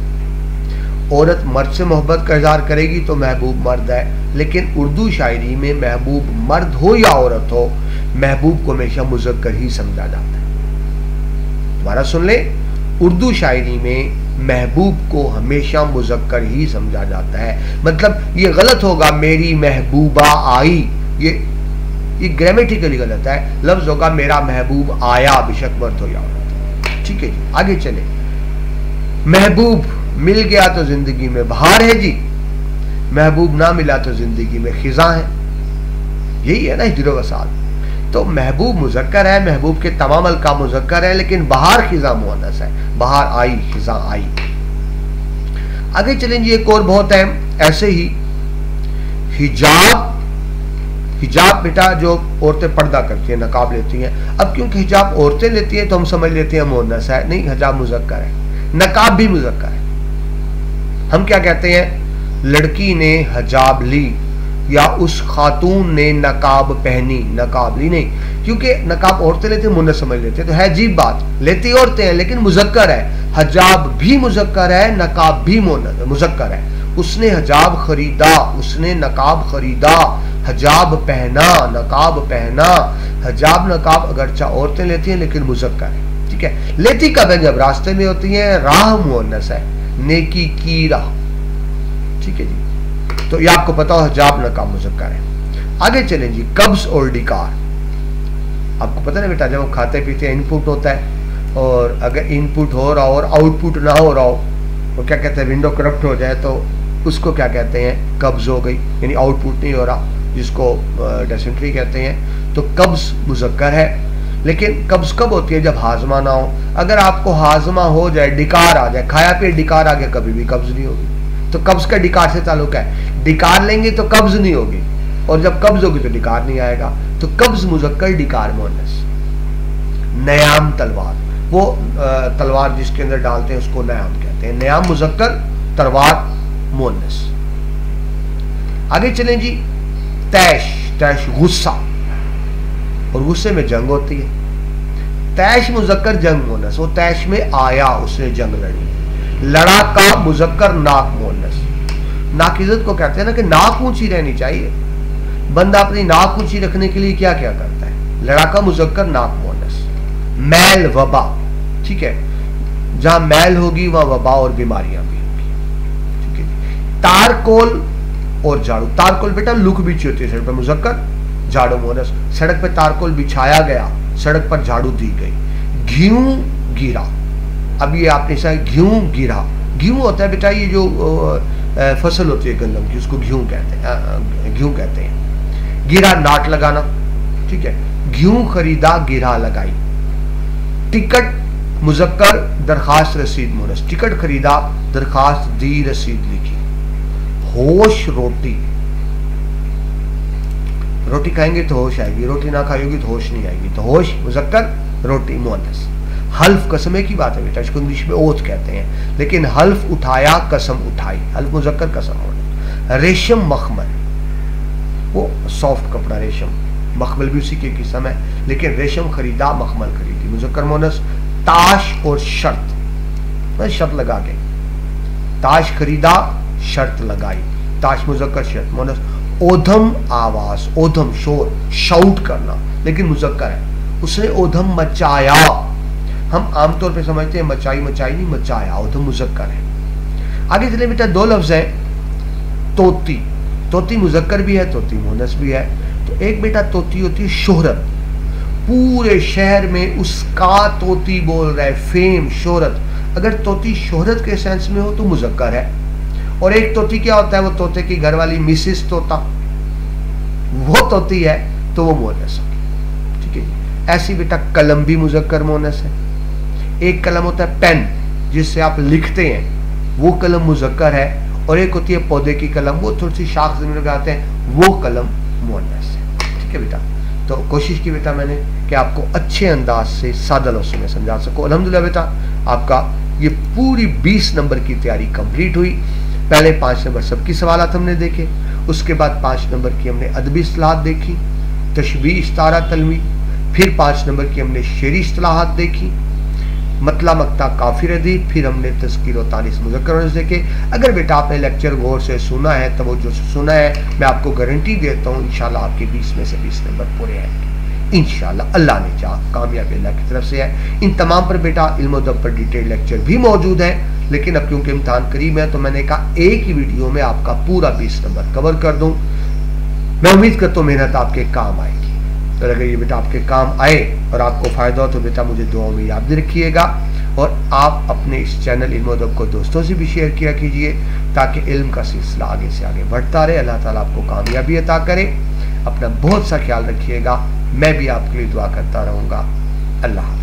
औरत मर्द से मोहब्बत का इजहार करेगी तो महबूब मर्द है। लेकिन उर्दू शायरी में महबूब मर्द हो या औरत हो, महबूब को हमेशा मुज़क्कर ही समझा जाता है। दोबारा सुन ले, उर्दू शायरी में महबूब को हमेशा मुज़क्कर ही समझा जाता है। मतलब ये गलत होगा मेरी महबूबा आई, ये ग्रामेटिकली गलत है। लफ्ज होगा मेरा महबूब आया, बेशक मर्द हो या औरत। ठीक है जी, आगे चले। महबूब मिल गया तो जिंदगी में बहार है जी, महबूब ना मिला तो जिंदगी में खिजा है। यही है ना हिजर वसाल। तो महबूब मुज़क्कर है, महबूब के तमाम अलकाब मुज़क्कर है, लेकिन बहार खिजा मुअन्नस है। बहार आई, खिजा आई। आगे चलें जी, एक और बहुत है ऐसे ही हिजाब। हिजाब बेटा जो औरतें पर्दा करती हैं, नकाब लेती हैं। अब क्योंकि हिजाब औरतें लेती हैं तो हम समझ लेते हैं मुअन्नस है, नहीं, हिजाब मुज़क्कर है, नकाब भी मुज़क्कर है। हम क्या कहते हैं, लड़की ने हिजाब ली, या उस खातून ने नकाब पहनी, नकाब ली नहीं, क्योंकि नकाब औरतें लेती मुन्नस समझ लेते, तो है अजीब बात, लेती औरतें हैं लेकिन मुजक्कर है, हजाब भी मुजक्कर है, नकाब भी मुजक्कर है। उसने हजाब खरीदा, उसने नकाब खरीदा, हजाब पहना, नकाब पहना। हजाब नकाब अगरचा औरतें लेती हैं लेकिन मुजक्कर है, ठीक है। लेती कब है? जब रास्ते में होती है, राह मुअन्नस है, नेकी की राह, ठीक है जी। तो ये आपको पता हो हजाब नकाब मुजक्कर है। आगे चलें जी, कब्ज और डिकार। आपको पता ना बेटा, जब हम खाते पीते इनपुट होता है, और अगर इनपुट हो रहा हो और आउटपुट ना हो रहा हो, वो क्या कहते हैं, विंडो करप्ट हो जाए तो उसको क्या कहते हैं, कब्ज हो गई, यानी आउटपुट नहीं हो रहा, जिसको डेसेंट्री कहते हैं। तो कब्ज मुजक्कर है, लेकिन कब्ज कब होती है? जब हाजमा ना हो। अगर आपको हाजमा हो जाए, डिकार आ जाए, खाया पे डिकार आ गया, कभी भी कब्ज नहीं होगी। तो कब्ज का डिकार से ताल्लुक है, डिकार लेंगे तो कब्ज नहीं होगी, और जब कब्ज होगी तो डिकार नहीं आएगा। तो कब्ज मुजक्कर, डिकार मुअन्नस। नयाम तलवार, वो तलवार जिसके अंदर डालते हैं उसको नयाम कहते हैं। नयाम मुजक्कर, तलवार मुअन्नस। आगे चलें जी, तैश। तैश गुस्सा, और गुस्से में जंग होती है। तैश मुजक्कर, जंग मुअन्नस। वो तैश में आया, उसने जंग लड़ी। लड़ाका मुजक्कर, नाक मुअन्नस। नाक इज्जत को कहते हैं ना, कि नाक ऊंची रहनी चाहिए। बंदा अपनी नाक ऊंची रखने के लिए क्या क्या करता है। लड़ाका मुजक्कर, नाक मुअन्नस। मैल वबा, ठीक है, जहां मैल होगी वहां वबा और बीमारियां भी होगी, ठीक है। तारकोल और झाड़ू। तारकोल बेटा लुक बिछी होती है सड़क पर, मुजक्कर, झाड़ू मुअन्नस। सड़क पर तारकोल बिछाया गया, सड़क पर झाड़ू दी गई। घीऊ गिरा, अब ये आपने शायद घीऊ गिरा। घीऊ होता है बेटा ये जो फसल होती है गंदम की, उसको घीऊ कहते हैं, घीऊ कहते हैं। गिरा नाट लगाना, ठीक है। घीऊ खरीदा, गिरा लगाई। टिकट मुजक्कर, दरखास्त रसीद मुअन्नस। टिकट खरीदा, दरखास्त दी, रसीद लिखी। होश रोटी, रोटी खाएंगे तो होश आएगी, रोटी ना खाएगी तो होश नहीं आएगी। तो होश मुजक्कर, रोटी मुअन्नस। हल्फ, कसम की बात है बेटा, इसको इंग्लिश में ओथ कहते हैं, लेकिन हल्फ उठाया, कसम उठाई। हल्फ मुजक्कर, कसम मुअन्नस। रेशम मखमल, वो सॉफ्ट कपड़ा रेशम, मखमल भी उसी के किस्म है, लेकिन रेशम खरीदा, मखमल खरीदी, मुजक्कर मुअन्नस। ताश और शर्त, शर्त लगा के, ताश खरीदा, शर्त लगाई। ताश मुजक्कर, शर्त मुअन्नस। ओधम आवाज, ओधम शोर, शाउट करना, लेकिन मुजक्कर है। उसने ओधम मचाया। हम आमतौर पे समझते हैं मचाई, मचाई नहीं, मचाया, ओधम मुजक्कर है। आगे चले बेटा, दो लफ्ज है, तोती। तोती मुजक्कर भी है, तोती मुअन्नस भी है। तो एक बेटा तोती होती है शोहरत, पूरे शहर में उसका तोती बोल रहा है, फेम, शोहरत। अगर तोती शोहरत के सेंस में हो तो मुजक्कर है। और एक तोती क्या होता है, वो तोते की घरवाली मिसिस तोता, वो तोती है तो वो मुअन्नस होगी, ठीक है जी। ऐसी बेटा कलम भी मुजक्कर मुअन्नस है। एक कलम होता है पेन, जिससे आप लिखते हैं, वो कलम मुजक्कर है। और एक होती है पौधे की कलम, वो थोड़ी सी शाख जमीन लगाते हैं, वो कलम मुअन्नस है, ठीक है बेटा। तो कोशिश की बेटा मैंने कि आपको अच्छे अंदाज से सादा लफ्ज़ों में समझा सकूं। अल्हम्दुलिल्लाह बेटा, आपका ये पूरी 20 नंबर की तैयारी कंप्लीट हुई। पहले 5 नंबर सबकी सवालात हमने देखे, उसके बाद 5 नंबर की हमने अदबी इस्तिलाहात देखी, तशबीह, इस्तारा, तलवी। फिर 5 नंबर की हमने शेरी इस्तिलाहात देखी, मतला, मक्ता, काफिर, अदीब। फिर हमने तज़कीर और तानीस, मुज़क्कर मुअन्नस देखे। अगर बेटा आपने लेक्चर गौर से सुना है, तो वो जो सुना है, मैं आपको गारंटी देता हूँ इंशाल्लाह आपके 20 में से 20 नंबर पूरे आएंगे इंशाल्लाह। अल्लाह ने चाहा, कामयाबी अल्लाह की तरफ से है। इन तमाम पर बेटा इल्म अदब पर डिटेल लेक्चर भी मौजूद है, लेकिन अब क्योंकि इम्तिहान करीब है तो मैंने कहा एक ही वीडियो में आपका पूरा 20 नंबर कवर कर दूं। मैं उम्मीद करता हूँ मेहनत आपके काम आएगी। तो अगर ये बेटा आपके काम आए और आपको फायदा हो तो बेटा मुझे दुआओं में याद रखिएगा, और आप अपने इस चैनल इल्म अदब को दोस्तों से भी शेयर किया कीजिए, ताकि इल्म का सिलसिला आगे से आगे बढ़ता रहे। अल्लाह ताला आपको कामयाबी अता करे। अपना बहुत सा ख्याल रखिएगा। मैं भी आपके लिए दुआ करता रहूँगा। अल्लाह।